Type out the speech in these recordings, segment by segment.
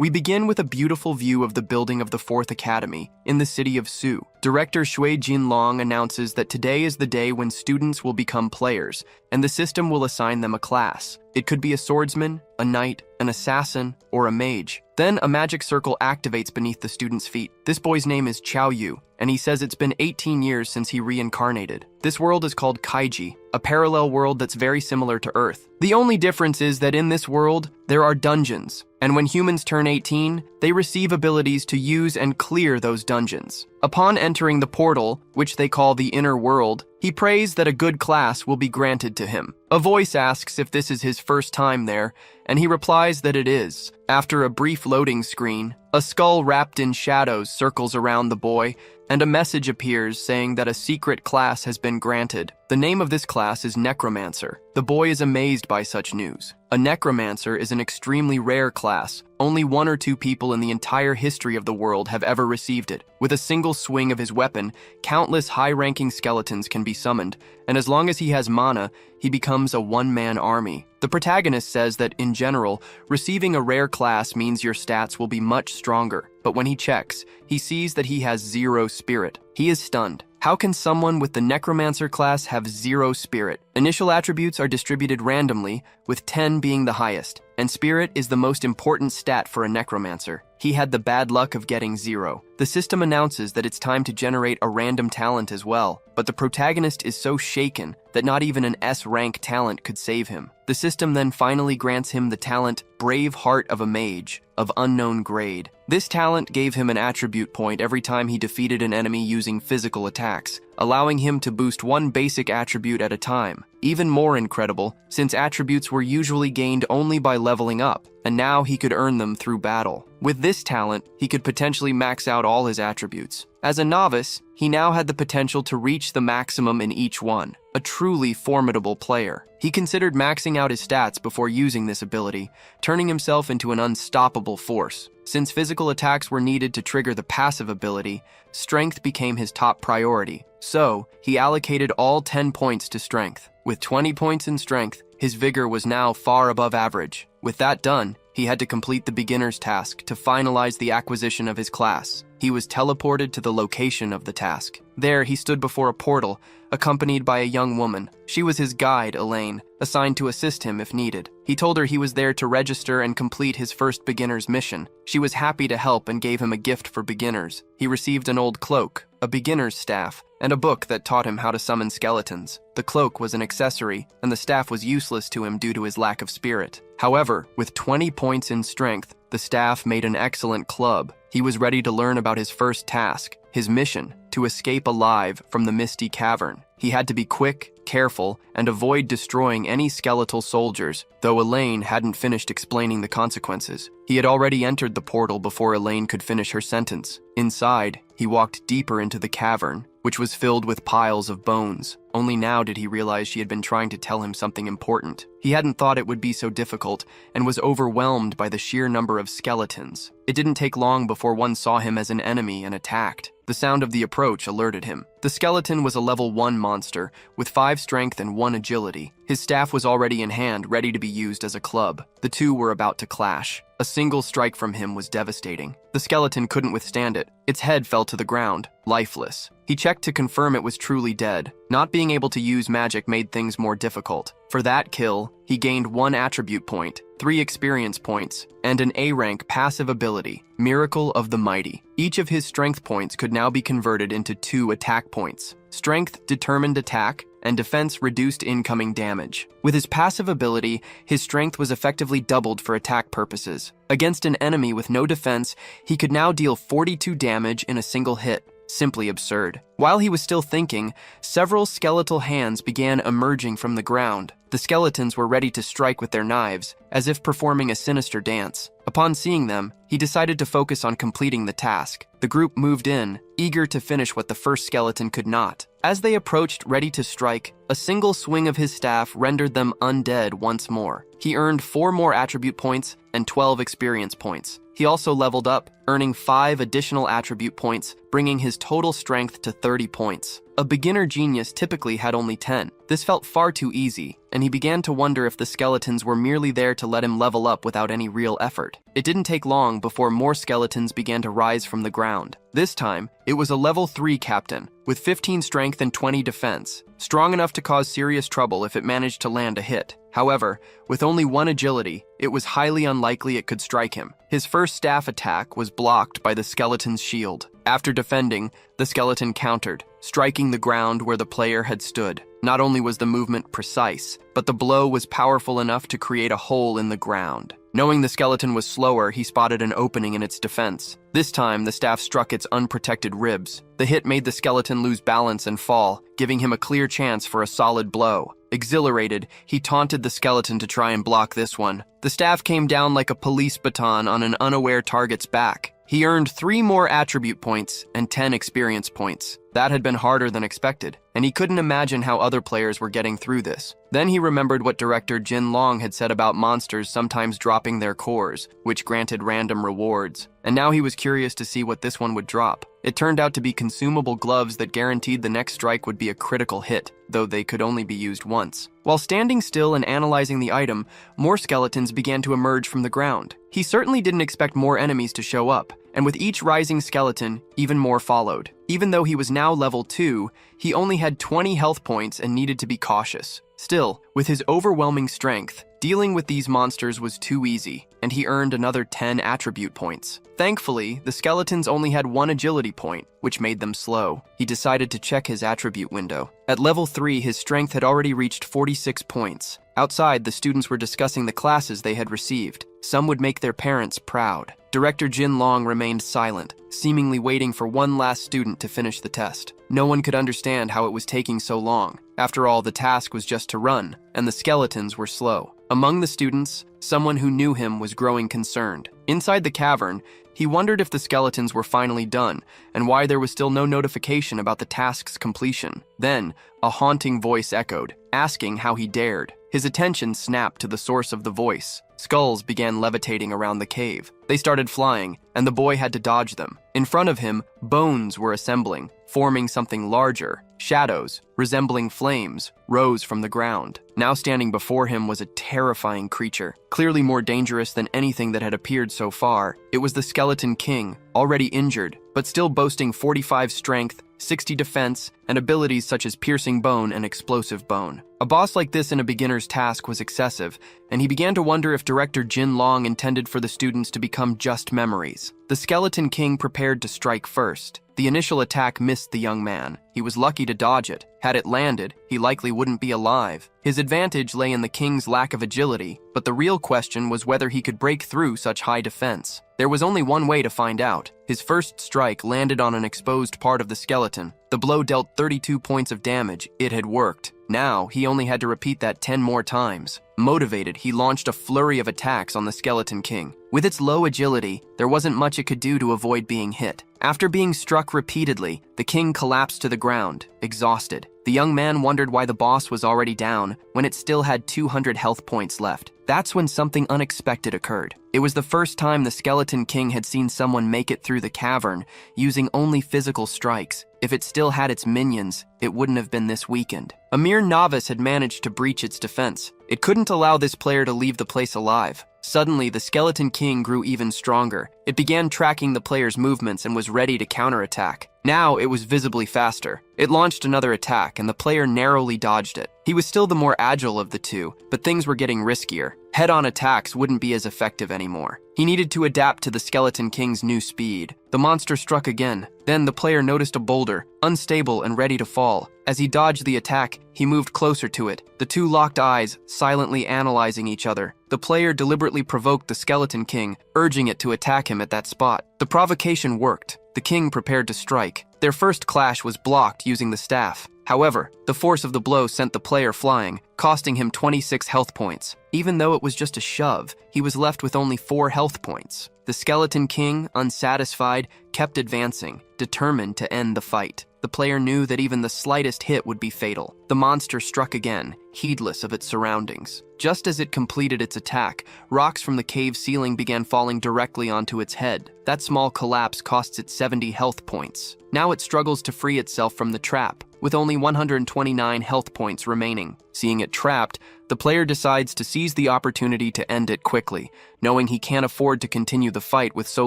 We begin with a beautiful view of the building of the 4th Academy in the city of Su. Director Shui Jinlong announces that today is the day when students will become players, and the system will assign them a class. It could be a swordsman, a knight, an assassin, or a mage. Then a magic circle activates beneath the student's feet. This boy's name is Qiao Yu, and he says it's been 18 years since he reincarnated. This world is called Kaiji, a parallel world that's very similar to Earth. The only difference is that in this world, there are dungeons, and when humans turn 18, they receive abilities to use and clear those dungeons. Upon entering the portal, which they call the inner world, he prays that a good class will be granted to him. A voice asks if this is his first time there, and he replies that it is. After a brief loading screen, a skull wrapped in shadows circles around the boy, and a message appears saying that a secret class has been granted. The name of this class is Necromancer. The boy is amazed by such news. A Necromancer is an extremely rare class. Only 1 or 2 people in the entire history of the world have ever received it. With a single swing of his weapon, countless high-ranking skeletons can be summoned, and as long as he has mana, he becomes a one-man army. The protagonist says that, in general, receiving a rare class means your stats will be much stronger, but when he checks, he sees that he has 0 spirit. He is stunned. How can someone with the Necromancer class have 0 spirit? Initial attributes are distributed randomly, with 10 being the highest, and spirit is the most important stat for a Necromancer. He had the bad luck of getting 0. The system announces that it's time to generate a random talent as well, but the protagonist is so shaken that not even an S-rank talent could save him. The system then finally grants him the talent Brave Heart of a Mage, of unknown grade. This talent gave him an attribute point every time he defeated an enemy using physical attacks, allowing him to boost 1 basic attribute at a time. Even more incredible, since attributes were usually gained only by leveling up, and now he could earn them through battle. With this talent, he could potentially max out all his attributes. As a novice, he now had the potential to reach the maximum in each one, a truly formidable player. He considered maxing out his stats before using this ability, turning himself into an unstoppable force. Since physical attacks were needed to trigger the passive ability, strength became his top priority. So, he allocated all 10 points to strength. With 20 points in strength, his vigor was now far above average. With that done, he had to complete the beginner's task to finalize the acquisition of his class. He was teleported to the location of the task. There, he stood before a portal, accompanied by a young woman. She was his guide, Elaine, assigned to assist him if needed. He told her he was there to register and complete his first beginner's mission. She was happy to help and gave him a gift for beginners. He received an old cloak, a beginner's staff, and a book that taught him how to summon skeletons. The cloak was an accessory, and the staff was useless to him due to his lack of spirit. However, with 20 points in strength, the staff made an excellent club. He was ready to learn about his first task, his mission, to escape alive from the misty cavern. He had to be quick, careful, and avoid destroying any skeletal soldiers, though Elaine hadn't finished explaining the consequences. He had already entered the portal before Elaine could finish her sentence. Inside, he walked deeper into the cavern, which was filled with piles of bones. Only now did he realize she had been trying to tell him something important. He hadn't thought it would be so difficult, and was overwhelmed by the sheer number of skeletons. It didn't take long before one saw him as an enemy and attacked. The sound of the approach alerted him. The skeleton was a level 1 monster, with 5 strength and 1 agility. His staff was already in hand, ready to be used as a club. The two were about to clash. A single strike from him was devastating. The skeleton couldn't withstand it. Its head fell to the ground, lifeless. He checked to confirm it was truly dead. Not being able to use magic made things more difficult. For that kill, he gained 1 attribute point, 3 experience points, and an A-rank passive ability, Miracle of the Mighty. Each of his strength points could now be converted into 2 attack points. Strength determined attack, and defense reduced incoming damage. With his passive ability, his strength was effectively doubled for attack purposes. Against an enemy with no defense, he could now deal 42 damage in a single hit. Simply absurd. While he was still thinking, several skeletal hands began emerging from the ground. The skeletons were ready to strike with their knives, as if performing a sinister dance. Upon seeing them, he decided to focus on completing the task. The group moved in, eager to finish what the first skeleton could not. As they approached ready to strike, a single swing of his staff rendered them undead once more. He earned 4 more attribute points and 12 experience points. He also leveled up, earning 5 additional attribute points, bringing his total strength to 30 points. A beginner genius typically had only 10. This felt far too easy, and he began to wonder if the skeletons were merely there to let him level up without any real effort. It didn't take long before more skeletons began to rise from the ground. This time, it was a level 3 captain, with 15 strength and 20 defense, strong enough to cause serious trouble if it managed to land a hit. However, with only 1 agility, it was highly unlikely it could strike him. His first staff attack was blocked by the skeleton's shield. After defending, the skeleton countered, striking the ground where the player had stood. Not only was the movement precise, but the blow was powerful enough to create a hole in the ground. Knowing the skeleton was slower, he spotted an opening in its defense. This time, the staff struck its unprotected ribs. The hit made the skeleton lose balance and fall, giving him a clear chance for a solid blow. Exhilarated, he taunted the skeleton to try and block this one. The staff came down like a police baton on an unaware target's back. He earned 3 more attribute points and 10 experience points. That had been harder than expected, and he couldn't imagine how other players were getting through this. Then he remembered what director Jin Long had said about monsters sometimes dropping their cores, which granted random rewards. And now he was curious to see what this one would drop. It turned out to be consumable gloves that guaranteed the next strike would be a critical hit, though they could only be used once. While standing still and analyzing the item, more skeletons began to emerge from the ground. He certainly didn't expect more enemies to show up, and with each rising skeleton, even more followed. Even though he was now level 2, he only had 20 health points and needed to be cautious. Still, with his overwhelming strength, dealing with these monsters was too easy, and he earned another 10 attribute points. Thankfully, the skeletons only had 1 agility point, which made them slow. He decided to check his attribute window. At level 3, his strength had already reached 46 points. Outside, the students were discussing the classes they had received. Some would make their parents proud. Director Jin Long remained silent, seemingly waiting for one last student to finish the test. No one could understand how it was taking so long. After all, the task was just to run, and the skeletons were slow. Among the students, someone who knew him was growing concerned. Inside the cavern, he wondered if the skeletons were finally done, and why there was still no notification about the task's completion. Then, a haunting voice echoed, asking how he dared. His attention snapped to the source of the voice. Skulls began levitating around the cave. They started flying, and the boy had to dodge them. In front of him, bones were assembling, forming something larger. Shadows, resembling flames, rose from the ground. Now standing before him was a terrifying creature, clearly more dangerous than anything that had appeared so far. It was the Skeleton King, already injured, but still boasting 45 strength, 60 defense, and abilities such as piercing bone and explosive bone. A boss like this in a beginner's task was excessive, and he began to wonder if director Jin Long intended for the students to become just memories. The Skeleton King prepared to strike first. The initial attack missed the young man. He was lucky to dodge it. Had it landed, he likely wouldn't be alive. His advantage lay in the king's lack of agility, but the real question was whether he could break through such high defense. There was only one way to find out. His first strike landed on an exposed part of the skeleton. The blow dealt 32 points of damage. It had worked. Now, he only had to repeat that 10 more times. Motivated, he launched a flurry of attacks on the Skeleton King. With its low agility, there wasn't much it could do to avoid being hit. After being struck repeatedly, the king collapsed to the ground, exhausted. The young man wondered why the boss was already down when it still had 200 health points left. That's when something unexpected occurred. It was the first time the Skeleton King had seen someone make it through the cavern using only physical strikes. If it still had its minions, it wouldn't have been this weakened. A mere novice had managed to breach its defense. It couldn't allow this player to leave the place alive. Suddenly, the Skeleton King grew even stronger. It began tracking the player's movements and was ready to counterattack. Now, it was visibly faster. It launched another attack, and the player narrowly dodged it. He was still the more agile of the two, but things were getting riskier. Head-on attacks wouldn't be as effective anymore. He needed to adapt to the Skeleton King's new speed. The monster struck again. Then the player noticed a boulder, unstable and ready to fall. As he dodged the attack, he moved closer to it. The two locked eyes, silently analyzing each other. The player deliberately provoked the Skeleton King, urging it to attack him at that spot. The provocation worked. The king prepared to strike. Their first clash was blocked using the staff. However, the force of the blow sent the player flying, costing him 26 health points. Even though it was just a shove, he was left with only 4 health points. The Skeleton King, unsatisfied, kept advancing, determined to end the fight. The player knew that even the slightest hit would be fatal. The monster struck again, heedless of its surroundings. Just as it completed its attack, rocks from the cave ceiling began falling directly onto its head. That small collapse costs it 70 health points. Now it struggles to free itself from the trap. with only 129 health points remaining. Seeing it trapped, the player decides to seize the opportunity to end it quickly, knowing he can't afford to continue the fight with so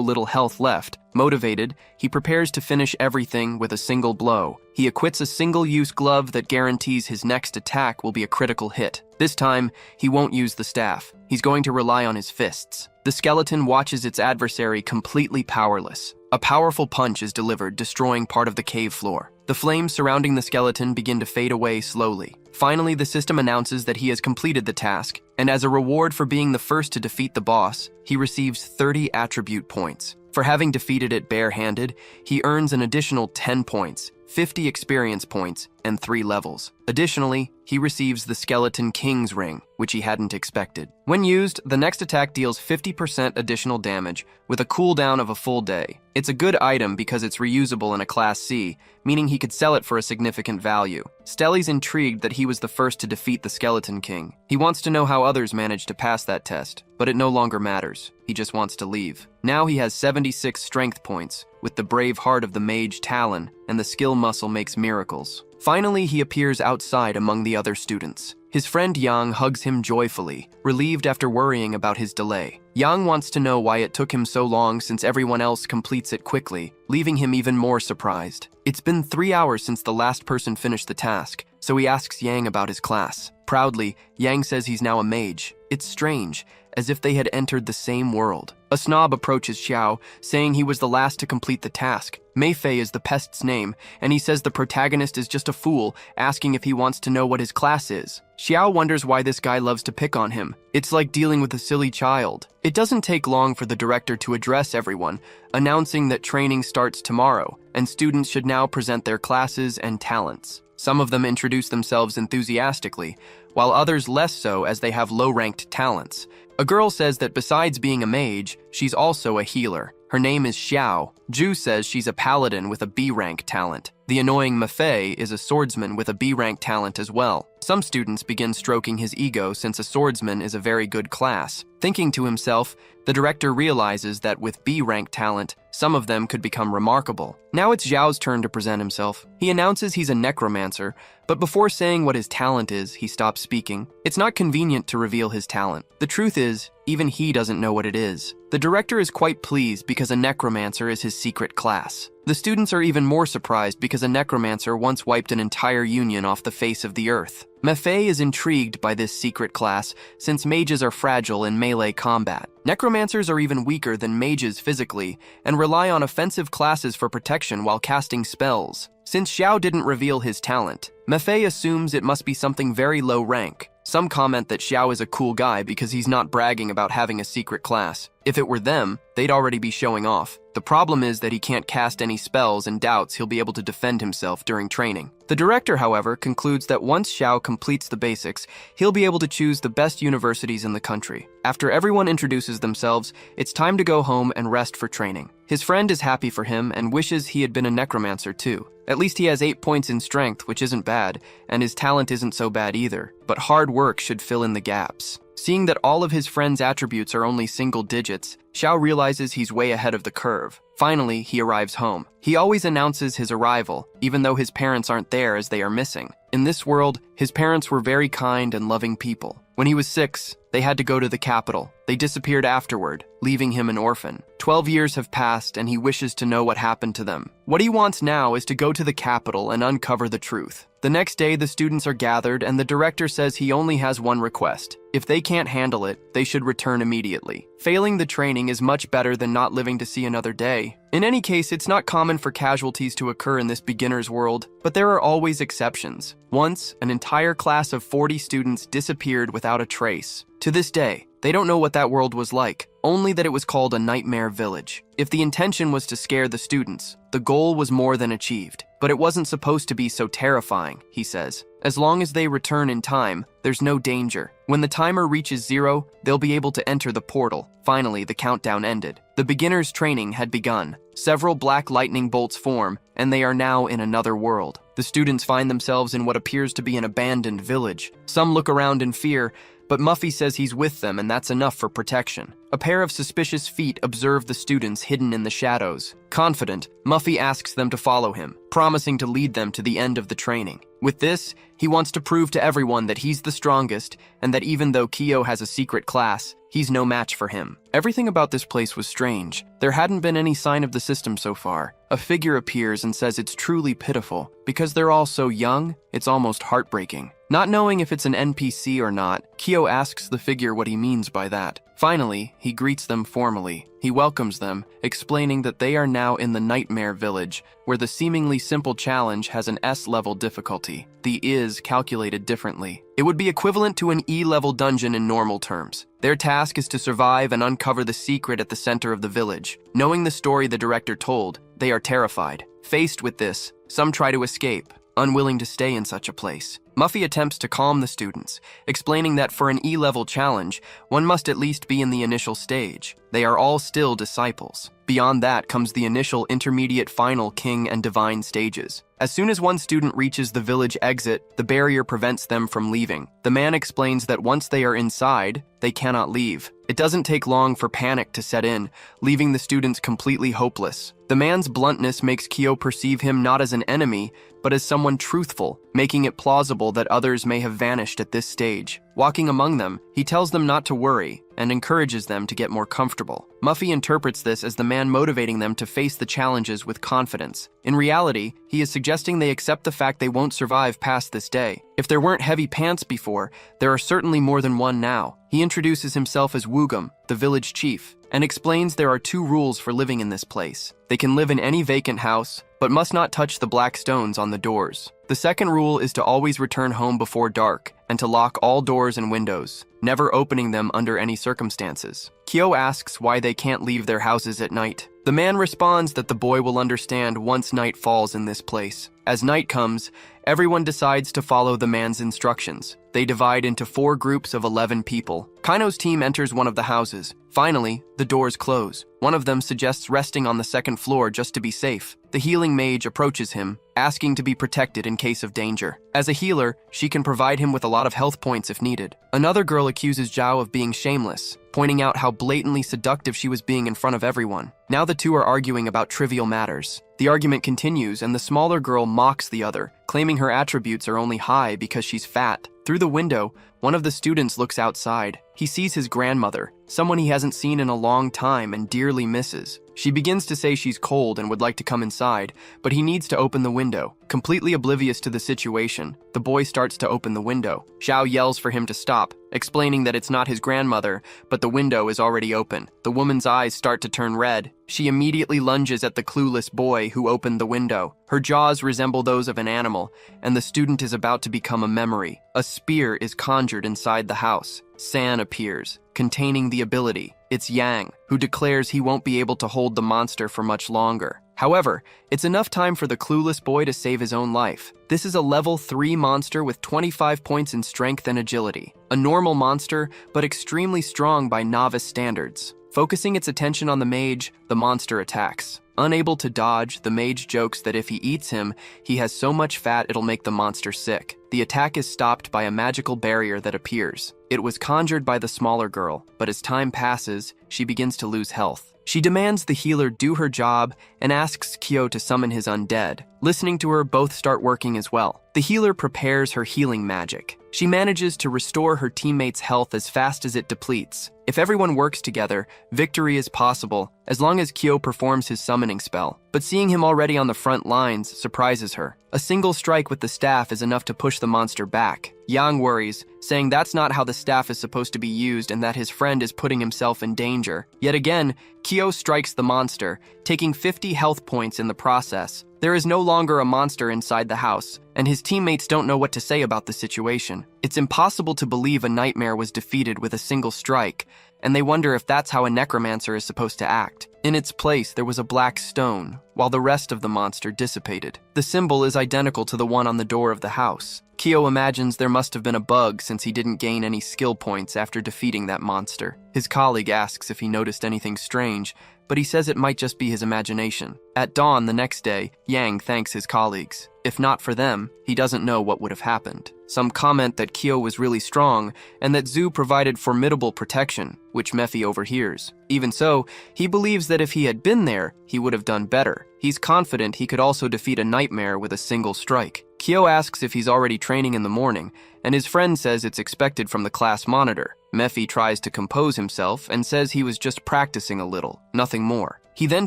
little health left. Motivated, he prepares to finish everything with a single blow. He equips a single-use glove that guarantees his next attack will be a critical hit. This time, he won't use the staff. He's going to rely on his fists. The skeleton watches its adversary completely powerless. A powerful punch is delivered, destroying part of the cave floor. The flames surrounding the skeleton begin to fade away slowly. Finally, the system announces that he has completed the task, and as a reward for being the first to defeat the boss, he receives 30 attribute points. For having defeated it barehanded, he earns an additional 10 points, 50 experience points, and 3 levels. Additionally, he receives the Skeleton King's Ring, which he hadn't expected. When used, the next attack deals 50% additional damage, with a cooldown of a full day. It's a good item because it's reusable in a Class C, meaning he could sell it for a significant value. Stelly's intrigued that he was the first to defeat the Skeleton King. He wants to know how others managed to pass that test, but it no longer matters. He just wants to leave. Now he has 76 strength points, with the brave heart of the mage Talon, and the skill muscle makes miracles. Finally, he appears outside among the other students. His friend Yang hugs him joyfully, relieved after worrying about his delay. Yang wants to know why it took him so long since everyone else completes it quickly, leaving him even more surprised. It's been 3 hours since the last person finished the task, so he asks Yang about his class. Proudly, Yang says he's now a mage. It's strange, as if they had entered the same world. A snob approaches Xiao, saying he was the last to complete the task. Meifei is the pest's name, and he says the protagonist is just a fool, asking if he wants to know what his class is. Xiao wonders why this guy loves to pick on him. It's like dealing with a silly child. It doesn't take long for the director to address everyone, announcing that training starts tomorrow, and students should now present their classes and talents. Some of them introduce themselves enthusiastically, while others less so as they have low-ranked talents. A girl says that besides being a mage, she's also a healer. Her name is Xiao. Ju says she's a paladin with a B-rank talent. The annoying Meifei is a swordsman with a B-rank talent as well. Some students begin stroking his ego since a swordsman is a very good class. Thinking to himself, the director realizes that with B-rank talent, some of them could become remarkable. Now it's Zhao's turn to present himself. He announces he's a necromancer, but before saying what his talent is, he stops speaking. It's not convenient to reveal his talent. The truth is, even he doesn't know what it is. The director is quite pleased because a necromancer is his secret class. The students are even more surprised because a necromancer once wiped an entire union off the face of the earth. Meifei is intrigued by this secret class since mages are fragile in melee combat. Necromancers are even weaker than mages physically and rely on offensive classes for protection while casting spells. Since Xiao didn't reveal his talent, Meifei assumes it must be something very low rank. Some comment that Xiao is a cool guy because he's not bragging about having a secret class. If it were them, they'd already be showing off. The problem is that he can't cast any spells and doubts he'll be able to defend himself during training. The director, however, concludes that once Xiao completes the basics, he'll be able to choose the best universities in the country. After everyone introduces themselves, it's time to go home and rest for training. His friend is happy for him and wishes he had been a necromancer too. At least he has 8 points in strength, which isn't bad, and his talent isn't so bad either. But hard work should fill in the gaps. Seeing that all of his friend's attributes are only single digits, Xiao realizes he's way ahead of the curve. Finally, he arrives home. He always announces his arrival, even though his parents aren't there as they are missing. In this world, his parents were very kind and loving people. When he was 6, they had to go to the capital. They disappeared afterward, leaving him an orphan. 12 years have passed and he wishes to know what happened to them. What he wants now is to go to the capital and uncover the truth. The next day, the students are gathered and the director says he only has one request. If they can't handle it, they should return immediately. Failing the training is much better than not living to see another day. In any case, it's not common for casualties to occur in this beginner's world, but there are always exceptions. Once, an entire class of 40 students disappeared without a trace. To this day, they don't know what that world was like, only that it was called a nightmare village. If the intention was to scare the students, the goal was more than achieved. But it wasn't supposed to be so terrifying, he says. As long as they return in time, there's no danger. When the timer reaches 0, they'll be able to enter the portal. Finally, the countdown ended. The beginner's training had begun. Several black lightning bolts form, and they are now in another world. The students find themselves in what appears to be an abandoned village. Some look around in fear, but Muffy says he's with them and that's enough for protection. A pair of suspicious feet observe the students hidden in the shadows. Confident, Muffy asks them to follow him, promising to lead them to the end of the training. With this, he wants to prove to everyone that he's the strongest and that even though Kyo has a secret class, he's no match for him. Everything about this place was strange. There hadn't been any sign of the system so far. A figure appears and says it's truly pitiful. Because they're all so young, it's almost heartbreaking. Not knowing if it's an NPC or not, Kyo asks the figure what he means by that. Finally, he greets them formally. He welcomes them, explaining that they are now in the Nightmare Village, where the seemingly simple challenge has an S-level difficulty. The is calculated differently. It would be equivalent to an E-level dungeon in normal terms. Their task is to survive and uncover the secret at the center of the village. Knowing the story the director told, they are terrified. Faced with this, some try to escape, unwilling to stay in such a place. Muffy attempts to calm the students, explaining that for an E-level challenge, one must at least be in the initial stage. They are all still disciples. Beyond that comes the initial, intermediate, final, king, and divine stages. As soon as one student reaches the village exit, the barrier prevents them from leaving. The man explains that once they are inside, they cannot leave. It doesn't take long for panic to set in, leaving the students completely hopeless. The man's bluntness makes Kyo perceive him not as an enemy, but as someone truthful, making it plausible that others may have vanished at this stage. Walking among them, he tells them not to worry and encourages them to get more comfortable. Muffy interprets this as the man motivating them to face the challenges with confidence. In reality, he is suggesting they accept the fact they won't survive past this day. If there weren't heavy pants before, there are certainly more than one now. He introduces himself as Woogum, the village chief, and explains there are 2 rules for living in this place. They can live in any vacant house, but must not touch the black stones on the doors. The second rule is to always return home before dark, and to lock all doors and windows, never opening them under any circumstances. Kyo asks why they can't leave their houses at night. The man responds that the boy will understand once night falls in this place. As night comes, everyone decides to follow the man's instructions. They divide into 4 groups of 11 people. Kaino's team enters one of the houses. Finally, the doors close. One of them suggests resting on the 2nd floor just to be safe. The healing mage approaches him, asking to be protected in case of danger. As a healer, she can provide him with a lot of health points if needed. Another girl accuses Zhao of being shameless, pointing out how blatantly seductive she was being in front of everyone. Now the 2 are arguing about trivial matters. The argument continues and the smaller girl mocks the other, claiming her attributes are only high because she's fat. Through the window, one of the students looks outside. He sees his grandmother, someone he hasn't seen in a long time and dearly misses. She begins to say she's cold and would like to come inside, but he needs to open the window. Completely oblivious to the situation, the boy starts to open the window. Zhao yells for him to stop, explaining that it's not his grandmother, but the window is already open. The woman's eyes start to turn red. She immediately lunges at the clueless boy who opened the window. Her jaws resemble those of an animal, and the student is about to become a memory. A spear is conjured inside the house. San appears, containing the ability. It's Yang, who declares he won't be able to hold the monster for much longer. However, it's enough time for the clueless boy to save his own life. This is a level 3 monster with 25 points in strength and agility. A normal monster, but extremely strong by novice standards. Focusing its attention on the mage, the monster attacks. Unable to dodge, the mage jokes that if he eats him, he has so much fat it'll make the monster sick. The attack is stopped by a magical barrier that appears. It was conjured by the smaller girl, but as time passes, she begins to lose health. She demands the healer do her job and asks Kyo to summon his undead. Listening to her, both start working as well. The healer prepares her healing magic. She manages to restore her teammates' health as fast as it depletes. If everyone works together, victory is possible, as long as Kyo performs his summoning spell. But seeing him already on the front lines surprises her. A single strike with the staff is enough to push the monster back. Yang worries, saying that's not how the staff is supposed to be used and that his friend is putting himself in danger. Yet again, Kyo strikes the monster, taking 50 health points in the process. There is no longer a monster inside the house, and his teammates don't know what to say about the situation. It's impossible to believe a nightmare was defeated with a single strike, and they wonder if that's how a necromancer is supposed to act. In its place, there was a black stone, while the rest of the monster dissipated. The symbol is identical to the one on the door of the house. Kyo imagines there must have been a bug since he didn't gain any skill points after defeating that monster. His colleague asks if he noticed anything strange, but he says it might just be his imagination. At dawn the next day, Yang thanks his colleagues. If not for them, he doesn't know what would have happened. Some comment that Kyo was really strong and that Zhu provided formidable protection, which Mephi overhears. Even so, he believes that if he had been there, he would have done better. He's confident he could also defeat a nightmare with a single strike. Kyo asks if he's already training in the morning, and his friend says it's expected from the class monitor. Mephi tries to compose himself and says he was just practicing a little, nothing more. He then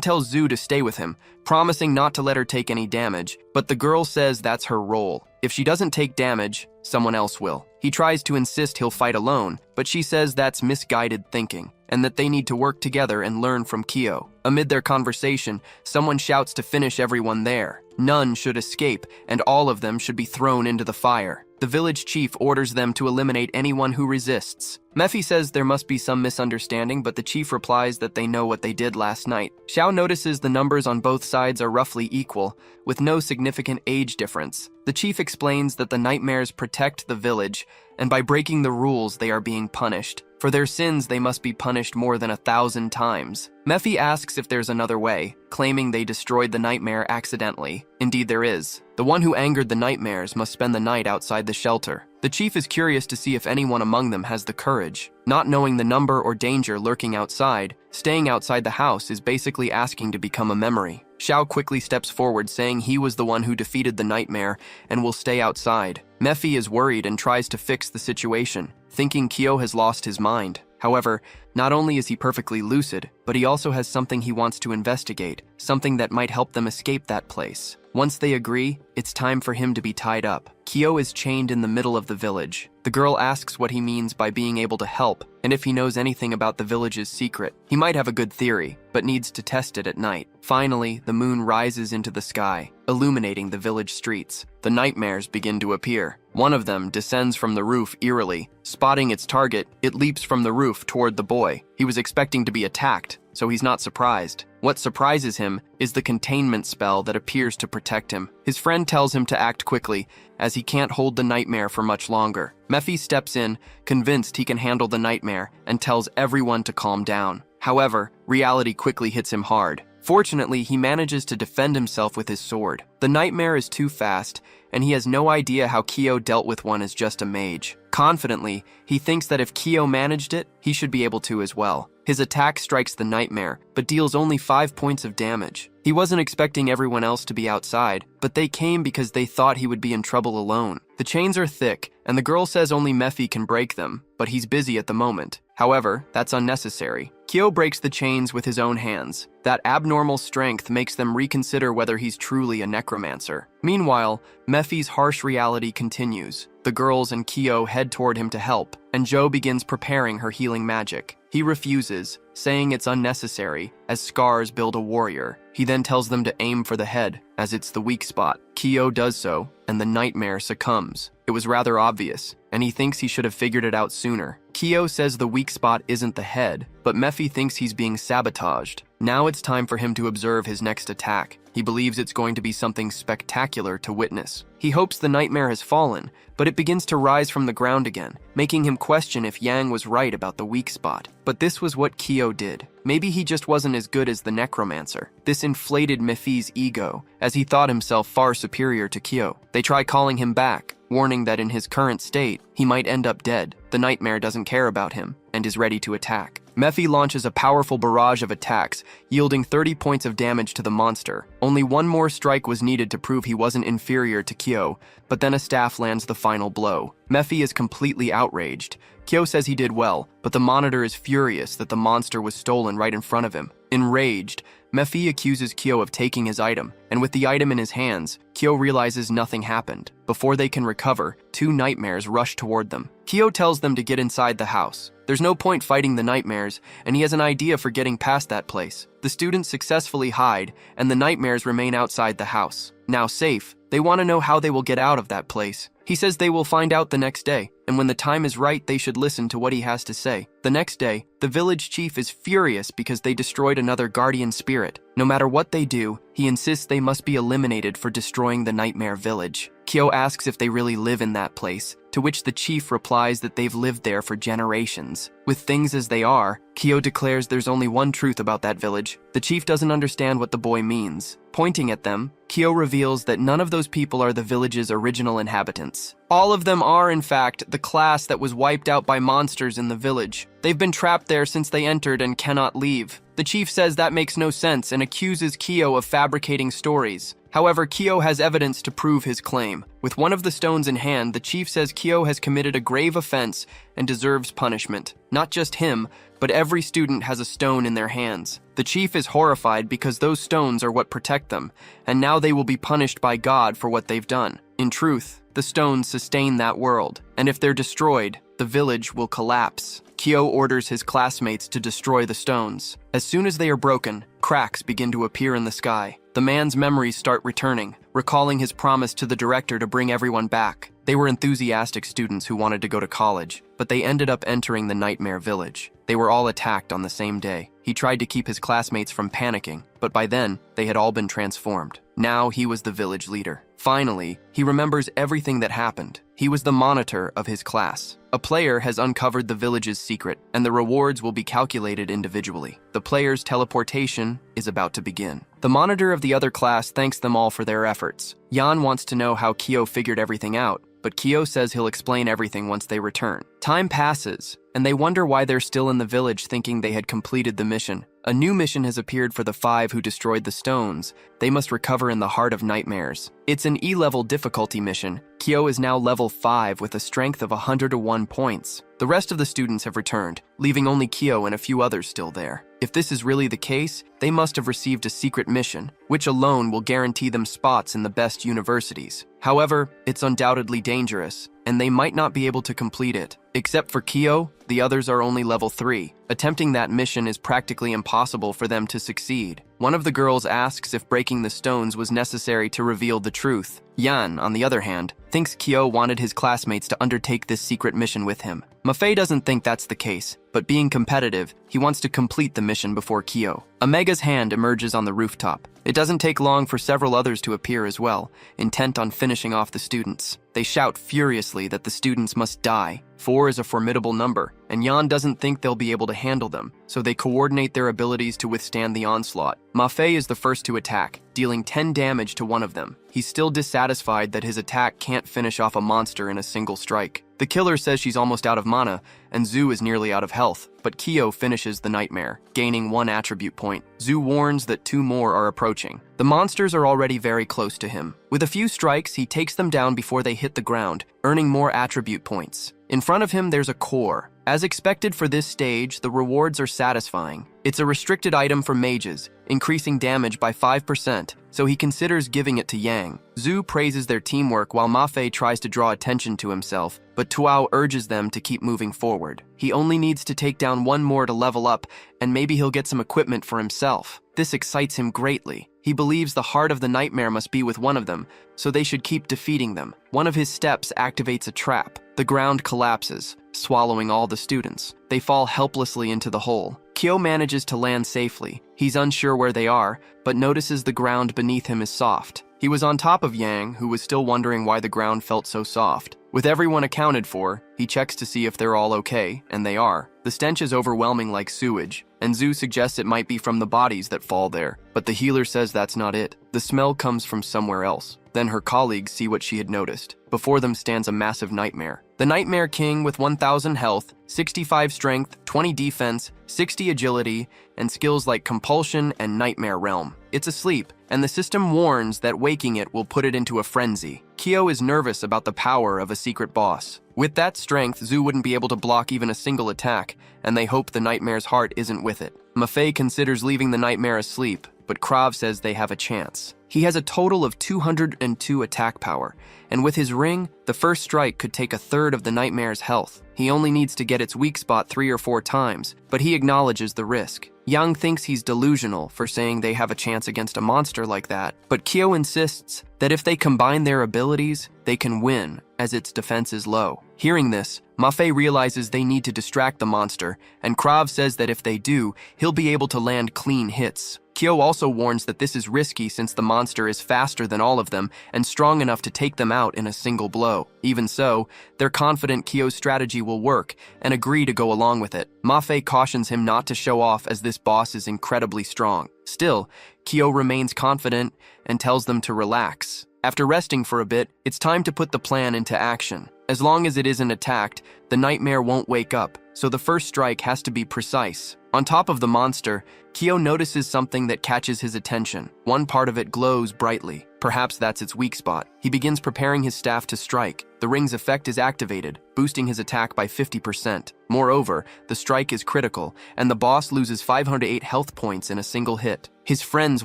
tells Zhu to stay with him, promising not to let her take any damage, but the girl says that's her role. If she doesn't take damage, someone else will. He tries to insist he'll fight alone, but she says that's misguided thinking, and that they need to work together and learn from Kyo. Amid their conversation, someone shouts to finish everyone there. None should escape, and all of them should be thrown into the fire. The village chief orders them to eliminate anyone who resists. Mephi says there must be some misunderstanding, but the chief replies that they know what they did last night. Xiao notices the numbers on both sides are roughly equal, with no significant age difference. The chief explains that the nightmares protect the village, and by breaking the rules they are being punished. For their sins they must be punished more than 1,000 times. Mephi asks if there's another way, claiming they destroyed the nightmare accidentally. Indeed there is. The one who angered the nightmares must spend the night outside the shelter. The chief is curious to see if anyone among them has the courage. Not knowing the number or danger lurking outside, staying outside the house is basically asking to become a memory. Xiao quickly steps forward, saying he was the one who defeated the nightmare and will stay outside. Mephi is worried and tries to fix the situation, thinking Kyo has lost his mind. However, not only is he perfectly lucid, but he also has something he wants to investigate, something that might help them escape that place. Once they agree, it's time for him to be tied up. Kyo is chained in the middle of the village. The girl asks what he means by being able to help, and if he knows anything about the village's secret. He might have a good theory, but needs to test it at night. Finally, the moon rises into the sky, illuminating the village streets. The nightmares begin to appear. One of them descends from the roof eerily. Spotting its target, it leaps from the roof toward the boy. He was expecting to be attacked, so he's not surprised. What surprises him is the containment spell that appears to protect him. His friend tells him to act quickly, as he can't hold the nightmare for much longer. Mephi steps in, convinced he can handle the nightmare, and tells everyone to calm down. However, reality quickly hits him hard. Fortunately, he manages to defend himself with his sword. The nightmare is too fast, and he has no idea how Kyo dealt with one as just a mage. Confidently, he thinks that if Kyo managed it, he should be able to as well. His attack strikes the nightmare, but deals only 5 points of damage. He wasn't expecting everyone else to be outside, but they came because they thought he would be in trouble alone. The chains are thick, and the girl says only Mephi can break them, but he's busy at the moment. However, that's unnecessary. Kyo breaks the chains with his own hands. That abnormal strength makes them reconsider whether he's truly a necromancer. Meanwhile, Mephi's harsh reality continues. The girls and Kyo head toward him to help, and Jo begins preparing her healing magic. He refuses, saying it's unnecessary, as scars build a warrior. He then tells them to aim for the head, as it's the weak spot. Kyo does so, and the nightmare succumbs. It was rather obvious, and he thinks he should have figured it out sooner. Kyo says the weak spot isn't the head, but Mephi thinks he's being sabotaged. Now it's time for him to observe his next attack. He believes it's going to be something spectacular to witness. He hopes the nightmare has fallen, but it begins to rise from the ground again, making him question if Yang was right about the weak spot. But this was what Kyo did. Maybe he just wasn't as good as the necromancer. This inflated Mephi's ego, as he thought himself far superior to Kyo. They try calling him back, warning that in his current state, he might end up dead. The nightmare doesn't care about him, and is ready to attack. Mephi launches a powerful barrage of attacks, yielding 30 points of damage to the monster. Only one more strike was needed to prove he wasn't inferior to Kyo, but then a staff lands the final blow. Mephi is completely outraged. Kyo says he did well, but the monitor is furious that the monster was stolen right in front of him. Enraged, Mephi accuses Kyo of taking his item, and with the item in his hands, Kyo realizes nothing happened. Before they can recover, 2 nightmares rush toward them. Kyo tells them to get inside the house. There's no point fighting the nightmares, and he has an idea for getting past that place. The students successfully hide, and the nightmares remain outside the house. Now safe, they want to know how they will get out of that place. He says they will find out the next day, and when the time is right, they should listen to what he has to say. The next day, the village chief is furious because they destroyed another guardian spirit. No matter what they do, He insists they must be eliminated for destroying the nightmare village. Kyo asks if they really live in that place, to which the chief replies that they've lived there for generations. With things as they are, Kyo declares there's only one truth about that village. The chief doesn't understand what the boy means. Pointing at them, Kyo reveals that none of those people are the village's original inhabitants. All of them are, in fact, the class that was wiped out by monsters in the village. They've been trapped there since they entered and cannot leave. The chief says that makes no sense and accuses Kyo of fabricating stories. However, Kyo has evidence to prove his claim. With one of the stones in hand, the chief says Kyo has committed a grave offense and deserves punishment. Not just him, but every student has a stone in their hands. The chief is horrified because those stones are what protect them, and now they will be punished by God for what they've done. In truth, the stones sustain that world, and if they're destroyed, the village will collapse. Kyo orders his classmates to destroy the stones. As soon as they are broken, cracks begin to appear in the sky. The man's memories start returning, recalling his promise to the director to bring everyone back. They were enthusiastic students who wanted to go to college, but they ended up entering the nightmare village. They were all attacked on the same day. He tried to keep his classmates from panicking, but by then, they had all been transformed. Now he was the village leader. Finally, he remembers everything that happened. He was the monitor of his class. A player has uncovered the village's secret, and the rewards will be calculated individually. The player's teleportation is about to begin. The monitor of the other class thanks them all for their efforts. Yan wants to know how Kyo figured everything out, but Kyo says he'll explain everything once they return. Time passes, and they wonder why they're still in the village thinking they had completed the mission. A new mission has appeared for the 5 who destroyed the stones. They must recover in the heart of nightmares. It's an E-level difficulty mission. Kyo is now level 5 with a strength of 101 points. The rest of the students have returned, leaving only Kyo and a few others still there. If this is really the case, they must have received a secret mission, which alone will guarantee them spots in the best universities. However, it's undoubtedly dangerous, and they might not be able to complete it. Except for Kyo, the others are only level 3. Attempting that mission is practically impossible for them to succeed. One of the girls asks if breaking the stones was necessary to reveal the truth. Yan, on the other hand, thinks Kyo wanted his classmates to undertake this secret mission with him. Mafei doesn't think that's the case, but being competitive, he wants to complete the mission before Kyo. Omega's hand emerges on the rooftop. It doesn't take long for several others to appear as well, intent on finishing off the students. They shout furiously that the students must die. 4 is a formidable number, and Yan doesn't think they'll be able to handle them, so they coordinate their abilities to withstand the onslaught. Mafei is the first to attack, dealing 10 damage to one of them. He's still dissatisfied that his attack can't finish off a monster in a single strike. The killer says she's almost out of mana, and Zhu is nearly out of health, but Kyo finishes the nightmare, gaining 1 attribute point. Zhu warns that 2 more are approaching. The monsters are already very close to him. With a few strikes, he takes them down before they hit the ground, earning more attribute points. In front of him, there's a core. As expected for this stage, the rewards are satisfying. It's a restricted item for mages, increasing damage by 5%, so he considers giving it to Yang. Zhu praises their teamwork while Mafei tries to draw attention to himself, but Tuao urges them to keep moving forward. He only needs to take down 1 more to level up, and maybe he'll get some equipment for himself. This excites him greatly. He believes the heart of the nightmare must be with one of them, so they should keep defeating them. One of his steps activates a trap. The ground collapses, swallowing all the students. They fall helplessly into the hole. Kyo manages to land safely. He's unsure where they are, but notices the ground beneath him is soft. He was on top of Yang, who was still wondering why the ground felt so soft. With everyone accounted for, he checks to see if they're all okay, and they are. The stench is overwhelming like sewage, and Zhu suggests it might be from the bodies that fall there, but the healer says that's not it. The smell comes from somewhere else. Then her colleagues see what she had noticed. Before them stands a massive nightmare. The Nightmare King with 1,000 health, 65 strength, 20 defense, 60 agility, and skills like Compulsion and Nightmare Realm. It's asleep, and the system warns that waking it will put it into a frenzy. Kyo is nervous about the power of a secret boss. With that strength, Zhu wouldn't be able to block even a single attack, and they hope the Nightmare's heart isn't with it. Mafei considers leaving the Nightmare asleep, but Krav says they have a chance. He has a total of 202 attack power, and with his ring, the first strike could take 1/3 of the Nightmare's health. He only needs to get its weak spot 3 or 4 times, but he acknowledges the risk. Yang thinks he's delusional for saying they have a chance against a monster like that, but Kyo insists that if they combine their abilities, they can win, as its defense is low. Hearing this, Mafei realizes they need to distract the monster, and Krav says that if they do, he'll be able to land clean hits. Kyo also warns that this is risky since the monster is faster than all of them and strong enough to take them out in a single blow. Even so, they're confident Kyo's strategy will work and agree to go along with it. Ma-Fei cautions him not to show off as this boss is incredibly strong. Still, Kyo remains confident and tells them to relax. After resting for a bit, it's time to put the plan into action. As long as it isn't attacked, the nightmare won't wake up, so the first strike has to be precise. On top of the monster, Kyo notices something that catches his attention. One part of it glows brightly. Perhaps that's its weak spot. He begins preparing his staff to strike. The ring's effect is activated, boosting his attack by 50%. Moreover, the strike is critical, and the boss loses 508 health points in a single hit. His friends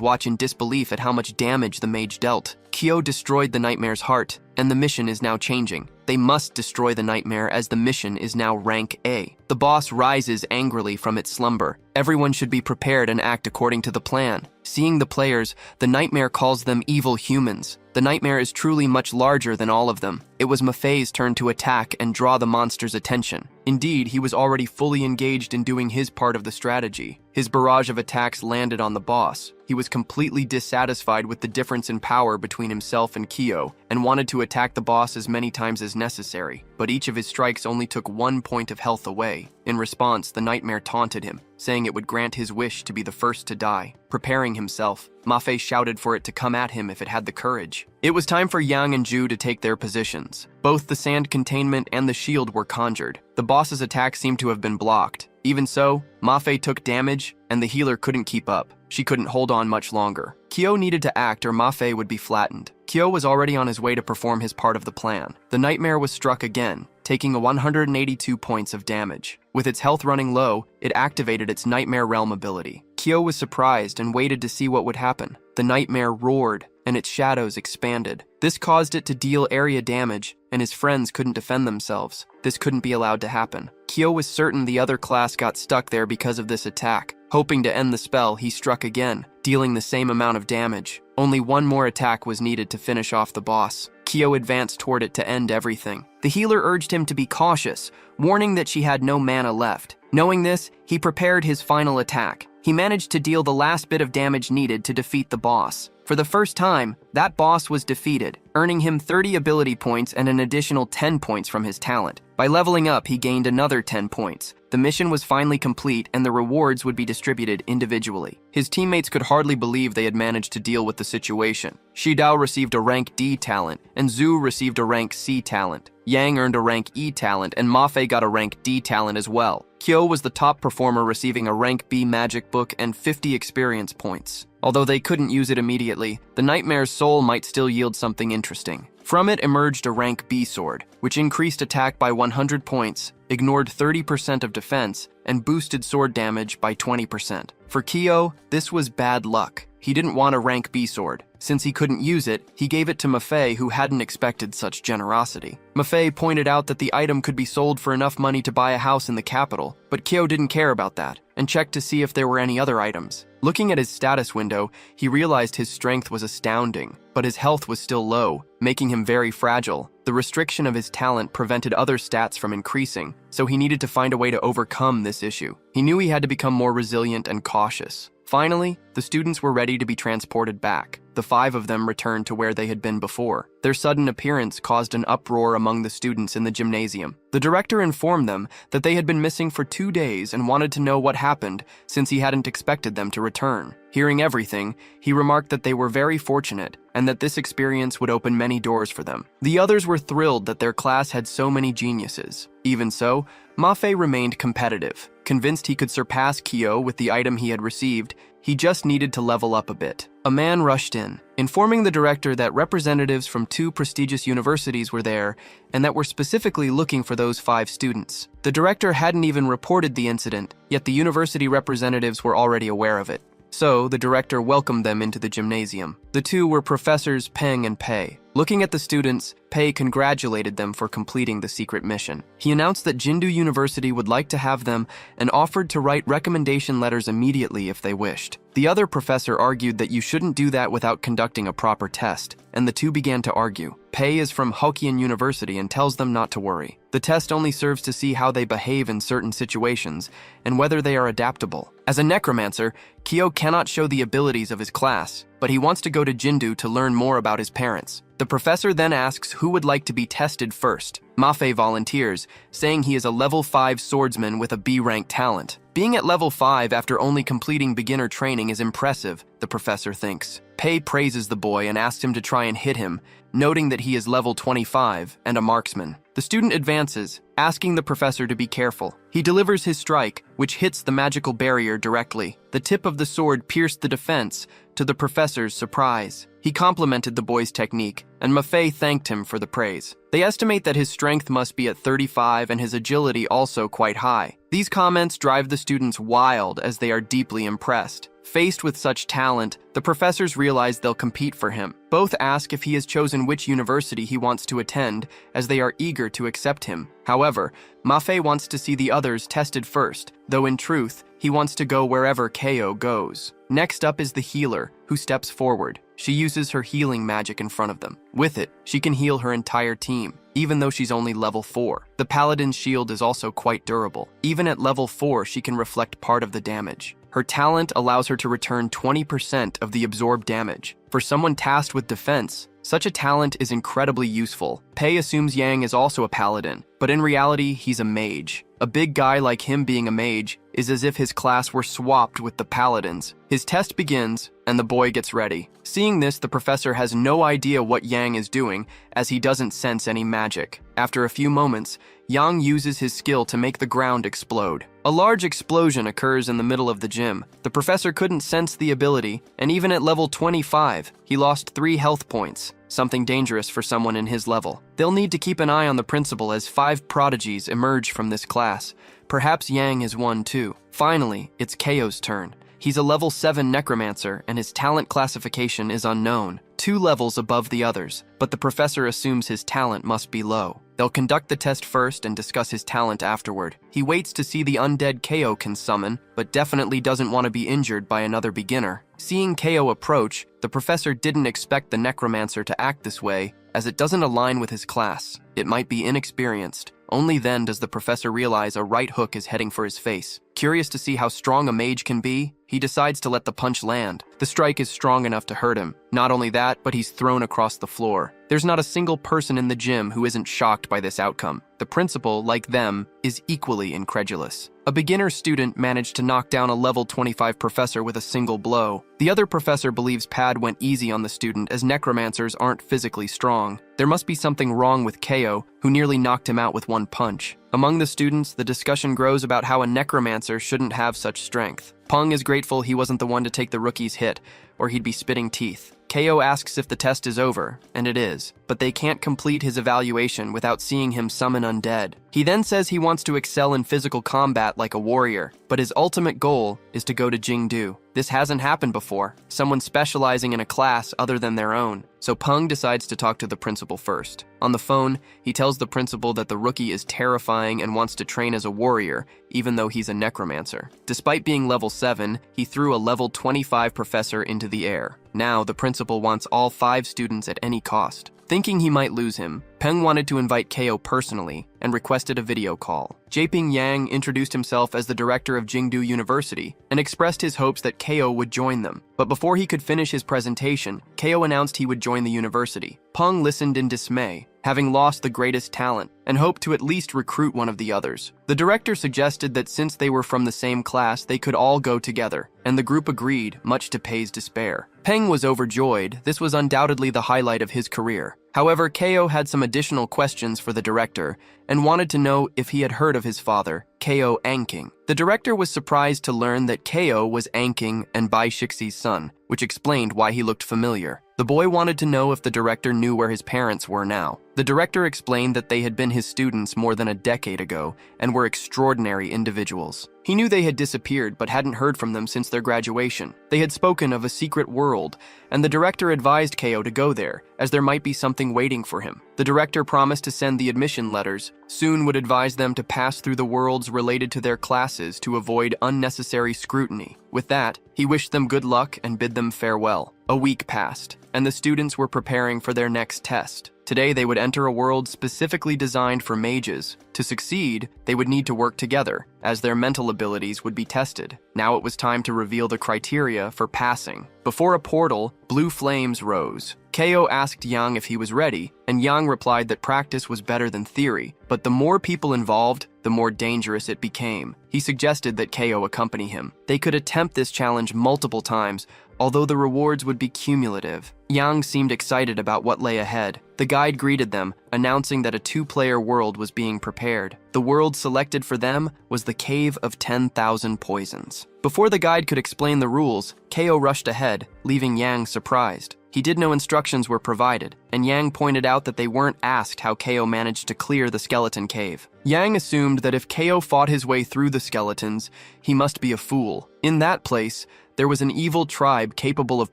watch in disbelief at how much damage the mage dealt. Kyo destroyed the nightmare's heart, and the mission is now changing. They must destroy the nightmare as the mission is now rank A. The boss rises angrily from its slumber. Everyone should be prepared and act according to the plan. Seeing the players, the nightmare calls them evil humans. The nightmare is truly much larger than all of them. It was Ma-Fei's turn to attack and draw the monster's attention. Indeed, he was already fully engaged in doing his part of the strategy. His barrage of attacks landed on the boss. He was completely dissatisfied with the difference in power between himself and Kyo, and wanted to attack the boss as many times as necessary, but each of his strikes only took 1 point of health away. In response, the nightmare taunted him, saying it would grant his wish to be the first to die. Preparing himself, Ma-Fei shouted for it to come at him if it had the courage. It was time for Yang and Ju to take their positions. Both the sand containment and the shield were conjured. The boss's attack seemed to have been blocked. Even so, Ma-Fei took damage, and the healer couldn't keep up. She couldn't hold on much longer. Kyo needed to act or Ma-Fei would be flattened. Kyo was already on his way to perform his part of the plan. The nightmare was struck again, taking 182 points of damage. With its health running low, it activated its Nightmare Realm ability. Kyo was surprised and waited to see what would happen. The nightmare roared, and its shadows expanded. This caused it to deal area damage, and his friends couldn't defend themselves. This couldn't be allowed to happen. Kyo was certain the other class got stuck there because of this attack. Hoping to end the spell, he struck again, dealing the same amount of damage. Only one more attack was needed to finish off the boss. Kyo advanced toward it to end everything. The healer urged him to be cautious, warning that she had no mana left. Knowing this, he prepared his final attack. He managed to deal the last bit of damage needed to defeat the boss. For the first time, that boss was defeated, earning him 30 ability points and an additional 10 points from his talent. By leveling up, he gained another 10 points. The mission was finally complete and the rewards would be distributed individually. His teammates could hardly believe they had managed to deal with the situation. Shidao received a rank D talent, and Zhu received a rank C talent. Yang earned a rank E talent, and Ma-Fei got a rank D talent as well. Kyo was the top performer, receiving a rank B magic book and 50 experience points. Although they couldn't use it immediately, the Nightmare's soul might still yield something interesting. From it emerged a rank B sword, which increased attack by 100 points, ignored 30% of defense, and boosted sword damage by 20%. For Kyo, this was bad luck. He didn't want a rank B sword. Since he couldn't use it, he gave it to Ma-Fei, who hadn't expected such generosity. Ma-Fei pointed out that the item could be sold for enough money to buy a house in the capital, but Kyo didn't care about that, and checked to see if there were any other items. Looking at his status window, he realized his strength was astounding, but his health was still low, making him very fragile. The restriction of his talent prevented other stats from increasing, so he needed to find a way to overcome this issue. He knew he had to become more resilient and cautious. Finally, the students were ready to be transported back. The 5 of them returned to where they had been before. Their sudden appearance caused an uproar among the students in the gymnasium. The director informed them that they had been missing for 2 days and wanted to know what happened, since he hadn't expected them to return. Hearing everything, he remarked that they were very fortunate and that this experience would open many doors for them. The others were thrilled that their class had so many geniuses. Even so, Ma-Fei remained competitive. Convinced he could surpass Kyo with the item he had received, he just needed to level up a bit. A man rushed in, informing the director that representatives from 2 prestigious universities were there and that were specifically looking for those 5 students. The director hadn't even reported the incident, yet the university representatives were already aware of it. So, the director welcomed them into the gymnasium. The 2 were Professors Peng and Pei. Looking at the students, Pei congratulated them for completing the secret mission. He announced that Jindu University would like to have them and offered to write recommendation letters immediately if they wished. The other professor argued that you shouldn't do that without conducting a proper test, and the two began to argue. Pei is from Hokkien University and tells them not to worry. The test only serves to see how they behave in certain situations and whether they are adaptable. As a necromancer, Kyo cannot show the abilities of his class, but he wants to go to Jindu to learn more about his parents. The professor then asks who would like to be tested first. Mafe volunteers, saying he is a level 5 swordsman with a B-rank talent. Being at level 5 after only completing beginner training is impressive, the professor thinks. Pei praises the boy and asks him to try and hit him, noting that he is level 25 and a marksman. The student advances, asking the professor to be careful. He delivers his strike, which hits the magical barrier directly. The tip of the sword pierced the defense, to the professor's surprise. He complimented the boy's technique, and Mafe thanked him for the praise. They estimate that his strength must be at 35 and his agility also quite high. These comments drive the students wild as they are deeply impressed. Faced with such talent, the professors realize they'll compete for him. Both ask if he has chosen which university he wants to attend, as they are eager to accept him. However, Mafe wants to see the others tested first, though in truth, he wants to go wherever Ko goes. Next up is the healer, who steps forward. She uses her healing magic in front of them. With it, she can heal her entire team, even though she's only level 4. The paladin's shield is also quite durable. Even at level 4, she can reflect part of the damage. Her talent allows her to return 20% of the absorbed damage. For someone tasked with defense, such a talent is incredibly useful. Pei assumes Yang is also a paladin, but in reality, he's a mage. A big guy like him being a mage is as if his class were swapped with the paladins. His test begins, and the boy gets ready. Seeing this, the professor has no idea what Yang is doing, as he doesn't sense any magic. After a few moments, Yang uses his skill to make the ground explode. A large explosion occurs in the middle of the gym. The professor couldn't sense the ability, and even at level 25, he lost 3 health points, something dangerous for someone in his level. They'll need to keep an eye on the principal as 5 prodigies emerge from this class. Perhaps Yang is one too. Finally, it's Ko's turn. He's a level 7 necromancer, and his talent classification is unknown, 2 levels above the others, but the professor assumes his talent must be low. They'll conduct the test first and discuss his talent afterward. He waits to see the undead Ko can summon, but definitely doesn't want to be injured by another beginner. Seeing Ko approach, the professor didn't expect the necromancer to act this way, as it doesn't align with his class. It might be inexperienced. Only then does the professor realize a right hook is heading for his face. Curious to see how strong a mage can be, he decides to let the punch land. The strike is strong enough to hurt him. Not only that, but he's thrown across the floor. There's not a single person in the gym who isn't shocked by this outcome. The principal, like them, is equally incredulous. A beginner student managed to knock down a level 25 professor with a single blow. The other professor believes Pad went easy on the student as necromancers aren't physically strong. There must be something wrong with Ko, who nearly knocked him out with one punch. Among the students, the discussion grows about how a necromancer shouldn't have such strength. Peng is grateful he wasn't the one to take the rookie's hit, or he'd be spitting teeth. Ko asks if the test is over, and it is, but they can't complete his evaluation without seeing him summon undead. He then says he wants to excel in physical combat like a warrior, but his ultimate goal is to go to Jingdu. This hasn't happened before, someone specializing in a class other than their own. So Peng decides to talk to the principal first. On the phone, he tells the principal that the rookie is terrifying and wants to train as a warrior, even though he's a necromancer. Despite being level 7, he threw a level 25 professor into the air. Now, the principal wants all 5 students at any cost. Thinking he might lose him, Peng wanted to invite Ko personally and requested a video call. Japing Yang introduced himself as the director of Jingdu University and expressed his hopes that Ko would join them. But before he could finish his presentation, Ko announced he would join the university. Peng listened in dismay, having lost the greatest talent, and hoped to at least recruit one of the others. The director suggested that since they were from the same class, they could all go together, and the group agreed, much to Pei's despair. Peng was overjoyed. This was undoubtedly the highlight of his career. However, Ko had some additional questions for the director and wanted to know if he had heard of his father, Ko Anking. The director was surprised to learn that Ko was Anking and Bai Shixi's son, which explained why he looked familiar. The boy wanted to know if the director knew where his parents were now. The director explained that they had been his students more than a decade ago and were extraordinary individuals. He knew they had disappeared but hadn't heard from them since their graduation. They had spoken of a secret world, and the director advised Ko to go there, as there might be something waiting for him. The director promised to send the admission letters, soon would advise them to pass through the worlds related to their classes to avoid unnecessary scrutiny. With that, he wished them good luck and bid them farewell. A week passed, and the students were preparing for their next test. Today, they would enter a world specifically designed for mages. To succeed, they would need to work together, as their mental abilities would be tested. Now it was time to reveal the criteria for passing. Before a portal, blue flames rose. Ko asked Yang if he was ready, and Yang replied that practice was better than theory, but the more people involved, the more dangerous it became. He suggested that Ko accompany him. They could attempt this challenge multiple times, although the rewards would be cumulative. Yang seemed excited about what lay ahead. The guide greeted them, announcing that a 2-player world was being prepared. The world selected for them was the Cave of 10,000 Poisons. Before the guide could explain the rules, Ko rushed ahead, leaving Yang surprised. He did know instructions were provided, and Yang pointed out that they weren't asked how Ko managed to clear the skeleton cave. Yang assumed that if Ko fought his way through the skeletons, he must be a fool. In that place, there was an evil tribe capable of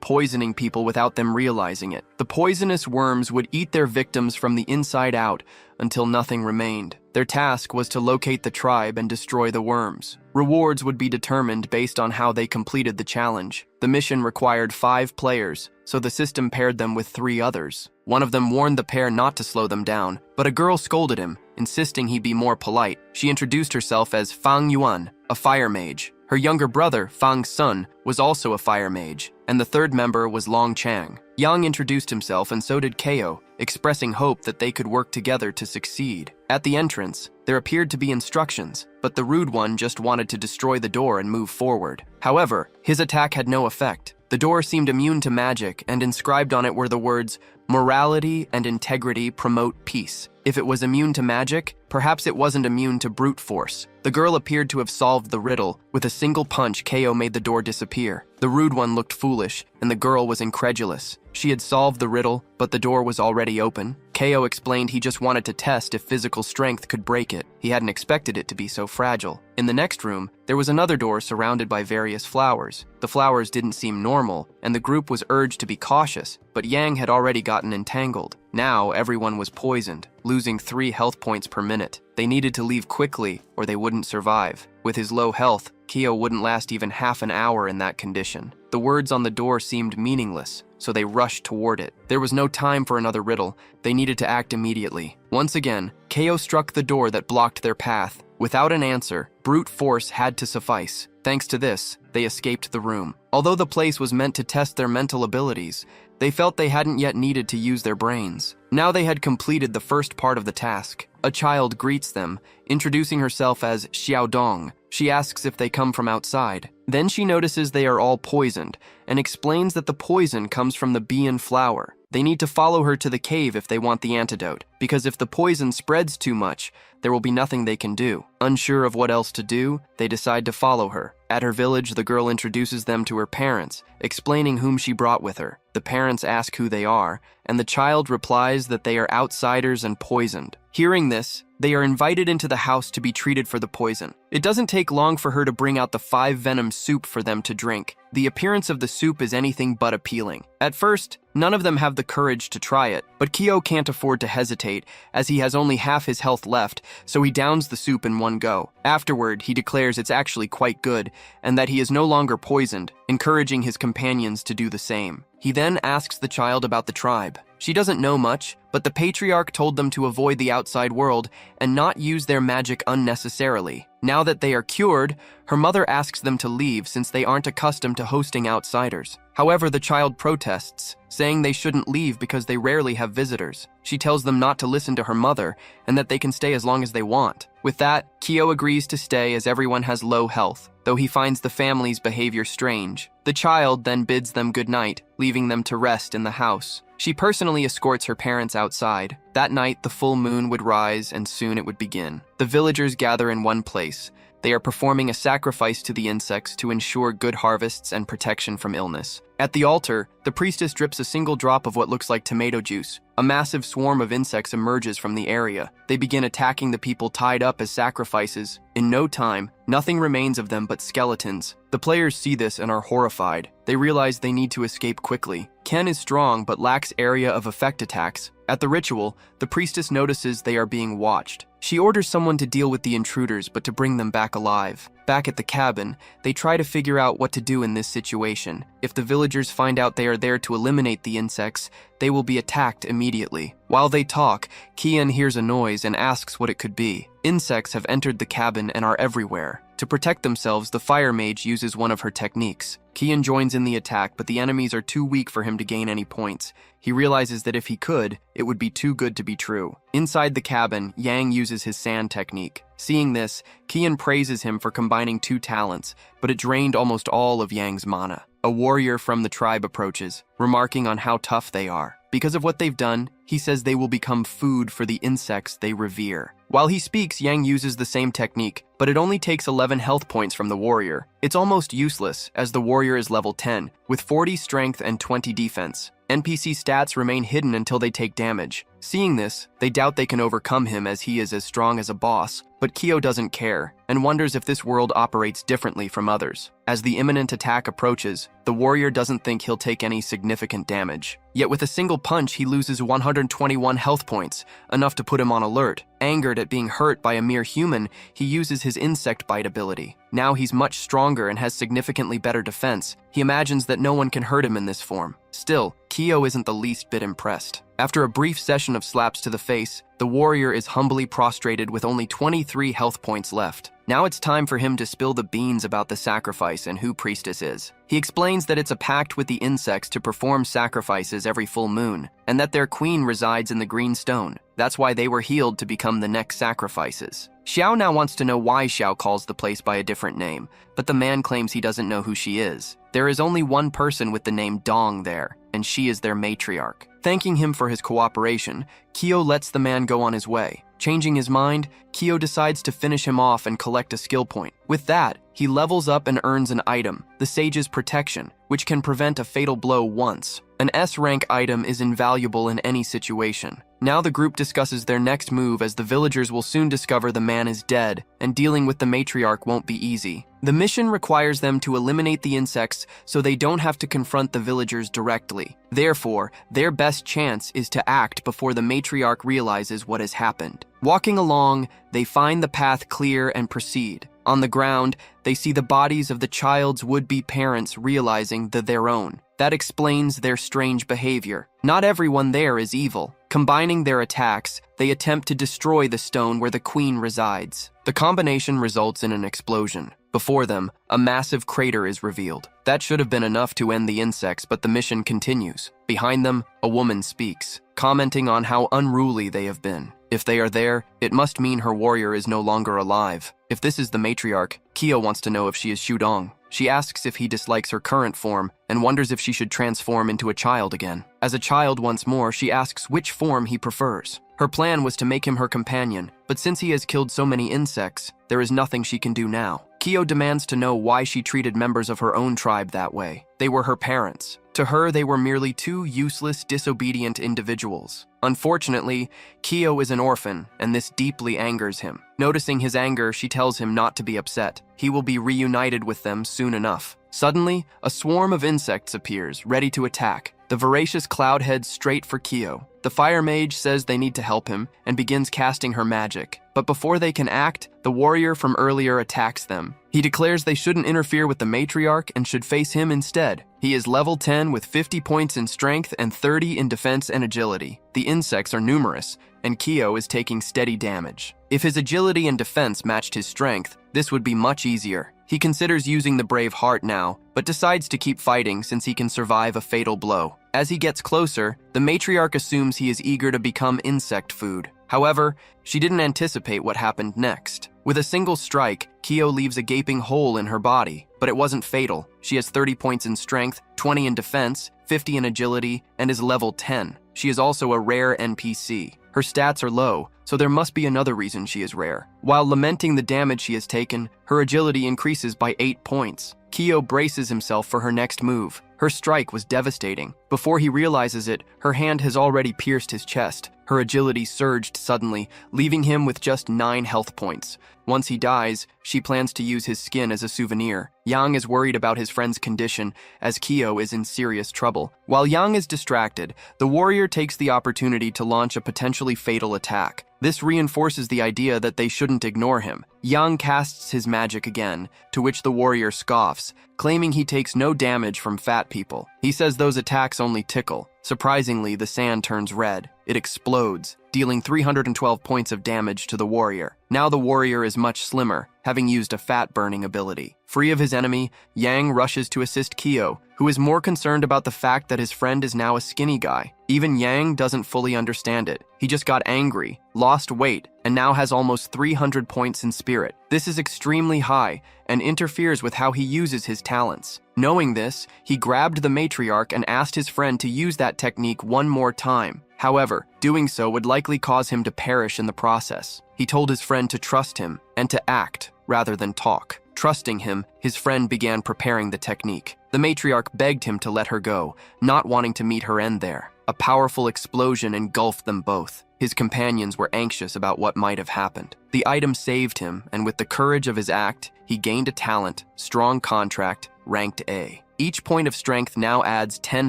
poisoning people without them realizing it. The poisonous worms would eat their victims from the inside out until nothing remained. Their task was to locate the tribe and destroy the worms. Rewards would be determined based on how they completed the challenge. The mission required 5 players, so the system paired them with 3 others. One of them warned the pair not to slow them down, but a girl scolded him, insisting he be more polite. She introduced herself as Fang Yuan, a fire mage. Her younger brother, Fang Sun, was also a fire mage, and the third member was Long Chang. Yang introduced himself and so did Ko, expressing hope that they could work together to succeed. At the entrance, there appeared to be instructions, but the rude one just wanted to destroy the door and move forward. However, his attack had no effect. The door seemed immune to magic, and inscribed on it were the words, "Morality and integrity promote peace." If it was immune to magic, perhaps it wasn't immune to brute force. The girl appeared to have solved the riddle. With a single punch, Ko made the door disappear. The rude one looked foolish, and the girl was incredulous. She had solved the riddle, but the door was already open. Ko explained he just wanted to test if physical strength could break it. He hadn't expected it to be so fragile. In the next room, there was another door surrounded by various flowers. The flowers didn't seem normal, and the group was urged to be cautious, but Yang had already gotten entangled. Now, everyone was poisoned, losing 3 health points per minute. They needed to leave quickly, or they wouldn't survive. With his low health, Ko wouldn't last even half an hour in that condition. The words on the door seemed meaningless, so they rushed toward it. There was no time for another riddle. They needed to act immediately. Once again, Ko struck the door that blocked their path. Without an answer, brute force had to suffice. Thanks to this, they escaped the room. Although the place was meant to test their mental abilities, they felt they hadn't yet needed to use their brains. Now they had completed the first part of the task. A child greets them, introducing herself as Xiaodong. She asks if they come from outside. Then she notices they are all poisoned, and explains that the poison comes from the bean flower. They need to follow her to the cave if they want the antidote, because if the poison spreads too much, there will be nothing they can do. Unsure of what else to do, they decide to follow her. At her village, the girl introduces them to her parents, explaining whom she brought with her. The parents ask who they are, and the child replies that they are outsiders and poisoned. Hearing this, they are invited into the house to be treated for the poison. It doesn't take long for her to bring out the 5-venom soup for them to drink. The appearance of the soup is anything but appealing. At first, none of them have the courage to try it, but Ko can't afford to hesitate, as he has only half his health left, so he downs the soup in one go. Afterward, he declares it's actually quite good, and that he is no longer poisoned, encouraging his companions to do the same. He then asks the child about the tribe. She doesn't know much, but the patriarch told them to avoid the outside world and not use their magic unnecessarily. Now that they are cured, her mother asks them to leave since they aren't accustomed to hosting outsiders. However, the child protests, saying they shouldn't leave because they rarely have visitors. She tells them not to listen to her mother and that they can stay as long as they want. With that, Ko agrees to stay as everyone has low health, though he finds the family's behavior strange. The child then bids them goodnight, leaving them to rest in the house. She personally escorts her parents outside. That night, the full moon would rise and soon it would begin. The villagers gather in one place. They are performing a sacrifice to the insects to ensure good harvests and protection from illness. At the altar, the priestess drips a single drop of what looks like tomato juice. A massive swarm of insects emerges from the area. They begin attacking the people tied up as sacrifices. In no time, nothing remains of them but skeletons. The players see this and are horrified. They realize they need to escape quickly. Ken is strong but lacks area of effect attacks. At the ritual, the priestess notices they are being watched. She orders someone to deal with the intruders but to bring them back alive. Back at the cabin, they try to figure out what to do in this situation. If the villagers find out they are there to eliminate the insects, they will be attacked immediately. While they talk, Kian hears a noise and asks what it could be. Insects have entered the cabin and are everywhere. To protect themselves, the fire mage uses one of her techniques. Kian joins in the attack, but the enemies are too weak for him to gain any points. He realizes that if he could, it would be too good to be true. Inside the cabin, Yang uses his sand technique. Seeing this, Kian praises him for combining two talents, but it drained almost all of Yang's mana. A warrior from the tribe approaches, remarking on how tough they are. Because of what they've done, he says they will become food for the insects they revere. While he speaks, Yang uses the same technique, but it only takes 11 health points from the warrior. It's almost useless, as the warrior is level 10, with 40 strength and 20 defense. NPC stats remain hidden until they take damage. Seeing this, they doubt they can overcome him as he is as strong as a boss, but Kyo doesn't care, and wonders if this world operates differently from others. As the imminent attack approaches, the warrior doesn't think he'll take any significant damage. Yet with a single punch, he loses 121 health points, enough to put him on alert. Angered at being hurt by a mere human, he uses his insect bite ability. Now he's much stronger and has significantly better defense. He imagines that no one can hurt him in this form. Still, Kyo isn't the least bit impressed. After a brief session of slaps to the face, the warrior is humbly prostrated with only 23 health points left. Now it's time for him to spill the beans about the sacrifice and who Priestess is. He explains that it's a pact with the insects to perform sacrifices every full moon, and that their queen resides in the green stone. That's why they were healed to become the next sacrifices. Xiao now wants to know why Xiao calls the place by a different name, but the man claims he doesn't know who she is. There is only one person with the name Dong there, and she is their matriarch. Thanking him for his cooperation, Kyo lets the man go on his way. Changing his mind, Kyo decides to finish him off and collect a skill point. With that, he levels up and earns an item, the Sage's Protection, which can prevent a fatal blow once. An S-rank item is invaluable in any situation. Now the group discusses their next move as the villagers will soon discover the man is dead, and dealing with the matriarch won't be easy. The mission requires them to eliminate the insects so they don't have to confront the villagers directly. Therefore, their best chance is to act before the matriarch realizes what has happened. Walking along, they find the path clear and proceed. On the ground, they see the bodies of the child's would-be parents realizing their own. That explains their strange behavior. Not everyone there is evil. Combining their attacks, they attempt to destroy the stone where the queen resides. The combination results in an explosion. Before them, a massive crater is revealed. That should have been enough to end the insects, but the mission continues. Behind them, a woman speaks, commenting on how unruly they have been. If they are there, it must mean her warrior is no longer alive. If this is the matriarch, Kyo wants to know if she is Shudong. She asks if he dislikes her current form and wonders if she should transform into a child again. As a child once more, she asks which form he prefers. Her plan was to make him her companion, but since he has killed so many insects, there is nothing she can do now. Kyo demands to know why she treated members of her own tribe that way. They were her parents. To her, they were merely two useless, disobedient individuals. Unfortunately, Kyo is an orphan, and this deeply angers him. Noticing his anger, she tells him not to be upset. He will be reunited with them soon enough. Suddenly, a swarm of insects appears, ready to attack. The voracious cloud heads straight for Kyo. The fire mage says they need to help him and begins casting her magic. But before they can act, the warrior from earlier attacks them. He declares they shouldn't interfere with the matriarch and should face him instead. He is level 10 with 50 points in strength and 30 in defense and agility. The insects are numerous, and Kyo is taking steady damage. If his agility and defense matched his strength, this would be much easier. He considers using the brave heart now, but decides to keep fighting since he can survive a fatal blow. As he gets closer, the matriarch assumes he is eager to become insect food. However, she didn't anticipate what happened next. With a single strike, Kyo leaves a gaping hole in her body, but it wasn't fatal. She has 30 points in strength, 20 in defense, 50 in agility, and is level 10. She is also a rare NPC. Her stats are low, so there must be another reason she is rare. While lamenting the damage she has taken, her agility increases by 8 points. Kyo braces himself for her next move. Her strike was devastating. Before he realizes it, her hand has already pierced his chest. Her agility surged suddenly, leaving him with just 9 health points. Once he dies, she plans to use his skin as a souvenir. Yang is worried about his friend's condition, as Kyo is in serious trouble. While Yang is distracted, the warrior takes the opportunity to launch a potentially fatal attack. This reinforces the idea that they shouldn't ignore him. Yang casts his magic again, to which the warrior scoffs, claiming he takes no damage from fat people. He says those attacks only tickle. Surprisingly, the sand turns red. It explodes, dealing 312 points of damage to the warrior. Now the warrior is much slimmer, having used a fat-burning ability. Free of his enemy, Yang rushes to assist Kyo, who is more concerned about the fact that his friend is now a skinny guy. Even Yang doesn't fully understand it. He just got angry, lost weight, and now has almost 300 points in spirit. This is extremely high and interferes with how he uses his talents. Knowing this, he grabbed the matriarch and asked his friend to use that technique one more time. However, doing so would likely cause him to perish in the process. He told his friend to trust him and to act rather than talk. Trusting him, his friend began preparing the technique. The matriarch begged him to let her go, not wanting to meet her end there. A powerful explosion engulfed them both. His companions were anxious about what might have happened. The item saved him, and with the courage of his act, he gained a talent, strong contract, ranked A. Each point of strength now adds 10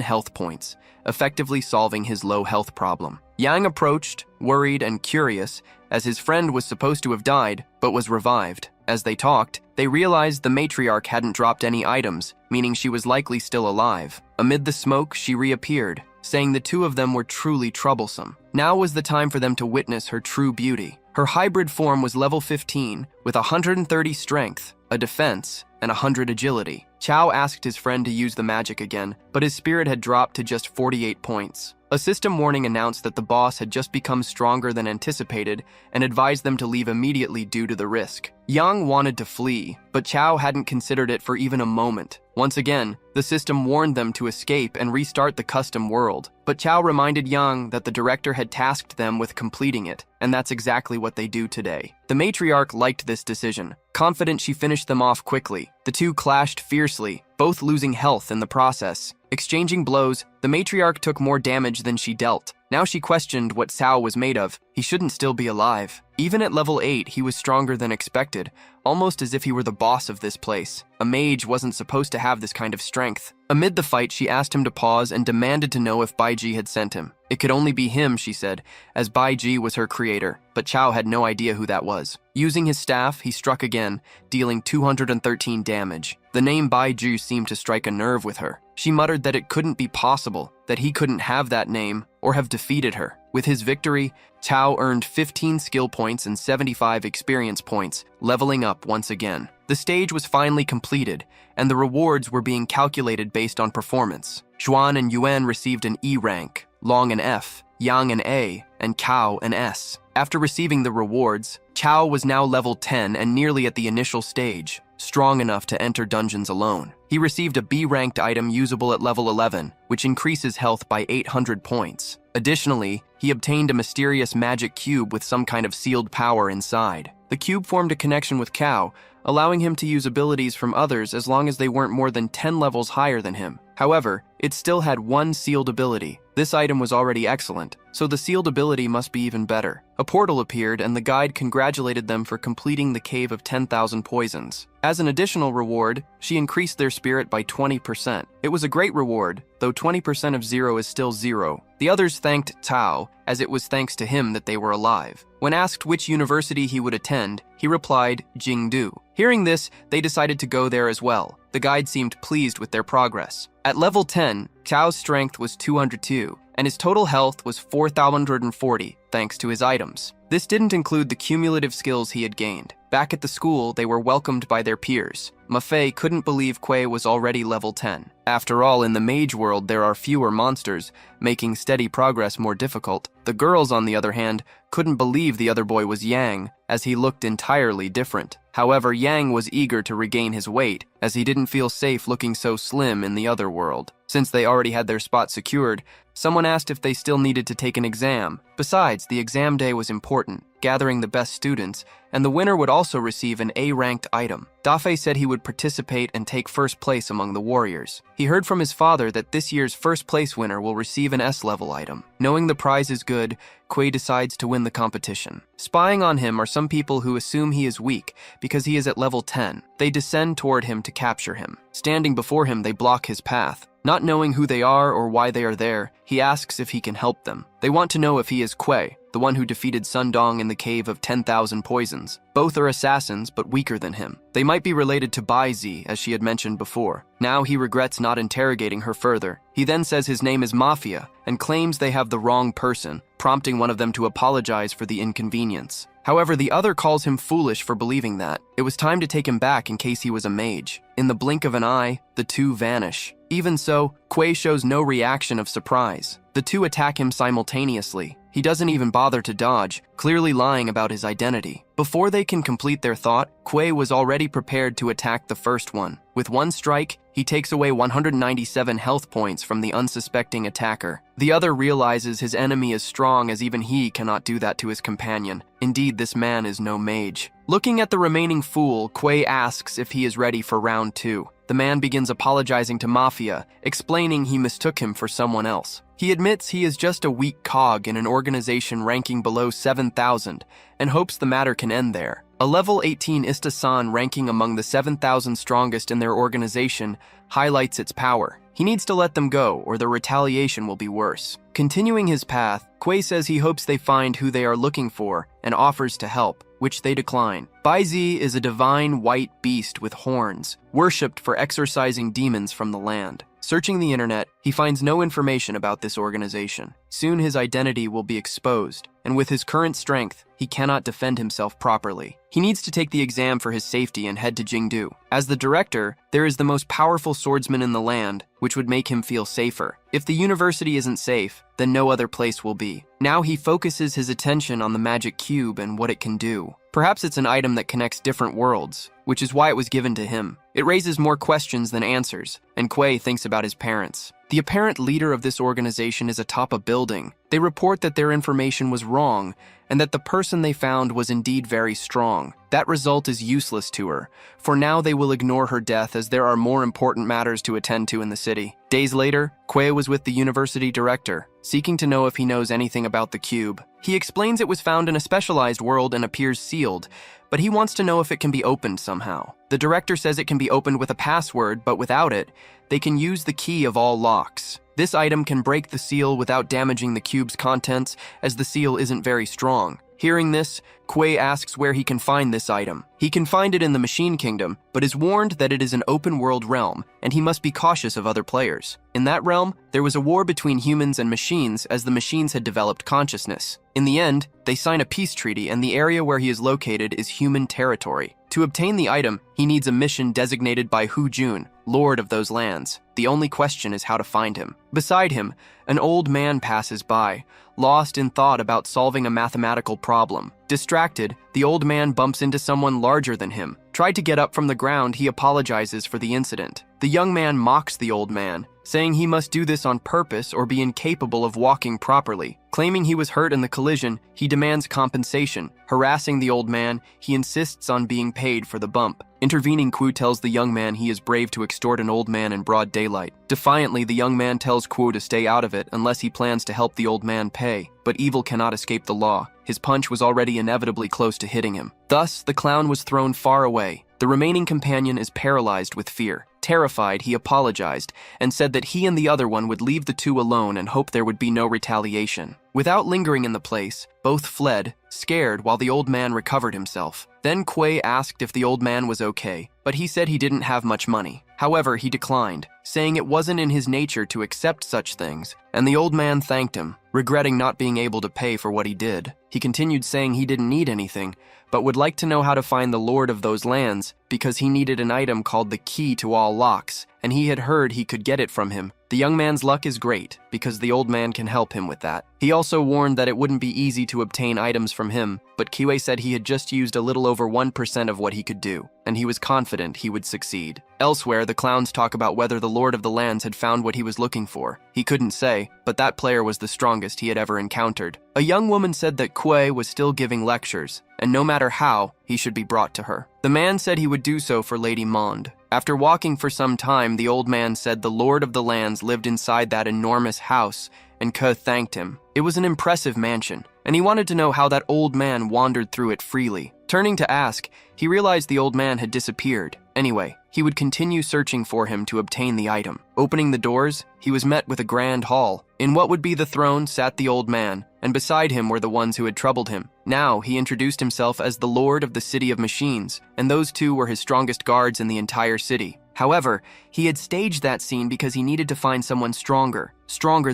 health points, effectively solving his low health problem. Yang approached, worried and curious, as his friend was supposed to have died, but was revived. As they talked, they realized the matriarch hadn't dropped any items, meaning she was likely still alive. Amid the smoke, she reappeared, saying the two of them were truly troublesome. Now was the time for them to witness her true beauty. Her hybrid form was level 15, with 130 strength, a defense, and 100 agility. Chao asked his friend to use the magic again, but his spirit had dropped to just 48 points. A system warning announced that the boss had just become stronger than anticipated and advised them to leave immediately due to the risk. Yang wanted to flee, but Chao hadn't considered it for even a moment. Once again, the system warned them to escape and restart the custom world, but Chao reminded Yang that the director had tasked them with completing it, and that's exactly what they do today. The matriarch liked this decision. Confident she finished them off quickly, the two clashed fiercely, both losing health in the process. Exchanging blows, the matriarch took more damage than she dealt. Now she questioned what Cao was made of. He shouldn't still be alive. Even at level 8, he was stronger than expected, almost as if he were the boss of this place. A mage wasn't supposed to have this kind of strength. Amid the fight, she asked him to pause and demanded to know if Baiji had sent him. It could only be him, she said, as Baiji was her creator, but Chao had no idea who that was. Using his staff, he struck again, dealing 213 damage. The name Baiji seemed to strike a nerve with her. She muttered that it couldn't be possible, that he couldn't have that name or have defeated her. With his victory, Chao earned 15 skill points and 75 experience points, leveling up once again. The stage was finally completed, and the rewards were being calculated based on performance. Xuan and Yuan received an E rank, Long an F, Yang an A, and Cao an S. After receiving the rewards, Chao was now level 10 and nearly at the initial stage, strong enough to enter dungeons alone. He received a B-ranked item usable at level 11, which increases health by 800 points. Additionally, he obtained a mysterious magic cube with some kind of sealed power inside. The cube formed a connection with Cao, allowing him to use abilities from others as long as they weren't more than 10 levels higher than him. However, it still had one sealed ability. This item was already excellent, so the sealed ability must be even better. A portal appeared and the guide congratulated them for completing the Cave of 10,000 Poisons. As an additional reward, she increased their spirit by 20%. It was a great reward, though 20% of 0 is still 0. The others thanked Cao, as it was thanks to him that they were alive. When asked which university he would attend, he replied, Jingdu. Hearing this, they decided to go there as well. The guide seemed pleased with their progress. At level 10, Chao's strength was 202, and his total health was 4,140, thanks to his items. This didn't include the cumulative skills he had gained. Back at the school, they were welcomed by their peers. Mafei couldn't believe Kuei was already level 10. After all, in the mage world, there are fewer monsters, making steady progress more difficult. The girls, on the other hand, couldn't believe the other boy was Yang, as he looked entirely different. However, Yang was eager to regain his weight, as he didn't feel safe looking so slim in the other world. Since they already had their spot secured, someone asked if they still needed to take an exam. Besides, the exam day was important, gathering the best students, and the winner would also receive an A-ranked item. Dafe said he would participate and take first place among the warriors. He heard from his father that this year's first place winner will receive an S-level item. Knowing the prize is good, Quay decides to win the competition. Spying on him are some people who assume he is weak because he is at level 10. They descend toward him to capture him. Standing before him, they block his path. Not knowing who they are or why they are there, he asks if he can help them. They want to know if he is Quay, the one who defeated Sundong in the Cave of 10,000 Poisons. Both are assassins, but weaker than him. They might be related to Baizi, as she had mentioned before. Now he regrets not interrogating her further. He then says his name is Mafia, and claims they have the wrong person, prompting one of them to apologize for the inconvenience. However, the other calls him foolish for believing that. It was time to take him back in case he was a mage. In the blink of an eye, the two vanish. Even so, Quay shows no reaction of surprise. The two attack him simultaneously. He doesn't even bother to dodge, clearly lying about his identity. Before they can complete their thought, Quay was already prepared to attack the first one. With one strike, he takes away 197 health points from the unsuspecting attacker. The other realizes his enemy is strong, as even he cannot do that to his companion. Indeed, this man is no mage. Looking at the remaining fool, Quay asks if he is ready for round 2. The man begins apologizing to Mafia, explaining he mistook him for someone else. He admits he is just a weak cog in an organization ranking below 7,000 and hopes the matter can end there. A level 18 Istasan ranking among the 7,000 strongest in their organization highlights its power. He needs to let them go, or the retaliation will be worse. Continuing his path, Quay says he hopes they find who they are looking for and offers to help, which they decline. Baizi is a divine white beast with horns, worshipped for exorcising demons from the land. Searching the internet, he finds no information about this organization. Soon his identity will be exposed, and with his current strength, he cannot defend himself properly. He needs to take the exam for his safety and head to Jingdu. As the director, there is the most powerful swordsman in the land, which would make him feel safer. If the university isn't safe, then no other place will be. Now he focuses his attention on the magic cube and what it can do. Perhaps it's an item that connects different worlds, which is why it was given to him. It raises more questions than answers, and Quay thinks about his parents. The apparent leader of this organization is atop a building. They report that their information was wrong, and that the person they found was indeed very strong. That result is useless to her. For now, they will ignore her death, as there are more important matters to attend to in the city. Days later, Quay was with the university director, seeking to know if he knows anything about the cube. He explains it was found in a specialized world and appears sealed, but he wants to know if it can be opened somehow. The director says it can be opened with a password, but without it, they can use the key of all locks. This item can break the seal without damaging the cube's contents, as the seal isn't very strong. Hearing this, Quay asks where he can find this item. He can find it in the Machine Kingdom, but is warned that it is an open-world realm, and he must be cautious of other players. In that realm, there was a war between humans and machines, as the machines had developed consciousness. In the end, they sign a peace treaty, and the area where he is located is human territory. To obtain the item, he needs a mission designated by Hu Jun, lord of those lands. The only question is how to find him. Beside him, an old man passes by, lost in thought about solving a mathematical problem. Distracted, the old man bumps into someone larger than him. Tried to get up from the ground, he apologizes for the incident. The young man mocks the old man, saying he must do this on purpose or be incapable of walking properly. Claiming he was hurt in the collision, he demands compensation. Harassing the old man, he insists on being paid for the bump. Intervening, Quo tells the young man he is brave to extort an old man in broad daylight. Defiantly, the young man tells Quo to stay out of it unless he plans to help the old man pay. But evil cannot escape the law. His punch was already inevitably close to hitting him. Thus, the clown was thrown far away. The remaining companion is paralyzed with fear. Terrified, he apologized and said that he and the other one would leave the two alone and hope there would be no retaliation. Without lingering in the place, both fled, scared, while the old man recovered himself. Then Quay asked if the old man was okay, but he said he didn't have much money. However, he declined, saying it wasn't in his nature to accept such things, and the old man thanked him, regretting not being able to pay for what he did. He continued saying he didn't need anything, but would like to know how to find the lord of those lands because he needed an item called the key to all locks, and he had heard he could get it from him. The young man's luck is great, because the old man can help him with that. He also warned that it wouldn't be easy to obtain items from him, but Kiwei said he had just used a little over 1% of what he could do, and he was confident he would succeed. Elsewhere, the clowns talk about whether the Lord of the Lands had found what he was looking for. He couldn't say, but that player was the strongest he had ever encountered. A young woman said that Kuei was still giving lectures, and no matter how, he should be brought to her. The man said he would do so for Lady Monde. After walking for some time, the old man said the Lord of the Lands lived inside that enormous house, and Ke thanked him. It was an impressive mansion, and he wanted to know how that old man wandered through it freely. Turning to ask, he realized the old man had disappeared. Anyway, he would continue searching for him to obtain the item. Opening the doors, he was met with a grand hall. In what would be the throne sat the old man, and beside him were the ones who had troubled him. Now he introduced himself as the Lord of the City of Machines, and those two were his strongest guards in the entire city. However, he had staged that scene because he needed to find someone stronger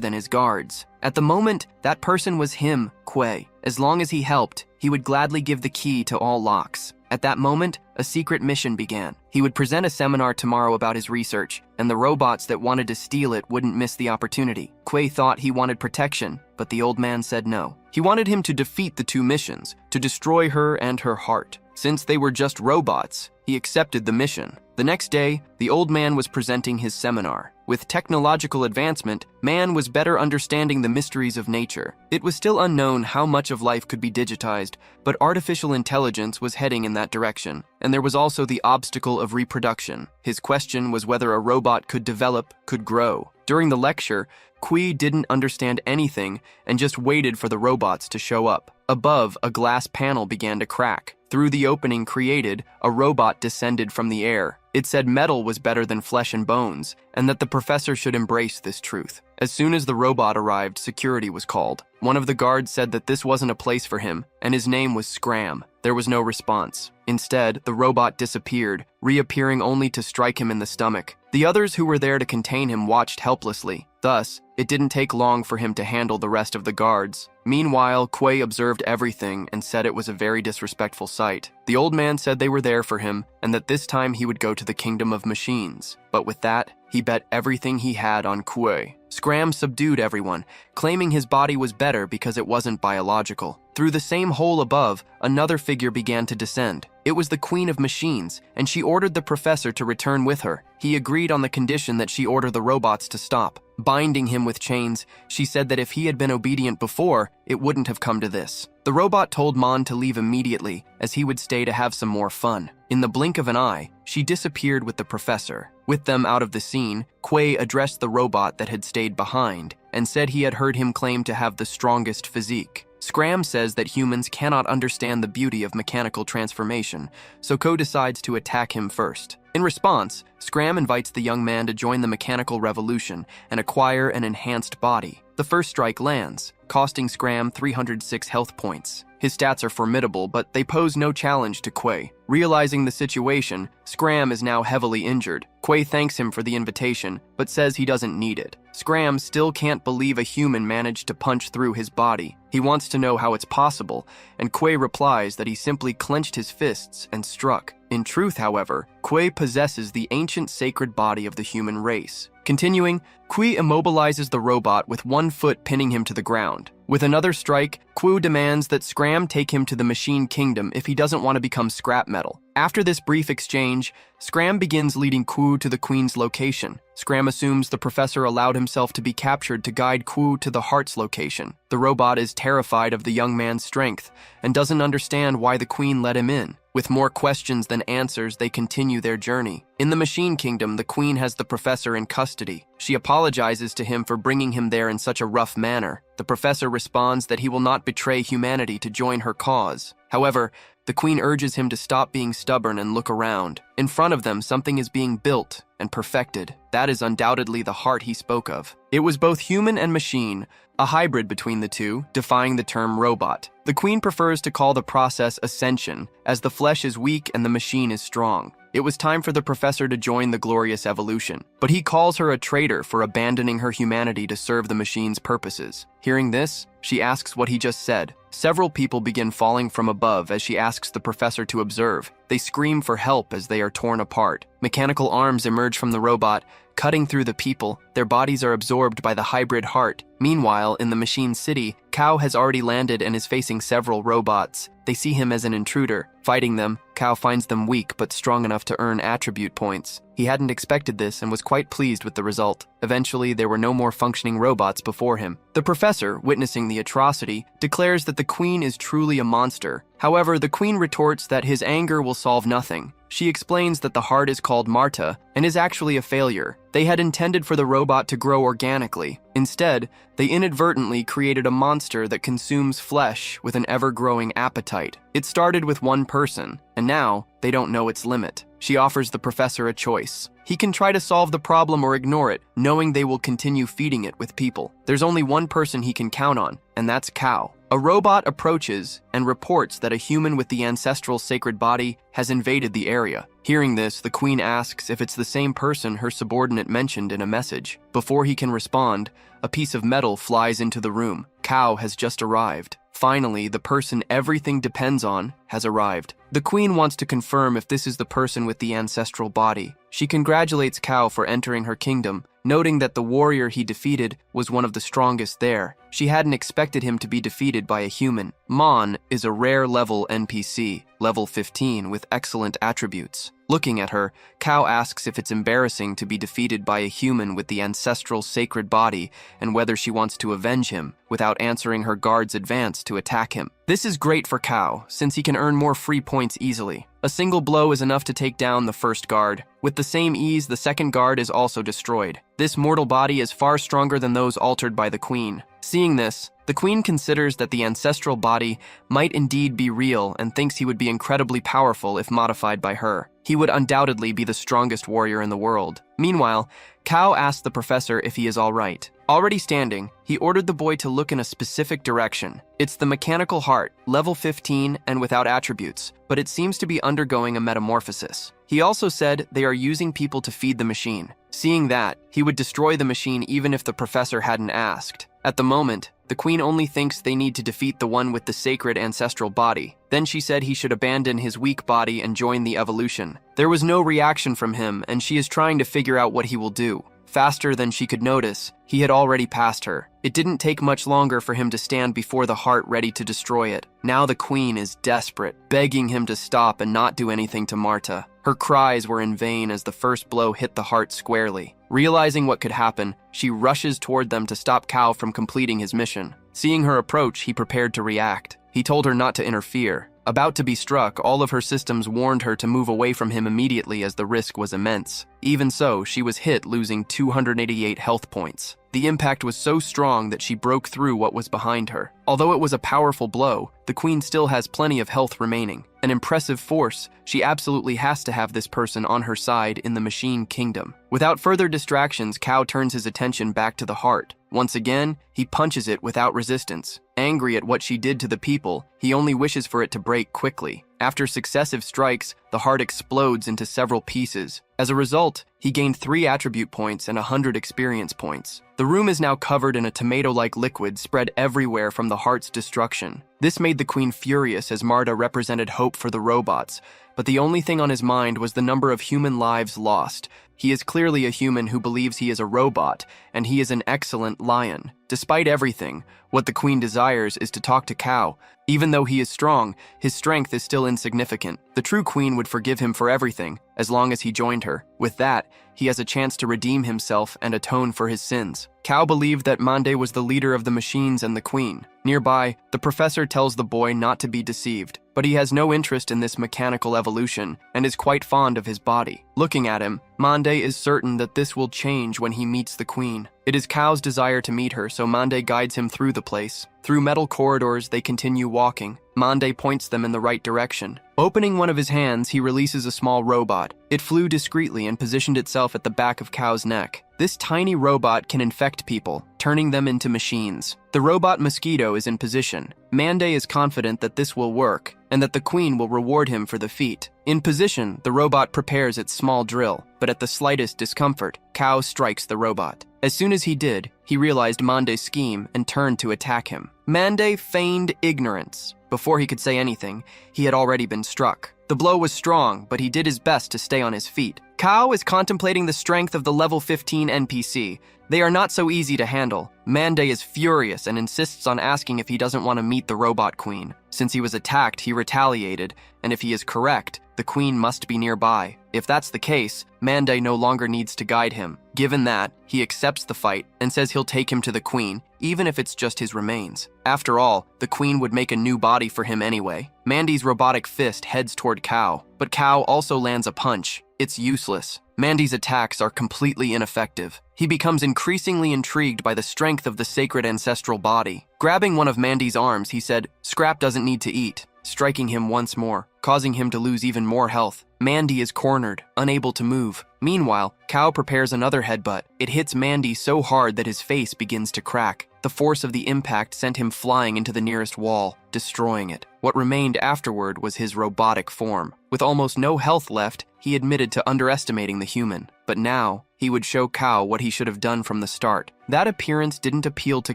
than his guards. At the moment, that person was him, Kuei. As long as he helped, he would gladly give the key to all locks. At that moment, a secret mission began. He would present a seminar tomorrow about his research, and the robots that wanted to steal it wouldn't miss the opportunity. Kuei thought he wanted protection, but the old man said no. He wanted him to defeat the two missions, to destroy her and her heart. Since they were just robots, he accepted the mission. The next day, the old man was presenting his seminar. With technological advancement, man was better understanding the mysteries of nature. It was still unknown how much of life could be digitized, but artificial intelligence was heading in that direction. And there was also the obstacle of reproduction. His question was whether a robot could develop, could grow. During the lecture, Kui didn't understand anything and just waited for the robots to show up. Above, a glass panel began to crack. Through the opening created, a robot descended from the air. It said metal was better than flesh and bones, and that the professor should embrace this truth. As soon as the robot arrived, security was called. One of the guards said that this wasn't a place for him, and his name was Scram. There was no response. Instead, the robot disappeared, reappearing only to strike him in the stomach. The others who were there to contain him watched helplessly. Thus, it didn't take long for him to handle the rest of the guards. Meanwhile, Kuei observed everything and said it was a very disrespectful sight. The old man said they were there for him, and that this time he would go to the kingdom of machines. But with that, he bet everything he had on Kuei. Scram subdued everyone, claiming his body was better because it wasn't biological. Through the same hole above, another figure began to descend. It was the Queen of Machines, and she ordered the professor to return with her. He agreed on the condition that she order the robots to stop. Binding him with chains, she said that if he had been obedient before, it wouldn't have come to this. The robot told Mon to leave immediately, as he would stay to have some more fun. In the blink of an eye, she disappeared with the professor. With them out of the scene, Kuei addressed the robot that had stayed behind, and said he had heard him claim to have the strongest physique. Scram says that humans cannot understand the beauty of mechanical transformation, so Ko decides to attack him first. In response, Scram invites the young man to join the mechanical revolution and acquire an enhanced body. The first strike lands, costing Scram 306 health points. His stats are formidable, but they pose no challenge to Kuei. Realizing the situation, Scram is now heavily injured. Kuei thanks him for the invitation, but says he doesn't need it. Scram still can't believe a human managed to punch through his body. He wants to know how it's possible, and Kuei replies that he simply clenched his fists and struck. In truth, however, Kuei possesses the ancient sacred body of the human race. Continuing, Kuei immobilizes the robot with one foot pinning him to the ground. With another strike, Kuei demands that Scram take him to the Machine Kingdom if he doesn't want to become scrap metal. After this brief exchange, Scram begins leading Kuei to the Queen's location. Scram assumes the professor allowed himself to be captured to guide Kuei to the Heart's location. The robot is terrified of the young man's strength and doesn't understand why the Queen let him in. With more questions than answers, they continue their journey. In the Machine Kingdom, the Queen has the professor in custody. She apologizes to him for bringing him there in such a rough manner. The professor responds that he will not betray humanity to join her cause. However, the Queen urges him to stop being stubborn and look around. In front of them, something is being built and perfected. That is undoubtedly the heart he spoke of. It was both human and machine, a hybrid between the two, defying the term robot. The Queen prefers to call the process ascension, as the flesh is weak and the machine is strong. It was time for the professor to join the glorious evolution, but he calls her a traitor for abandoning her humanity to serve the machine's purposes. Hearing this, she asks what he just said. Several people begin falling from above as she asks the professor to observe. They scream for help as they are torn apart. Mechanical arms emerge from the robot, cutting through the people. Their bodies are absorbed by the hybrid heart. Meanwhile, in the machine city, Kao has already landed and is facing several robots. They see him as an intruder. Fighting them, Kao finds them weak but strong enough to earn attribute points. He hadn't expected this and was quite pleased with the result. Eventually, there were no more functioning robots before him. The professor, witnessing the atrocity, declares that the queen is truly a monster. However, the queen retorts that his anger will solve nothing. She explains that the heart is called Marta and is actually a failure. They had intended for the robot to grow organically. Instead, they inadvertently created a monster that consumes flesh with an ever-growing appetite. It started with one person, and now they don't know its limit. She offers the professor a choice. He can try to solve the problem or ignore it, knowing they will continue feeding it with people. There's only one person he can count on, and that's Kao. A robot approaches and reports that a human with the ancestral sacred body has invaded the area. Hearing this, the queen asks if it's the same person her subordinate mentioned in a message. Before he can respond, a piece of metal flies into the room. Kao has just arrived. Finally, the person everything depends on has arrived. The queen wants to confirm if this is the person with the ancestral body. She congratulates Kao for entering her kingdom, noting that the warrior he defeated was one of the strongest there. She hadn't expected him to be defeated by a human. Mon is a rare level NPC, level 15, with excellent attributes. Looking at her, Kao asks if it's embarrassing to be defeated by a human with the ancestral sacred body and whether she wants to avenge him, without answering her guard's advance to attack him. This is great for Kao, since he can earn more free points easily. A single blow is enough to take down the first guard. With the same ease, the second guard is also destroyed. This mortal body is far stronger than those altered by the queen. Seeing this, the queen considers that the ancestral body might indeed be real and thinks he would be incredibly powerful if modified by her. He would undoubtedly be the strongest warrior in the world. Meanwhile, Kao asks the professor if he is all right. Already standing, he ordered the boy to look in a specific direction. It's the mechanical heart, level 15 and without attributes, but it seems to be undergoing a metamorphosis. He also said they are using people to feed the machine. Seeing that, he would destroy the machine even if the professor hadn't asked. At the moment, the queen only thinks they need to defeat the one with the sacred ancestral body. Then she said he should abandon his weak body and join the evolution. There was no reaction from him, and she is trying to figure out what he will do. Faster than she could notice, he had already passed her. It didn't take much longer for him to stand before the heart ready to destroy it. Now the queen is desperate, begging him to stop and not do anything to Marta. Her cries were in vain as the first blow hit the heart squarely. Realizing what could happen, she rushes toward them to stop Kao from completing his mission. Seeing her approach, he prepared to react. He told her not to interfere. About to be struck, all of her systems warned her to move away from him immediately as the risk was immense. Even so, she was hit, losing 288 health points. The impact was so strong that she broke through what was behind her. Although it was a powerful blow, the queen still has plenty of health remaining. An impressive force, she absolutely has to have this person on her side in the machine kingdom. Without further distractions, Kao turns his attention back to the heart. Once again, he punches it without resistance. Angry at what she did to the people, he only wishes for it to break quickly. After successive strikes, the heart explodes into several pieces. As a result, he gained 3 attribute points and 100 experience points. The room is now covered in a tomato-like liquid spread everywhere from the heart's destruction. This made the queen furious as Marta represented hope for the robots, but the only thing on his mind was the number of human lives lost. He is clearly a human who believes he is a robot, and he is an excellent lion. Despite everything, what the queen desires is to talk to Kao. Even though he is strong, his strength is still insignificant. The true queen would forgive him for everything, as long as he joined her. With that, he has a chance to redeem himself and atone for his sins. Kao believed that Mande was the leader of the machines and the queen. Nearby, the professor tells the boy not to be deceived, but he has no interest in this mechanical evolution and is quite fond of his body. Looking at him, Mande is certain that this will change when he meets the queen. It is Kao's desire to meet her, so Mande guides him through the place. Through metal corridors, they continue walking. Mande points them in the right direction. Opening one of his hands, he releases a small robot. It flew discreetly and positioned itself at the back of Kao's neck. This tiny robot can infect people, turning them into machines. The robot mosquito is in position. Mande is confident that this will work, and that the queen will reward him for the feat. In position, the robot prepares its small drill, but at the slightest discomfort, Kao strikes the robot. As soon as he did, he realized Mande's scheme and turned to attack him. Mande feigned ignorance. Before he could say anything, he had already been struck. The blow was strong, but he did his best to stay on his feet. Kao is contemplating the strength of the level 15 NPC. They are not so easy to handle. Mande is furious and insists on asking if he doesn't want to meet the robot queen. Since he was attacked, he retaliated, and if he is correct, the queen must be nearby. If that's the case, Mande no longer needs to guide him. Given that, he accepts the fight and says he'll take him to the queen, even if it's just his remains. After all, the queen would make a new body for him anyway. Mande's robotic fist heads toward Kao, but Kao also lands a punch. It's useless. Mande's attacks are completely ineffective. He becomes increasingly intrigued by the strength of the sacred ancestral body. Grabbing one of Mande's arms, he said, "Scrap doesn't need to eat," striking him once more, causing him to lose even more health. Mande is cornered, unable to move. Meanwhile, Kao prepares another headbutt. It hits Mande so hard that his face begins to crack. The force of the impact sent him flying into the nearest wall, destroying it. What remained afterward was his robotic form. With almost no health left, he admitted to underestimating the human. But now, he would show Kao what he should have done from the start. That appearance didn't appeal to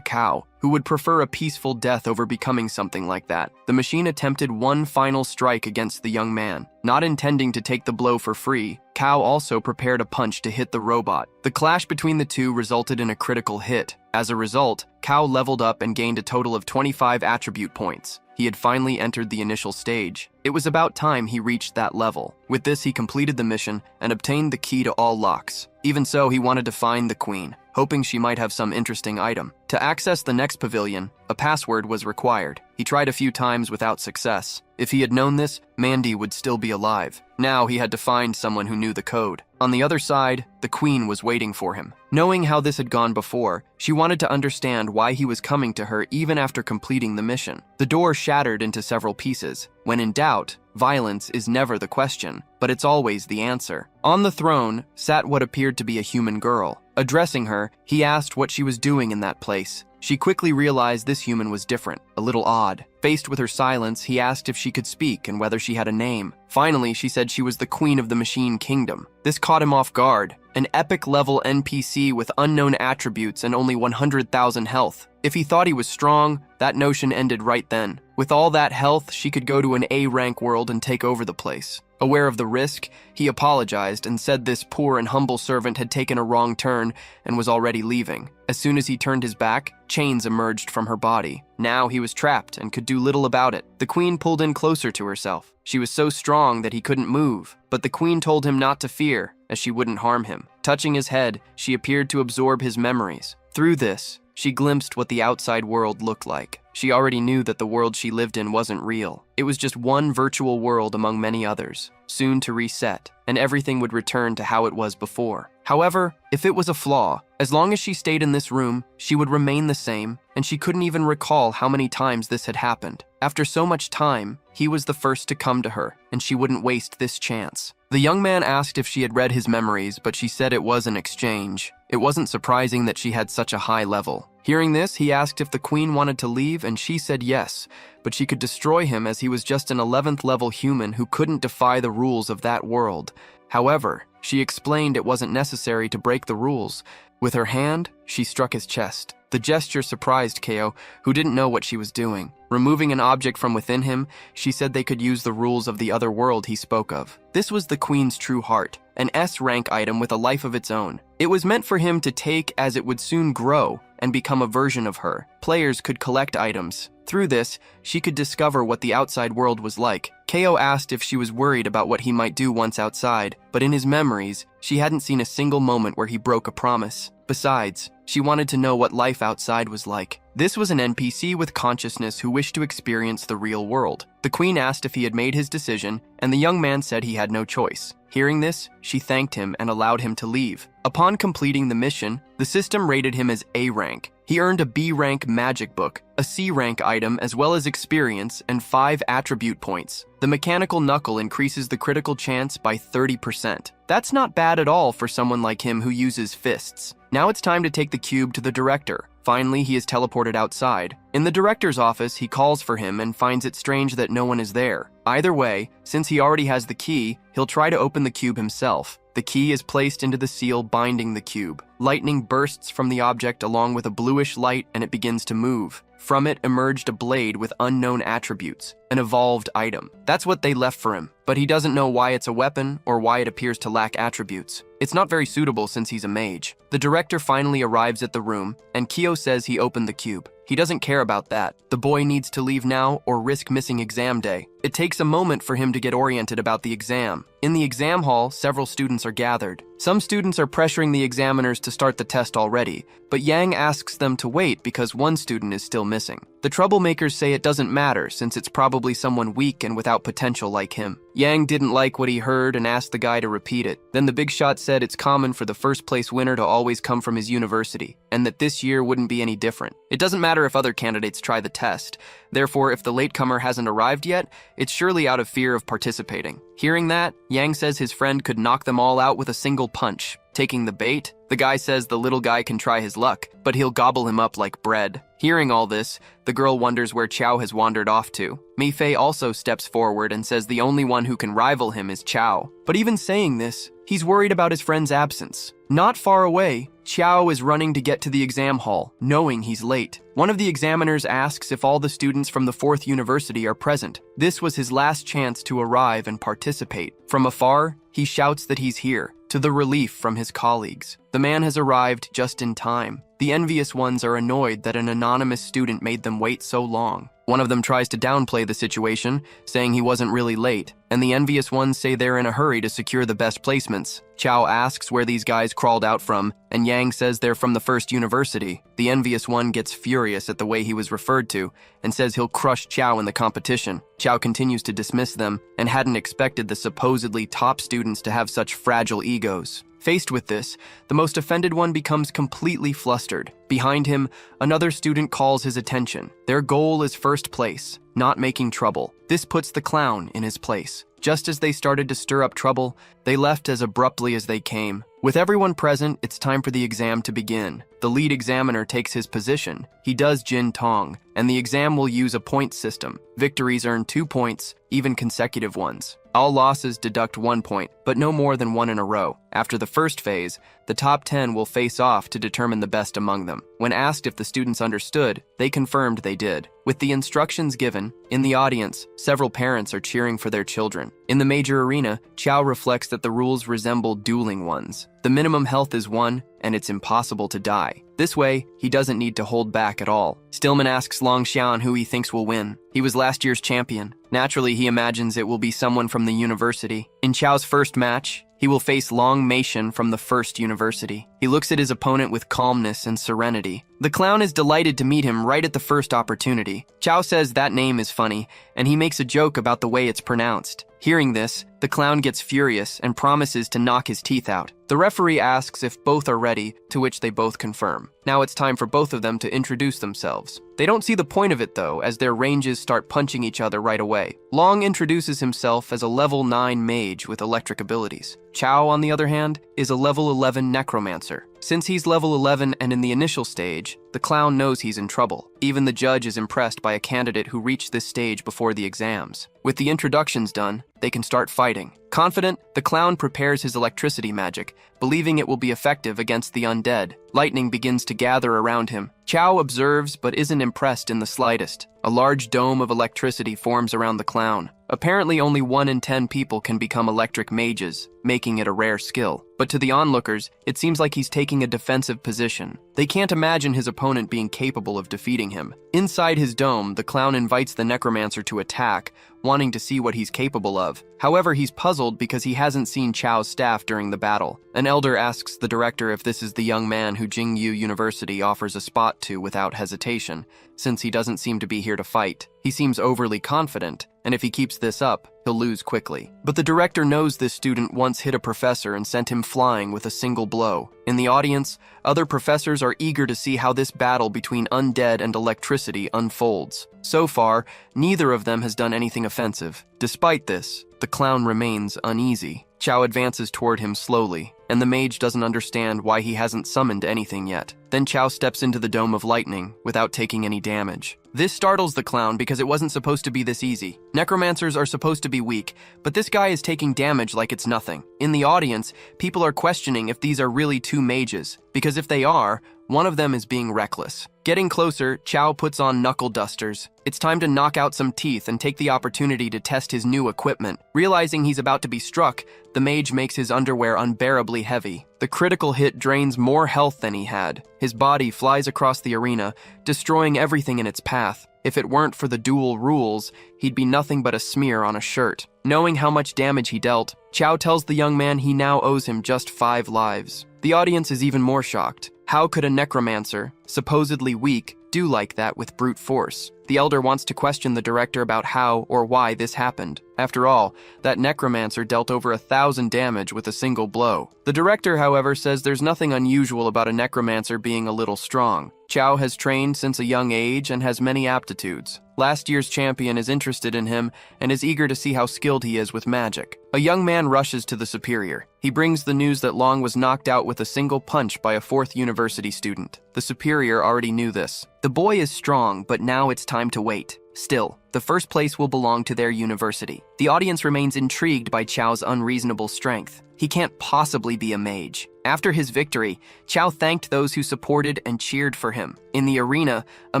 Kao, who would prefer a peaceful death over becoming something like that. The machine attempted one final strike against the young man. Not intending to take the blow for free, Kao also prepared a punch to hit the robot. The clash between the two resulted in a critical hit. As a result, Kao leveled up and gained a total of 25 attribute points. He had finally entered the initial stage. It was about time he reached that level. With this, he completed the mission and obtained the key to all locks. Even so, he wanted to find the queen, hoping she might have some interesting item. To access the next pavilion, a password was required. He tried a few times without success. If he had known this, Mande would still be alive. Now he had to find someone who knew the code. On the other side, the queen was waiting for him. Knowing how this had gone before, she wanted to understand why he was coming to her even after completing the mission. The door shattered into several pieces. When in doubt, violence is never the question, but it's always the answer. On the throne sat what appeared to be a human girl. Addressing her, he asked what she was doing in that place. She quickly realized this human was different, a little odd. Faced with her silence, he asked if she could speak and whether she had a name. Finally, she said she was the queen of the machine kingdom. This caught him off guard. An epic-level NPC with unknown attributes and only 100,000 health. If he thought he was strong, that notion ended right then. With all that health, she could go to an A-rank world and take over the place. Aware of the risk, he apologized and said this poor and humble servant had taken a wrong turn and was already leaving. As soon as he turned his back, chains emerged from her body. Now he was trapped and could do little about it. The queen pulled in closer to herself. She was so strong that he couldn't move, but the queen told him not to fear, as she wouldn't harm him. Touching his head, she appeared to absorb his memories. Through this, she glimpsed what the outside world looked like. She already knew that the world she lived in wasn't real. It was just one virtual world among many others, soon to reset, and everything would return to how it was before. However, if it was a flaw, as long as she stayed in this room, she would remain the same, and she couldn't even recall how many times this had happened. After so much time, he was the first to come to her, and she wouldn't waste this chance. The young man asked if she had read his memories, but she said it was an exchange. It wasn't surprising that she had such a high level. Hearing this, he asked if the queen wanted to leave, and she said yes, but she could destroy him as he was just an 11th level human who couldn't defy the rules of that world. However, she explained it wasn't necessary to break the rules. With her hand, she struck his chest. The gesture surprised Kao, who didn't know what she was doing. Removing an object from within him, she said they could use the rules of the other world he spoke of. This was the queen's true heart, an S-rank item with a life of its own. It was meant for him to take as it would soon grow and become a version of her. Players could collect items. Through this, she could discover what the outside world was like. Kao asked if she was worried about what he might do once outside, but in his memories, she hadn't seen a single moment where he broke a promise. Besides, she wanted to know what life outside was like. This was an NPC with consciousness who wished to experience the real world. The queen asked if he had made his decision, and the young man said he had no choice. Hearing this, she thanked him and allowed him to leave. Upon completing the mission, the system rated him as A rank. He earned a B-rank magic book, a C-rank item, as well as experience and 5 attribute points. The mechanical knuckle increases the critical chance by 30%. That's not bad at all for someone like him who uses fists. Now it's time to take the cube to the director. Finally, he is teleported outside. In the director's office, he calls for him and finds it strange that no one is there. Either way, since he already has the key, he'll try to open the cube himself. The key is placed into the seal binding the cube. Lightning bursts from the object along with a bluish light, and it begins to move. From it emerged a blade with unknown attributes, an evolved item. That's what they left for him, but he doesn't know why it's a weapon or why it appears to lack attributes. It's not very suitable since he's a mage. The director finally arrives at the room, and Kyo says he opened the cube. He doesn't care about that. The boy needs to leave now or risk missing exam day. It takes a moment for him to get oriented about the exam. In the exam hall, several students are gathered. Some students are pressuring the examiners to start the test already, but Yang asks them to wait because one student is still missing. The troublemakers say it doesn't matter since it's probably someone weak and without potential like him. Yang didn't like what he heard and asked the guy to repeat it. Then the big shot said it's common for the first place winner to always come from his university, and that this year wouldn't be any different. It doesn't matter if other candidates try the test. Therefore, if the latecomer hasn't arrived yet, it's surely out of fear of participating. Hearing that, Yang says his friend could knock them all out with a single punch. Taking the bait, the guy says the little guy can try his luck, but he'll gobble him up like bread. Hearing all this, the girl wonders where Chao has wandered off to. Mei-Fei also steps forward and says the only one who can rival him is Chao. But even saying this, he's worried about his friend's absence. Not far away, Chao is running to get to the exam hall, knowing he's late. One of the examiners asks if all the students from the 4th university are present. This was his last chance to arrive and participate. From afar, he shouts that he's here, to the relief from his colleagues. The man has arrived just in time. The envious ones are annoyed that an anonymous student made them wait so long. One of them tries to downplay the situation, saying he wasn't really late, and the envious ones say they're in a hurry to secure the best placements. Chao asks where these guys crawled out from, and Yang says they're from the 1st university. The envious one gets furious at the way he was referred to, and says he'll crush Chao in the competition. Chao continues to dismiss them, and hadn't expected the supposedly top students to have such fragile egos. Faced with this, the most offended one becomes completely flustered. Behind him, another student calls his attention. Their goal is first place, not making trouble. This puts the clown in his place. Just as they started to stir up trouble, they left as abruptly as they came. With everyone present, it's time for the exam to begin. The lead examiner takes his position. He does Jin Tong, and the exam will use a point system. Victories earn 2 points, even consecutive ones. All losses deduct 1 point, but no more than 1 in a row. After the first phase, the top 10 will face off to determine the best among them. When asked if the students understood, they confirmed they did. With the instructions given, in the audience, several parents are cheering for their children. In the major arena, Chao reflects that the rules resemble dueling ones. The minimum health is 1, and it's impossible to die. This way, he doesn't need to hold back at all. Stillman asks Long Xian who he thinks will win. He was last year's champion. Naturally, he imagines it will be someone from the university. In Chao's first match, he will face Long Meishan from the 1st university. He looks at his opponent with calmness and serenity. The clown is delighted to meet him right at the first opportunity. Chao says that name is funny, and he makes a joke about the way it's pronounced. Hearing this, the clown gets furious and promises to knock his teeth out. The referee asks if both are ready, to which they both confirm. Now it's time for both of them to introduce themselves. They don't see the point of it though, as their ranges start punching each other right away. Long introduces himself as a level 9 mage with electric abilities. Chao, on the other hand, is a level 11 necromancer. Since he's level 11 and in the initial stage, the clown knows he's in trouble. Even the judge is impressed by a candidate who reached this stage before the exams. With the introductions done, they can start fighting. Confident, the clown prepares his electricity magic, believing it will be effective against the undead. Lightning begins to gather around him. Chao observes but isn't impressed in the slightest. A large dome of electricity forms around the clown. Apparently only 1 in 10 people can become electric mages, making it a rare skill. But to the onlookers, it seems like he's taking a defensive position. They can't imagine his opponent being capable of defeating him. Inside his dome, the clown invites the necromancer to attack, wanting to see what he's capable of. However, he's puzzled because he hasn't seen Chao's staff during the battle. An elder asks the director if this is the young man who Jingyu University offers a spot to without hesitation, since he doesn't seem to be here to fight. He seems overly confident, and if he keeps this up, he'll lose quickly. But the director knows this student once hit a professor and sent him flying with a single blow. In the audience, other professors are eager to see how this battle between undead and electricity unfolds. So far, neither of them has done anything offensive. Despite this, the clown remains uneasy. Chow advances toward him slowly, and the mage doesn't understand why he hasn't summoned anything yet. Then Chow steps into the dome of lightning without taking any damage. This startles the clown because it wasn't supposed to be this easy. Necromancers are supposed to be weak, but this guy is taking damage like it's nothing. In the audience, people are questioning if these are really two mages, because if they are, one of them is being reckless. Getting closer, Chow puts on knuckle dusters. It's time to knock out some teeth and take the opportunity to test his new equipment. Realizing he's about to be struck, the mage makes his underwear unbearably heavy. The critical hit drains more health than he had. His body flies across the arena, destroying everything in its path. If it weren't for the dual rules, he'd be nothing but a smear on a shirt. Knowing how much damage he dealt, Chow tells the young man he now owes him just 5 lives. The audience is even more shocked. How could a necromancer, supposedly weak, do like that with brute force? The elder wants to question the director about how or why this happened. After all, that necromancer dealt over 1,000 damage with a single blow. The director, however, says there's nothing unusual about a necromancer being a little strong. Chow has trained since a young age and has many aptitudes. Last year's champion is interested in him and is eager to see how skilled he is with magic. A young man rushes to the superior. He brings the news that Long was knocked out with a single punch by a 4th university student. The superior already knew this. The boy is strong, but now it's time to wait. Still, the first place will belong to their university. The audience remains intrigued by Chow's unreasonable strength. He can't possibly be a mage. After his victory, Chow thanked those who supported and cheered for him. In the arena, a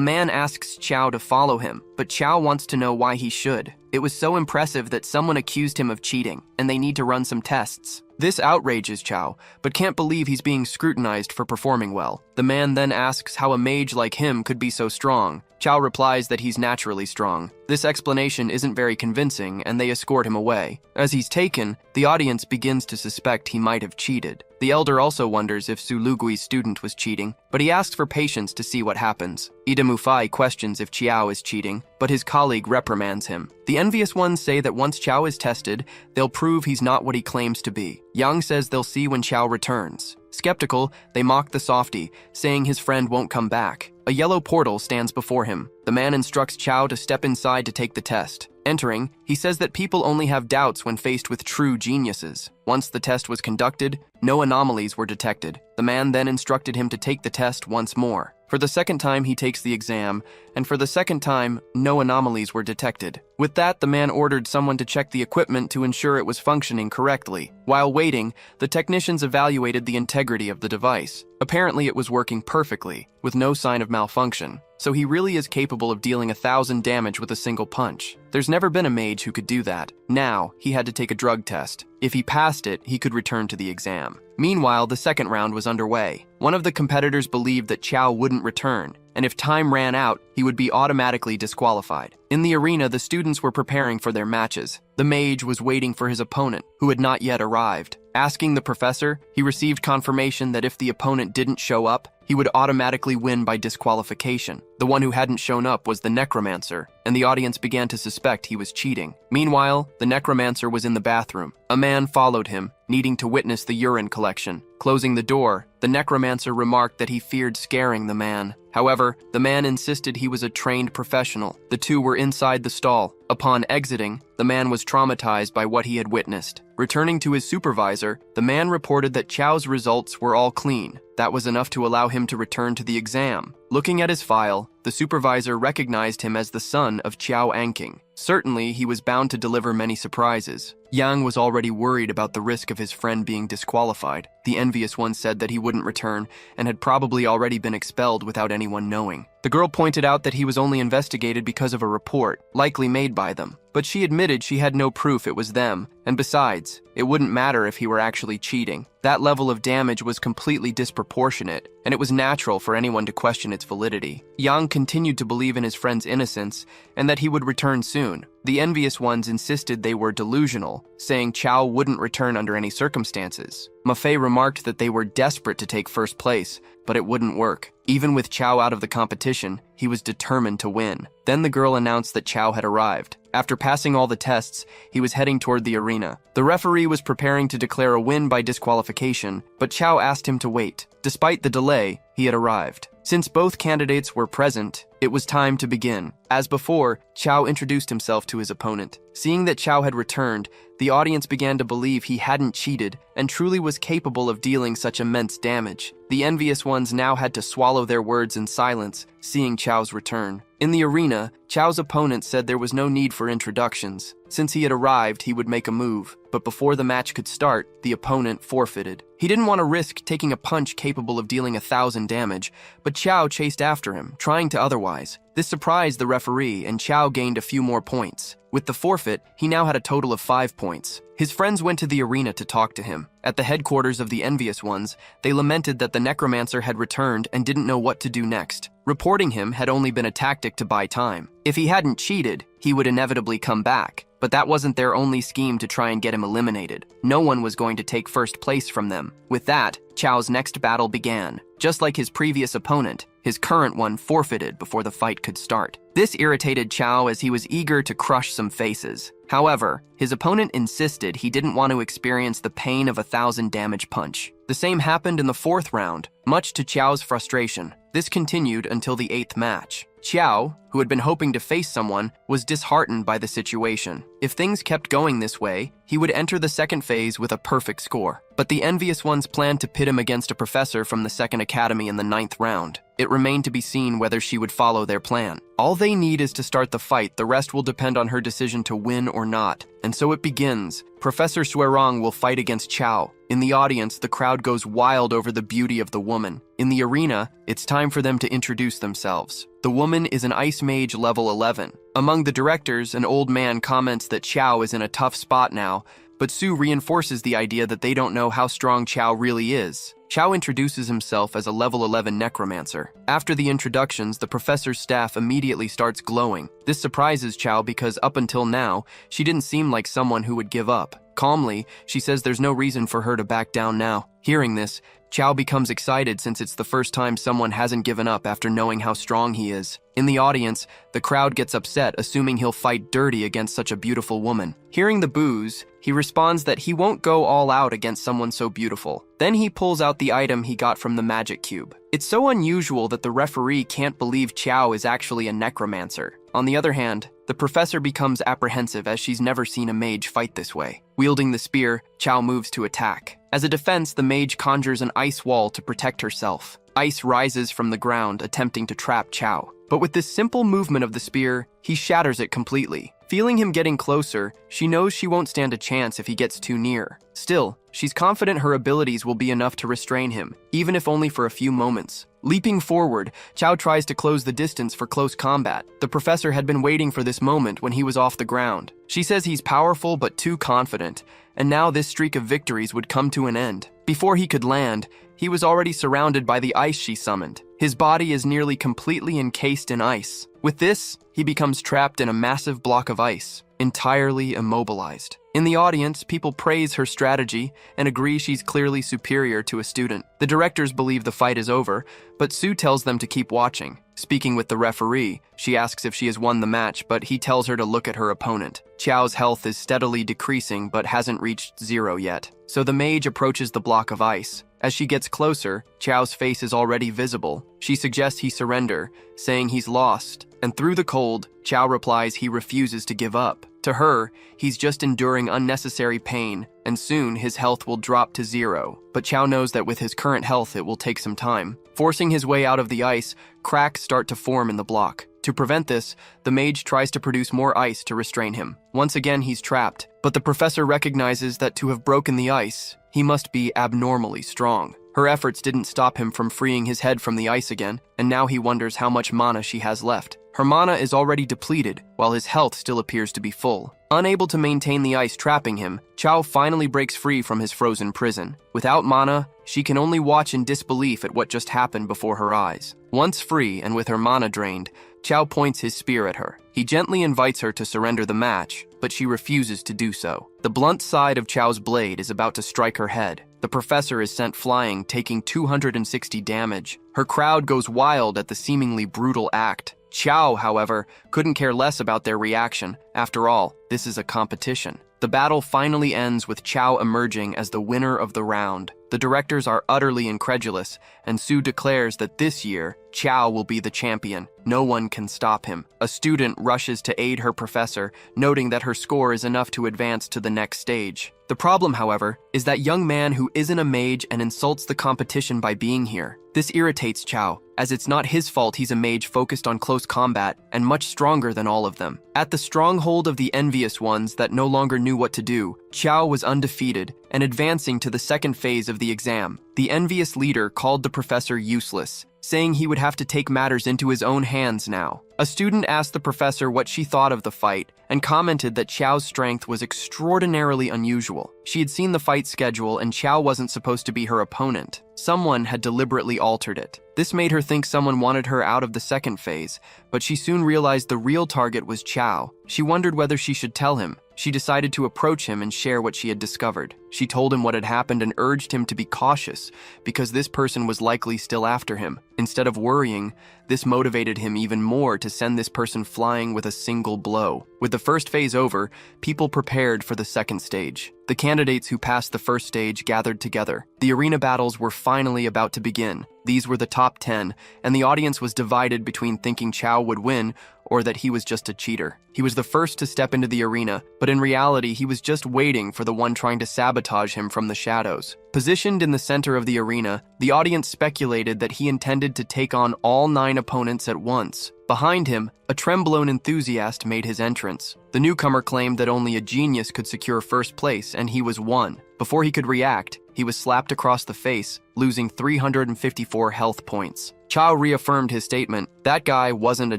man asks Chow to follow him, but Chow wants to know why he should. It was so impressive that someone accused him of cheating, and they need to run some tests. This outrages Chow, but can't believe he's being scrutinized for performing well. The man then asks how a mage like him could be so strong. Chow replies that he's naturally strong. This explanation isn't very convincing, and they escort him away. As he's taken, the audience begins to suspect he might have cheated. The elder also wonders if Sulugui's student was cheating, but he asks for patience to see what happens. Ida Mufai questions if Chiao is cheating, but his colleague reprimands him. The envious ones say that once Chow is tested, they'll prove he's not what he claims to be. Yang says they'll see when Chow returns. Skeptical, they mock the softy, saying his friend won't come back. A yellow portal stands before him. The man instructs Chow to step inside to take the test. Entering, he says that people only have doubts when faced with true geniuses. Once the test was conducted, no anomalies were detected. The man then instructed him to take the test once more. For the second time, he takes the exam, and for the second time, no anomalies were detected. With that, the man ordered someone to check the equipment to ensure it was functioning correctly. While waiting, the technicians evaluated the integrity of the device. Apparently, it was working perfectly, with no sign of malfunction. So he really is capable of dealing 1,000 damage with a single punch. There's never been a mage who could do that. Now, he had to take a drug test. If he passed it, he could return to the exam. Meanwhile, the second round was underway. One of the competitors believed that Chow wouldn't return, and if time ran out, he would be automatically disqualified. In the arena, the students were preparing for their matches. The mage was waiting for his opponent, who had not yet arrived. Asking the professor, he received confirmation that if the opponent didn't show up, he would automatically win by disqualification. The one who hadn't shown up was the necromancer, and the audience began to suspect he was cheating. Meanwhile, the necromancer was in the bathroom. A man followed him, needing to witness the urine collection. Closing the door, the necromancer remarked that he feared scaring the man. However, the man insisted he was a trained professional. The two were inside the stall. Upon exiting, the man was traumatized by what he had witnessed. Returning to his supervisor, the man reported that Chow's results were all clean. That was enough to allow him to return to the exam. Looking at his file, the supervisor recognized him as the son of Chiao Anking. Certainly, he was bound to deliver many surprises. Yang was already worried about the risk of his friend being disqualified. The envious one said that he wouldn't return and had probably already been expelled without anyone knowing. The girl pointed out that he was only investigated because of a report, likely made by them. But she admitted she had no proof it was them, and besides, it wouldn't matter if he were actually cheating. That level of damage was completely disproportionate, and it was natural for anyone to question its validity. Yang continued to believe in his friend's innocence and that he would return soon. The envious ones insisted they were delusional, saying Chow wouldn't return under any circumstances. Ma Fei remarked that they were desperate to take first place, but it wouldn't work. Even with Chow out of the competition, he was determined to win. Then the girl announced that Chow had arrived. After passing all the tests, he was heading toward the arena. The referee was preparing to declare a win by disqualification, but Chow asked him to wait. Despite the delay, he had arrived. Since both candidates were present, it was time to begin. As before, Chow introduced himself to his opponent. Seeing that Chow had returned, the audience began to believe he hadn't cheated and truly was capable of dealing such immense damage. The envious ones now had to swallow their words in silence, seeing Chow's return. In the arena, Chow's opponent said there was no need for introductions. Since he had arrived, he would make a move, but before the match could start, the opponent forfeited. He didn't want to risk taking a punch capable of dealing 1,000 damage, but Chow chased after him, trying to otherwise. This surprised the referee, and Chow gained a few more points. With the forfeit, he now had a total of 5 points. His friends went to the arena to talk to him. At the headquarters of the envious ones, they lamented that the necromancer had returned and didn't know what to do next. Reporting him had only been a tactic to buy time. If he hadn't cheated, he would inevitably come back. But that wasn't their only scheme to try and get him eliminated. No one was going to take first place from them. With that, Chow's next battle began. Just like his previous opponent, his current one forfeited before the fight could start. This irritated Chow as he was eager to crush some faces. However, his opponent insisted he didn't want to experience the pain of 1,000 damage punch. The same happened in the 4th round, much to Chow's frustration. This continued until the 8th match. Chow, who had been hoping to face someone, was disheartened by the situation. If things kept going this way, he would enter the 2nd phase with a perfect score. But the envious ones planned to pit him against a professor from the 2nd Academy in the 9th round. It remained to be seen whether she would follow their plan. All they need is to start the fight. The rest will depend on her decision to win or not. And so it begins. Professor Suerong will fight against Chow. In the audience, the crowd goes wild over the beauty of the woman. In the arena, it's time for them to introduce themselves. The woman is an Ice Mage level 11. Among the directors, an old man comments that Chow is in a tough spot now, but Su reinforces the idea that they don't know how strong Chow really is. Chow introduces himself as a level 11 necromancer. After the introductions, the professor's staff immediately starts glowing. This surprises Chow because up until now, she didn't seem like someone who would give up. Calmly, she says there's no reason for her to back down now. Hearing this, Chow becomes excited since it's the first time someone hasn't given up after knowing how strong he is. In the audience, the crowd gets upset, assuming he'll fight dirty against such a beautiful woman. Hearing the boos, he responds that he won't go all out against someone so beautiful. Then he pulls out the item he got from the magic cube. It's so unusual that the referee can't believe Chow is actually a necromancer. On the other hand, the professor becomes apprehensive as she's never seen a mage fight this way. Wielding the spear, Chow moves to attack. As a defense, the mage conjures an ice wall to protect herself. Ice rises from the ground, attempting to trap Chow. But with this simple movement of the spear, he shatters it completely. Feeling him getting closer, she knows she won't stand a chance if he gets too near. Still, she's confident her abilities will be enough to restrain him, even if only for a few moments. Leaping forward, Chow tries to close the distance for close combat. The professor had been waiting for this moment when he was off the ground. She says he's powerful but too confident, and now this streak of victories would come to an end. Before he could land, he was already surrounded by the ice she summoned. His body is nearly completely encased in ice. With this, he becomes trapped in a massive block of ice, entirely immobilized. In the audience, people praise her strategy and agree she's clearly superior to a student. The directors believe the fight is over, but Su tells them to keep watching. Speaking with the referee, she asks if she has won the match, but he tells her to look at her opponent. Chow's health is steadily decreasing but hasn't reached 0 yet. So the mage approaches the block of ice. As she gets closer, Chow's face is already visible. She suggests he surrender, saying he's lost. And through the cold, Chow replies he refuses to give up. To her, he's just enduring unnecessary pain, and soon his health will drop to 0. But Chow knows that with his current health, it will take some time. Forcing his way out of the ice, cracks start to form in the block. To prevent this, the mage tries to produce more ice to restrain him. Once again, he's trapped, but the professor recognizes that to have broken the ice, he must be abnormally strong. Her efforts didn't stop him from freeing his head from the ice again, and now he wonders how much mana she has left. Her mana is already depleted, while his health still appears to be full. Unable to maintain the ice trapping him, Chow finally breaks free from his frozen prison. Without mana, She can only watch in disbelief at what just happened before her eyes. Once free and with her mana drained, Chow points his spear at her. He gently invites her to surrender the match, but she refuses to do so. The blunt side of Chow's blade is about to strike her head. The professor is sent flying, taking 260 damage. Her crowd goes wild at the seemingly brutal act. Chow, however, couldn't care less about their reaction. After all, this is a competition. The battle finally ends with Chow emerging as the winner of the round. The directors are utterly incredulous, and Sue declares that this year, Chow will be the champion. No one can stop him. A student rushes to aid her professor, noting that her score is enough to advance to the next stage. The problem, however, is that young man who isn't a mage and insults the competition by being here. This irritates Chow, as it's not his fault he's a mage focused on close combat and much stronger than all of them. At the stronghold of the envious ones that no longer knew what to do, Chow was undefeated and advancing to the second phase of the exam. The envious leader called the professor useless, saying he would have to take matters into his own hands now. A student asked the professor what she thought of the fight and commented that Chow's strength was extraordinarily unusual. She had seen the fight schedule and Chow wasn't supposed to be her opponent. Someone had deliberately altered it. This made her think someone wanted her out of the second phase, but she soon realized the real target was Chow. She wondered whether she should tell him. She decided to approach him and share what she had discovered. She told him what had happened and urged him to be cautious, because this person was likely still after him. Instead of worrying, this motivated him even more to send this person flying with a single blow. With the first phase over, people prepared for the second stage. The candidates who passed the first stage gathered together. The arena battles were finally about to begin. These were the top 10, and the audience was divided between thinking Chow would win or that he was just a cheater. He was the first to step into the arena, but in reality, he was just waiting for the one trying to sabotage him from the shadows. Positioned in the center of the arena, the audience speculated that he intended to take on all 9 opponents at once. Behind him, a Tremblone enthusiast made his entrance. The newcomer claimed that only a genius could secure first place, and he was one. Before he could react, he was slapped across the face, losing 354 health points. Chow reaffirmed his statement. That guy wasn't a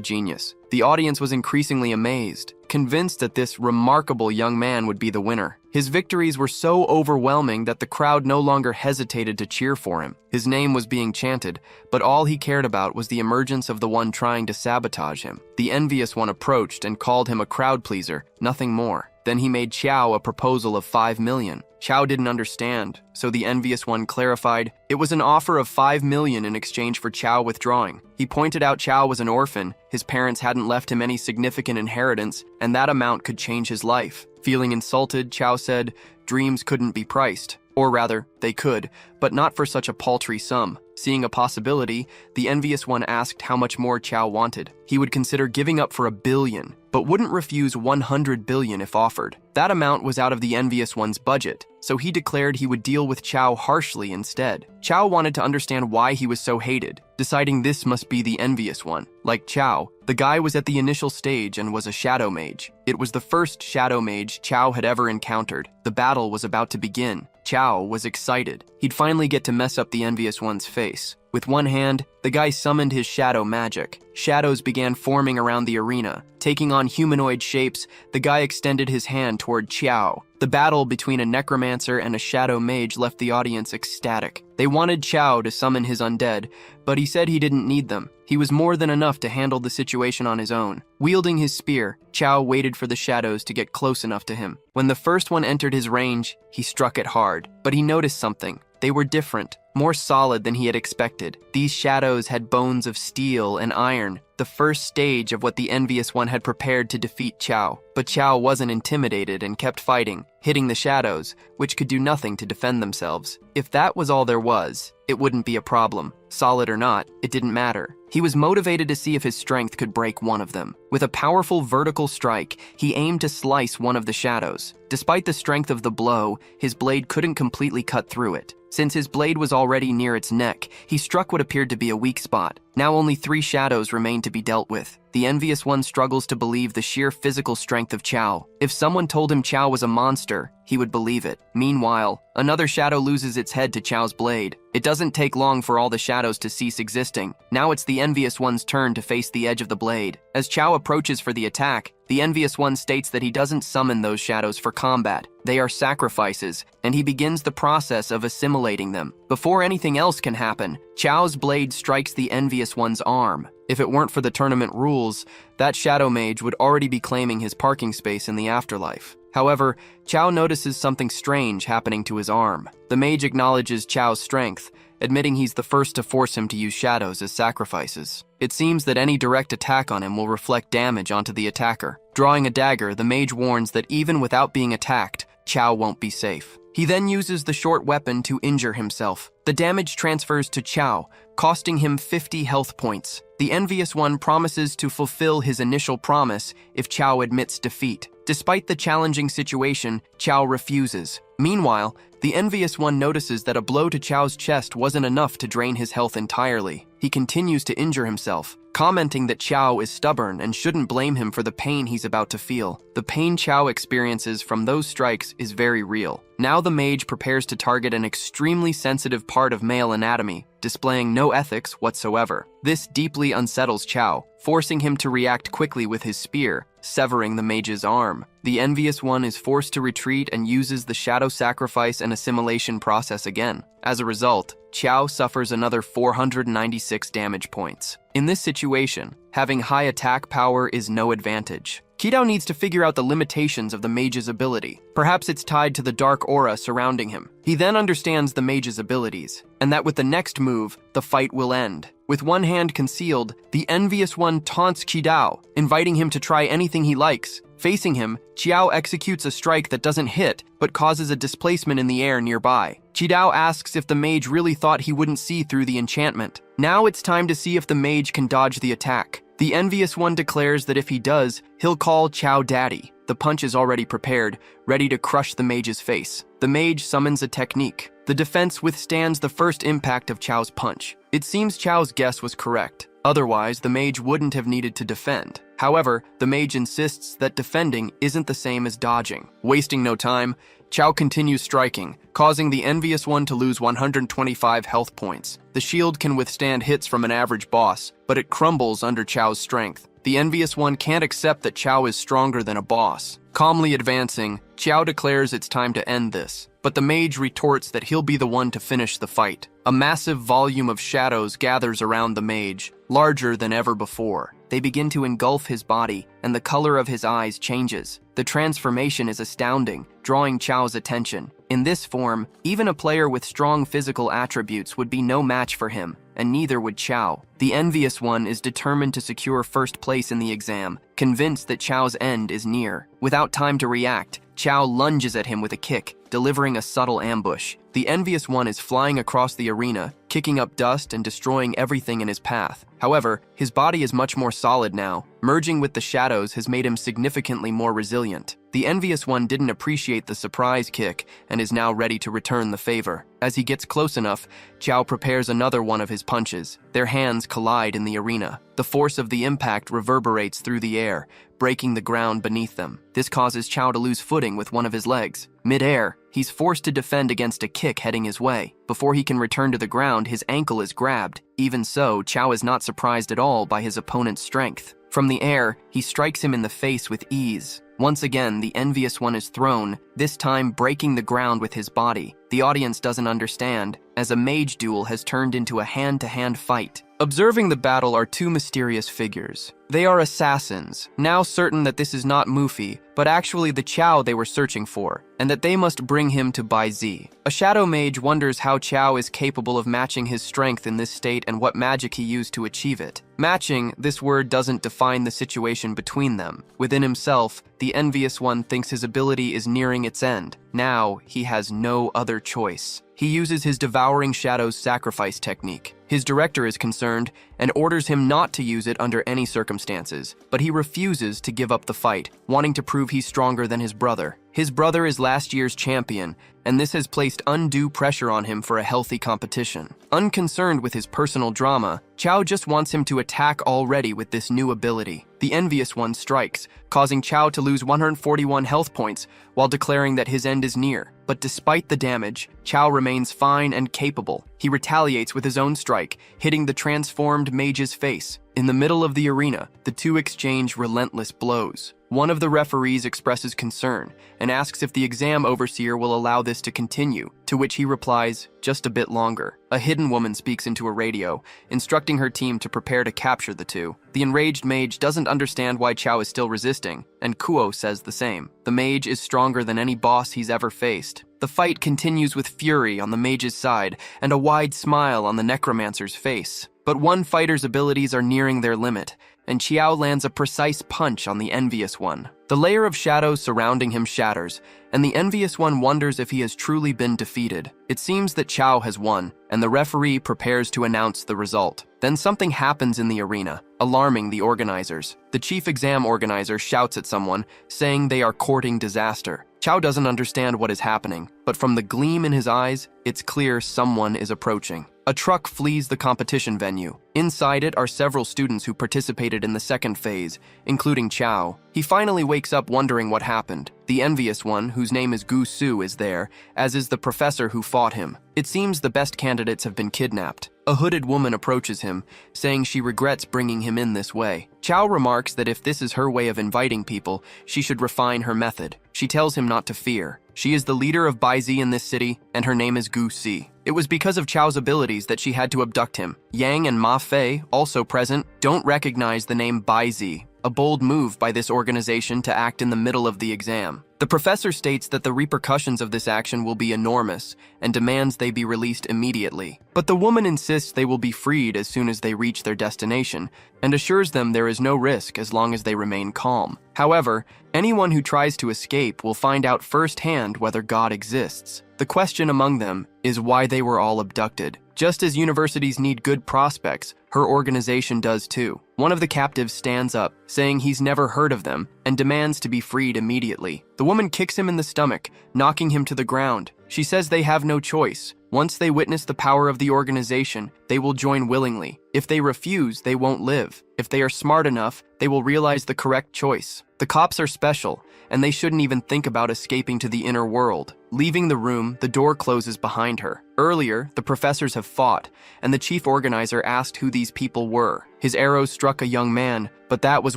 genius. The audience was increasingly amazed, convinced that this remarkable young man would be the winner. His victories were so overwhelming that the crowd no longer hesitated to cheer for him. His name was being chanted, but all he cared about was the emergence of the one trying to sabotage him. The envious one approached and called him a crowd pleaser, nothing more. Then he made Chow a proposal of 5 million. Chow didn't understand, so the envious one clarified it was an offer of 5 million in exchange for Chow withdrawing. He pointed out Chow was an orphan, his parents hadn't left him any significant inheritance, and that amount could change his life. Feeling insulted, Chow said, dreams couldn't be priced. Or rather, they could, but not for such a paltry sum. Seeing a possibility, the envious one asked how much more Chow wanted. He would consider giving up for 1 billion, but wouldn't refuse 100 billion if offered. That amount was out of the envious one's budget, so he declared he would deal with Chow harshly instead. Chow wanted to understand why he was so hated, deciding this must be the envious one. Like Chow, the guy was at the initial stage and was a shadow mage. It was the first shadow mage Chow had ever encountered. The battle was about to begin. Chow was excited. He'd finally get to mess up the envious one's face. With one hand, the guy summoned his shadow magic. Shadows began forming around the arena. Taking on humanoid shapes, the guy extended his hand toward Chow. The battle between a necromancer and a shadow mage left the audience ecstatic. They wanted Chow to summon his undead, but he said he didn't need them. He was more than enough to handle the situation on his own. Wielding his spear, Chow waited for the shadows to get close enough to him. When the first one entered his range, he struck it hard. But he noticed something. They were different, more solid than he had expected. These shadows had bones of steel and iron, the first stage of what the envious one had prepared to defeat Chow. But Chow wasn't intimidated and kept fighting, hitting the shadows, which could do nothing to defend themselves. If that was all there was, it wouldn't be a problem. Solid or not, it didn't matter. He was motivated to see if his strength could break one of them. With a powerful vertical strike, he aimed to slice one of the shadows. Despite the strength of the blow, his blade couldn't completely cut through it. Since his blade was already near its neck, he struck what appeared to be a weak spot. Now only 3 shadows remain to be dealt with. The envious one struggles to believe the sheer physical strength of Chao. If someone told him Chao was a monster, he would believe it. Meanwhile, another shadow loses its head to Chao's blade. It doesn't take long for all the shadows to cease existing. Now it's the envious one's turn to face the edge of the blade. As Chao approaches for the attack, the envious one states that he doesn't summon those shadows for combat. They are sacrifices, and he begins the process of assimilating them. Before anything else can happen, Chao's blade strikes the envious one's arm. If it weren't for the tournament rules, that shadow mage would already be claiming his parking space in the afterlife. However, Chao notices something strange happening to his arm. The mage acknowledges Chao's strength, admitting he's the first to force him to use shadows as sacrifices. It seems that any direct attack on him will reflect damage onto the attacker. Drawing a dagger, the mage warns that even without being attacked, Chao won't be safe. He then uses the short weapon to injure himself. The damage transfers to Chao, costing him 50 health points. The envious one promises to fulfill his initial promise if Chao admits defeat. Despite the challenging situation, Chao refuses. Meanwhile, the envious one notices that a blow to Chao's chest wasn't enough to drain his health entirely. He continues to injure himself, commenting that Chao is stubborn and shouldn't blame him for the pain he's about to feel. The pain Chao experiences from those strikes is very real. Now the mage prepares to target an extremely sensitive part of male anatomy, displaying no ethics whatsoever. This deeply unsettles Chao, forcing him to react quickly with his spear, severing the mage's arm. The envious one is forced to retreat and uses the shadow sacrifice and assimilation process again. As a result, Chao suffers another 496 damage points. In this situation, having high attack power is no advantage. Qidao needs to figure out the limitations of the mage's ability. Perhaps it's tied to the dark aura surrounding him. He then understands the mage's abilities, and that with the next move, the fight will end. With one hand concealed, the envious one taunts Qidao, inviting him to try anything he likes. Facing him, Qiao executes a strike that doesn't hit, but causes a displacement in the air nearby. Qidao asks if the mage really thought he wouldn't see through the enchantment. Now it's time to see if the mage can dodge the attack. The envious one declares that if he does, he'll call Chao daddy. The punch is already prepared, ready to crush the mage's face. The mage summons a technique. The defense withstands the first impact of Chao's punch. It seems Chao's guess was correct. Otherwise, the mage wouldn't have needed to defend. However, the mage insists that defending isn't the same as dodging. Wasting no time, Chao continues striking, causing the envious one to lose 125 health points. The shield can withstand hits from an average boss, but it crumbles under Chao's strength. The envious one can't accept that Chao is stronger than a boss. Calmly advancing, Chao declares it's time to end this, but the mage retorts that he'll be the one to finish the fight. A massive volume of shadows gathers around the mage, larger than ever before. They begin to engulf his body, and the color of his eyes changes. The transformation is astounding, drawing Chao's attention. In this form, even a player with strong physical attributes would be no match for him, and neither would Chao. The envious one is determined to secure first place in the exam, convinced that Chao's end is near. Without time to react, Chao lunges at him with a kick, delivering a subtle ambush. The envious one is flying across the arena, kicking up dust and destroying everything in his path. However, his body is much more solid now. Merging with the shadows has made him significantly more resilient. The envious one didn't appreciate the surprise kick and is now ready to return the favor. As he gets close enough, Chao prepares another one of his punches. Their hands collide in the arena. The force of the impact reverberates through the air, breaking the ground beneath them. This causes Chao to lose footing with one of his legs. Mid-air, he's forced to defend against a kick heading his way. Before he can return to the ground, his ankle is grabbed. Even so, Chao is not surprised at all by his opponent's strength. From the air, he strikes him in the face with ease. Once again, the envious one is thrown, this time breaking the ground with his body. The audience doesn't understand, as a mage duel has turned into a hand-to-hand fight. Observing the battle are two mysterious figures. They are assassins, now certain that this is not Mufi, but actually the Chao they were searching for, and that they must bring him to Bai Zi. A shadow mage wonders how Chao is capable of matching his strength in this state and what magic he used to achieve it. Matching, this word doesn't define the situation between them. Within himself, the envious one thinks his ability is nearing its end. Now, he has no other choice. He uses his devouring shadows sacrifice technique. His director is concerned and orders him not to use it under any circumstances, but he refuses to give up the fight, wanting to prove he's stronger than his brother. His brother is last year's champion, and this has placed undue pressure on him for a healthy competition. Unconcerned with his personal drama, Chao just wants him to attack already with this new ability. The Envious One strikes, causing Chao to lose 141 health points while declaring that his end is near. But despite the damage, Chao remains fine and capable. He retaliates with his own strike, hitting the transformed mage's face. In the middle of the arena, the two exchange relentless blows. One of the referees expresses concern and asks if the exam overseer will allow this to continue, to which he replies, just a bit longer. A hidden woman speaks into a radio, instructing her team to prepare to capture the two. The enraged mage doesn't understand why Chao is still resisting, and Kuo says the same. The mage is stronger than any boss he's ever faced. The fight continues with fury on the mage's side and a wide smile on the necromancer's face. But one fighter's abilities are nearing their limit, and Chao lands a precise punch on the Envious One. The layer of shadows surrounding him shatters, and the Envious One wonders if he has truly been defeated. It seems that Chao has won, and the referee prepares to announce the result. Then something happens in the arena, alarming the organizers. The chief exam organizer shouts at someone, saying they are courting disaster. Chao doesn't understand what is happening, but from the gleam in his eyes, it's clear someone is approaching. A truck flees the competition venue. Inside it are several students who participated in the second phase, including Chao. He finally wakes up wondering what happened. The Envious One, whose name is Gu Su, is there, as is the professor who fought him. It seems the best candidates have been kidnapped. A hooded woman approaches him, saying she regrets bringing him in this way. Chao remarks that if this is her way of inviting people, she should refine her method. She tells him not to fear. She is the leader of Baizi in this city, and her name is Gu Si. It was because of Chao's abilities that she had to abduct him. Yang and Ma Fei, also present, don't recognize the name Baizi, a bold move by this organization to act in the middle of the exam. The professor states that the repercussions of this action will be enormous and demands they be released immediately. But the woman insists they will be freed as soon as they reach their destination and assures them there is no risk as long as they remain calm. However, anyone who tries to escape will find out firsthand whether God exists. The question among them is why they were all abducted. Just as universities need good prospects, her organization does too. One of the captives stands up, saying he's never heard of them, and demands to be freed immediately. The woman kicks him in the stomach, knocking him to the ground. She says they have no choice. Once they witness the power of the organization, they will join willingly. If they refuse, they won't live. If they are smart enough, they will realize the correct choice. The cops are special, and they shouldn't even think about escaping to the inner world. Leaving the room, the door closes behind her. Earlier, the professors have fought, and the chief organizer asked who these people were. His arrows struck a young man, but that was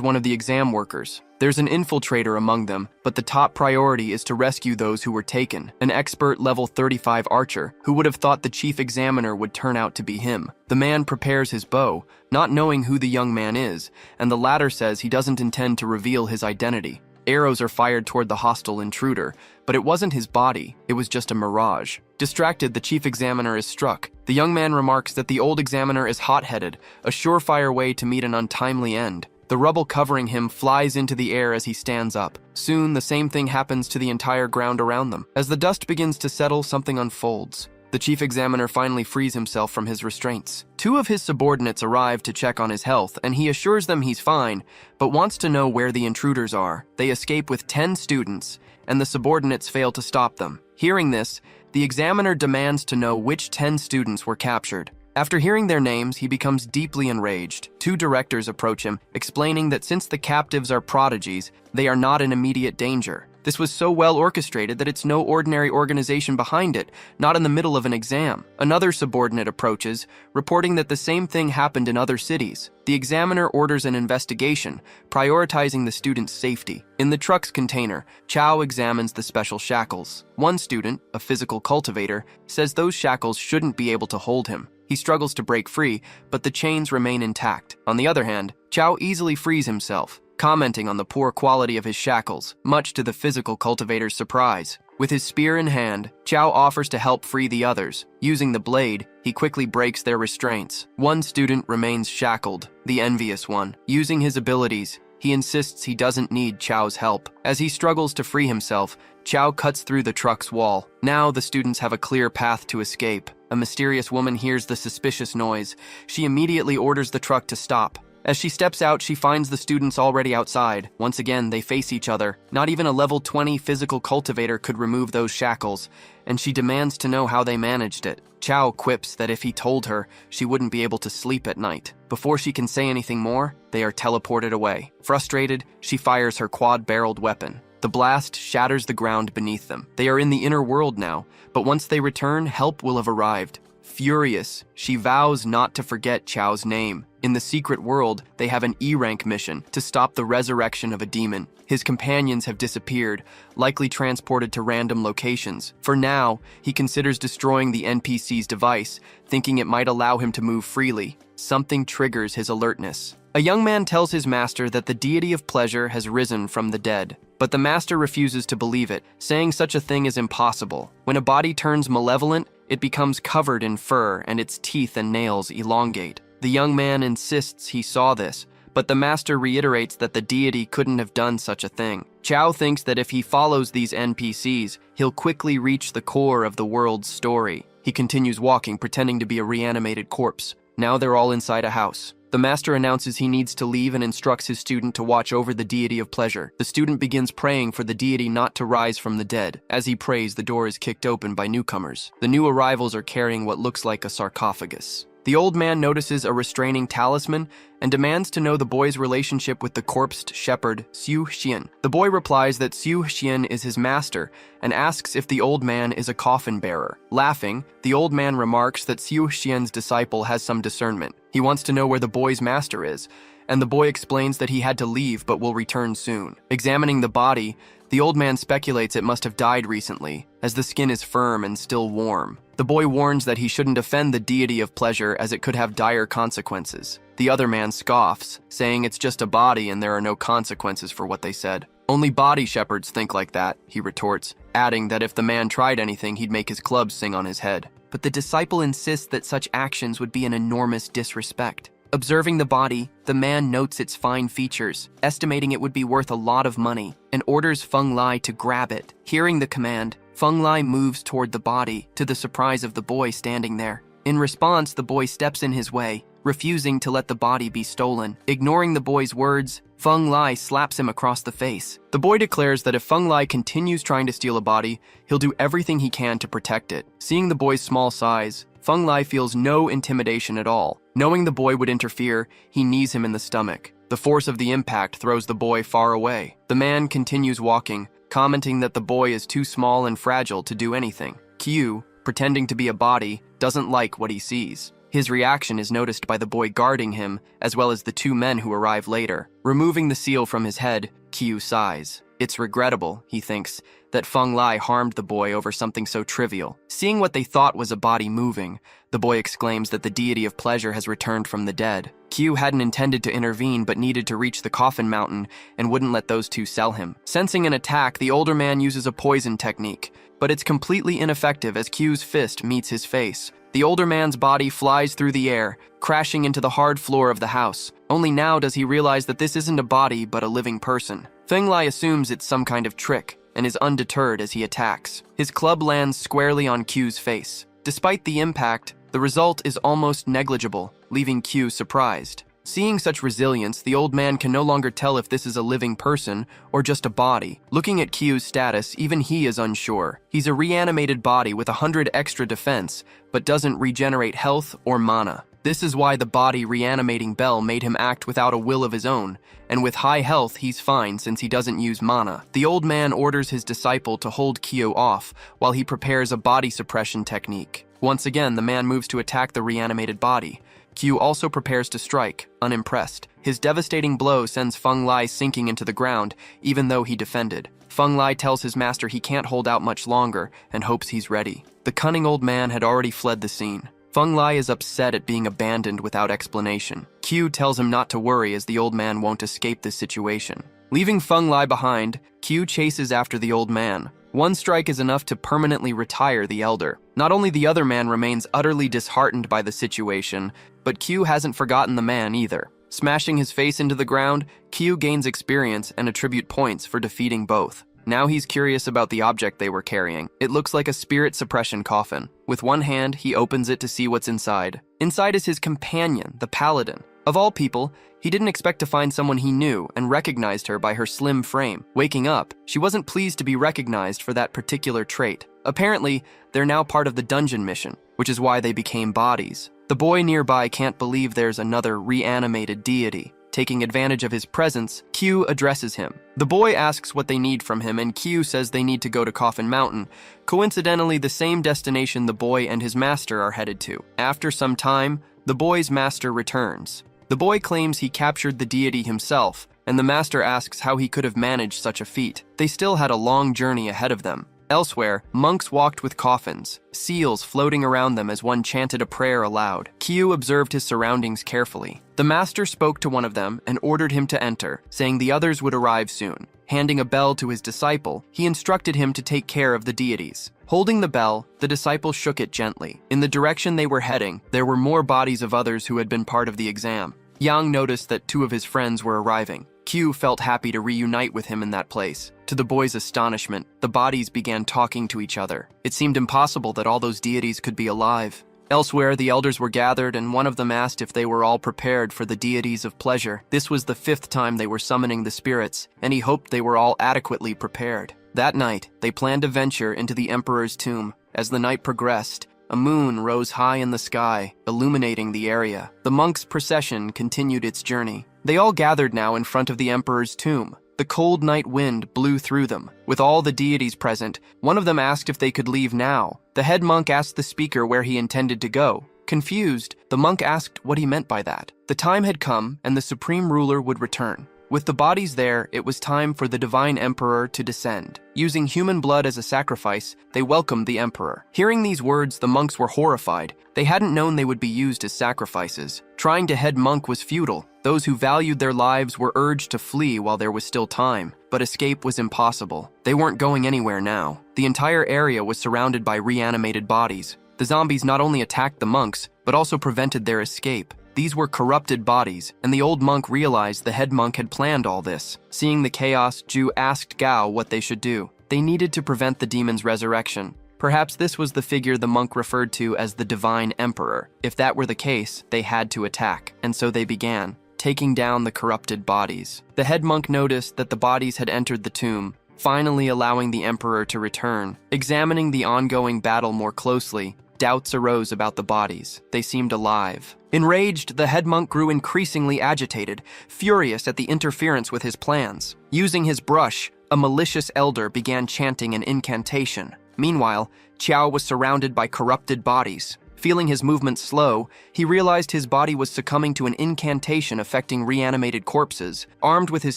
one of the exam workers. There's an infiltrator among them, but the top priority is to rescue those who were taken. An expert level 35 archer, who would have thought the chief examiner would turn out to be him. The man prepares his bow, not knowing who the young man is, and the latter says he doesn't intend to reveal his identity. Arrows are fired toward the hostile intruder, but it wasn't his body, it was just a mirage. Distracted, the chief examiner is struck. The young man remarks that the old examiner is hot-headed, a surefire way to meet an untimely end. The rubble covering him flies into the air as he stands up. Soon, the same thing happens to the entire ground around them. As the dust begins to settle, something unfolds. The chief examiner finally frees himself from his restraints. Two of his subordinates arrive to check on his health, and he assures them he's fine, but wants to know where the intruders are. They escape with 10 students, and the subordinates fail to stop them. Hearing this, the examiner demands to know which 10 students were captured. After hearing their names, he becomes deeply enraged. Two directors approach him, explaining that since the captives are prodigies, they are not in immediate danger. This was so well orchestrated that it's no ordinary organization behind it, not in the middle of an exam. Another subordinate approaches, reporting that the same thing happened in other cities. The examiner orders an investigation, prioritizing the student's safety. In the truck's container, Chao examines the special shackles. One student, a physical cultivator, says those shackles shouldn't be able to hold him. He struggles to break free, but the chains remain intact. On the other hand, Chao easily frees himself, commenting on the poor quality of his shackles, much to the physical cultivator's surprise. With his spear in hand, Chao offers to help free the others. Using the blade, he quickly breaks their restraints. One student remains shackled, the Envious One. Using his abilities, He insists he doesn't need Chow's help. As he struggles to free himself, Chow cuts through the truck's wall. Now the students have a clear path to escape. A mysterious woman hears the suspicious noise. She immediately orders the truck to stop. As she steps out, she finds the students already outside. Once again, they face each other. Not even a level 20 physical cultivator could remove those shackles, and she demands to know how they managed it. Chow quips that if he told her, she wouldn't be able to sleep at night. Before she can say anything more, they are teleported away. Frustrated, she fires her quad-barreled weapon. The blast shatters the ground beneath them. They are in the inner world now, but once they return, help will have arrived. Furious, she vows not to forget Chow's name. In the secret world, they have an E-rank mission to stop the resurrection of a demon. His companions have disappeared, likely transported to random locations. For now, he considers destroying the NPC's device, thinking it might allow him to move freely. Something triggers his alertness. A young man tells his master that the deity of pleasure has risen from the dead, but the master refuses to believe it, saying such a thing is impossible. When a body turns malevolent, it becomes covered in fur and its teeth and nails elongate. The young man insists he saw this, but the master reiterates that the deity couldn't have done such a thing. Chow thinks that if he follows these NPCs, he'll quickly reach the core of the world's story. He continues walking, pretending to be a reanimated corpse. Now they're all inside a house. The master announces he needs to leave and instructs his student to watch over the deity of pleasure. The student begins praying for the deity not to rise from the dead. As he prays, the door is kicked open by newcomers. The new arrivals are carrying what looks like a sarcophagus. The old man notices a restraining talisman and demands to know the boy's relationship with the corpsed shepherd, Xiu Xian. The boy replies that Xiu Xian is his master and asks if the old man is a coffin bearer. Laughing, the old man remarks that Xiu Xian's disciple has some discernment. He wants to know where the boy's master is, and the boy explains that he had to leave but will return soon. Examining the body, the old man speculates it must have died recently, as the skin is firm and still warm. The boy warns that he shouldn't offend the deity of pleasure as it could have dire consequences. The other man scoffs, saying it's just a body and there are no consequences for what they said. Only body shepherds think like that, he retorts, adding that if the man tried anything, he'd make his club sing on his head. But the disciple insists that such actions would be an enormous disrespect. Observing the body, the man notes its fine features, estimating it would be worth a lot of money, and orders Feng Lai to grab it. Hearing the command, Feng Lai moves toward the body, to the surprise of the boy standing there. In response, the boy steps in his way, refusing to let the body be stolen. Ignoring the boy's words, Feng Lai slaps him across the face. The boy declares that if Feng Lai continues trying to steal a body, he'll do everything he can to protect it. Seeing the boy's small size, Feng Lai feels no intimidation at all. Knowing the boy would interfere, he knees him in the stomach. The force of the impact throws the boy far away. The man continues walking, commenting that the boy is too small and fragile to do anything. Q, pretending to be a body, doesn't like what he sees. His reaction is noticed by the boy guarding him, as well as the two men who arrive later. Removing the seal from his head, Q sighs. It's regrettable, he thinks, that Feng Lai harmed the boy over something so trivial. Seeing what they thought was a body moving, the boy exclaims that the deity of pleasure has returned from the dead. Q hadn't intended to intervene but needed to reach the coffin mountain and wouldn't let those two sell him. Sensing an attack, the older man uses a poison technique, but it's completely ineffective as Q's fist meets his face. The older man's body flies through the air, crashing into the hard floor of the house. Only now does he realize that this isn't a body but a living person. Feng Lai assumes it's some kind of trick and is undeterred as he attacks. His club lands squarely on Q's face. Despite the impact, the result is almost negligible, leaving Q surprised. Seeing such resilience, the old man can no longer tell if this is a living person or just a body. Looking at Q's status, even he is unsure. He's a reanimated body with 100 extra defense, but doesn't regenerate health or mana. This is why the body reanimating Bell made him act without a will of his own, and with high health he's fine since he doesn't use mana. The old man orders his disciple to hold Kyo off while he prepares a body suppression technique. Once again, the man moves to attack the reanimated body. Q also prepares to strike, unimpressed. His devastating blow sends Feng Lai sinking into the ground, even though he defended. Feng Lai tells his master he can't hold out much longer and hopes he's ready. The cunning old man had already fled the scene. Feng Lai is upset at being abandoned without explanation. Q tells him not to worry as the old man won't escape this situation. Leaving Feng Lai behind, Q chases after the old man. One strike is enough to permanently retire the elder. Not only the other man remains utterly disheartened by the situation, but Q hasn't forgotten the man either. Smashing his face into the ground, Q gains experience and attribute points for defeating both. Now he's curious about the object they were carrying. It looks like a spirit suppression coffin. With one hand, he opens it to see what's inside. Inside is his companion, the paladin. Of all people, he didn't expect to find someone he knew and recognized her by her slim frame. Waking up, she wasn't pleased to be recognized for that particular trait. Apparently, they're now part of the dungeon mission, which is why they became bodies. The boy nearby can't believe there's another reanimated deity. Taking advantage of his presence, Q addresses him. The boy asks what they need from him, and Q says they need to go to Coffin Mountain, coincidentally the same destination the boy and his master are headed to. After some time, the boy's master returns. The boy claims he captured the deity himself, and the master asks how he could have managed such a feat. They still had a long journey ahead of them. Elsewhere, monks walked with coffins, seals floating around them as one chanted a prayer aloud. Q observed his surroundings carefully. The master spoke to one of them and ordered him to enter, saying the others would arrive soon. Handing a bell to his disciple, he instructed him to take care of the deities. Holding the bell, the disciple shook it gently. In the direction they were heading, there were more bodies of others who had been part of the exam. Yang noticed that 2 of his friends were arriving. Q felt happy to reunite with him in that place. To the boy's astonishment, the bodies began talking to each other. It seemed impossible that all those deities could be alive. Elsewhere, the elders were gathered, and one of them asked if they were all prepared for the deities of pleasure. This was the 5th time they were summoning the spirits, and he hoped they were all adequately prepared. That night, they planned to venture into the emperor's tomb. As the night progressed, a moon rose high in the sky, illuminating the area. The monks' procession continued its journey. They all gathered now in front of the emperor's tomb. The cold night wind blew through them. With all the deities present, one of them asked if they could leave now. The head monk asked the speaker where he intended to go. Confused, the monk asked what he meant by that. The time had come, and the supreme ruler would return. With the bodies there, it was time for the divine emperor to descend. Using human blood as a sacrifice, they welcomed the emperor. Hearing these words, the monks were horrified. They hadn't known they would be used as sacrifices. Trying to head monk was futile. Those who valued their lives were urged to flee while there was still time, but escape was impossible. They weren't going anywhere now. The entire area was surrounded by reanimated bodies. The zombies not only attacked the monks, but also prevented their escape. These were corrupted bodies, and the old monk realized the head monk had planned all this. Seeing the chaos, Ju asked Gao what they should do. They needed to prevent the demon's resurrection. Perhaps this was the figure the monk referred to as the divine emperor. If that were the case, they had to attack, and so they began, taking down the corrupted bodies. The head monk noticed that the bodies had entered the tomb, finally allowing the emperor to return. Examining the ongoing battle more closely, doubts arose about the bodies. They seemed alive. Enraged, the head monk grew increasingly agitated, furious at the interference with his plans. Using his brush, a malicious elder began chanting an incantation. Meanwhile, Qiao was surrounded by corrupted bodies. Feeling his movements slow, he realized his body was succumbing to an incantation affecting reanimated corpses. Armed with his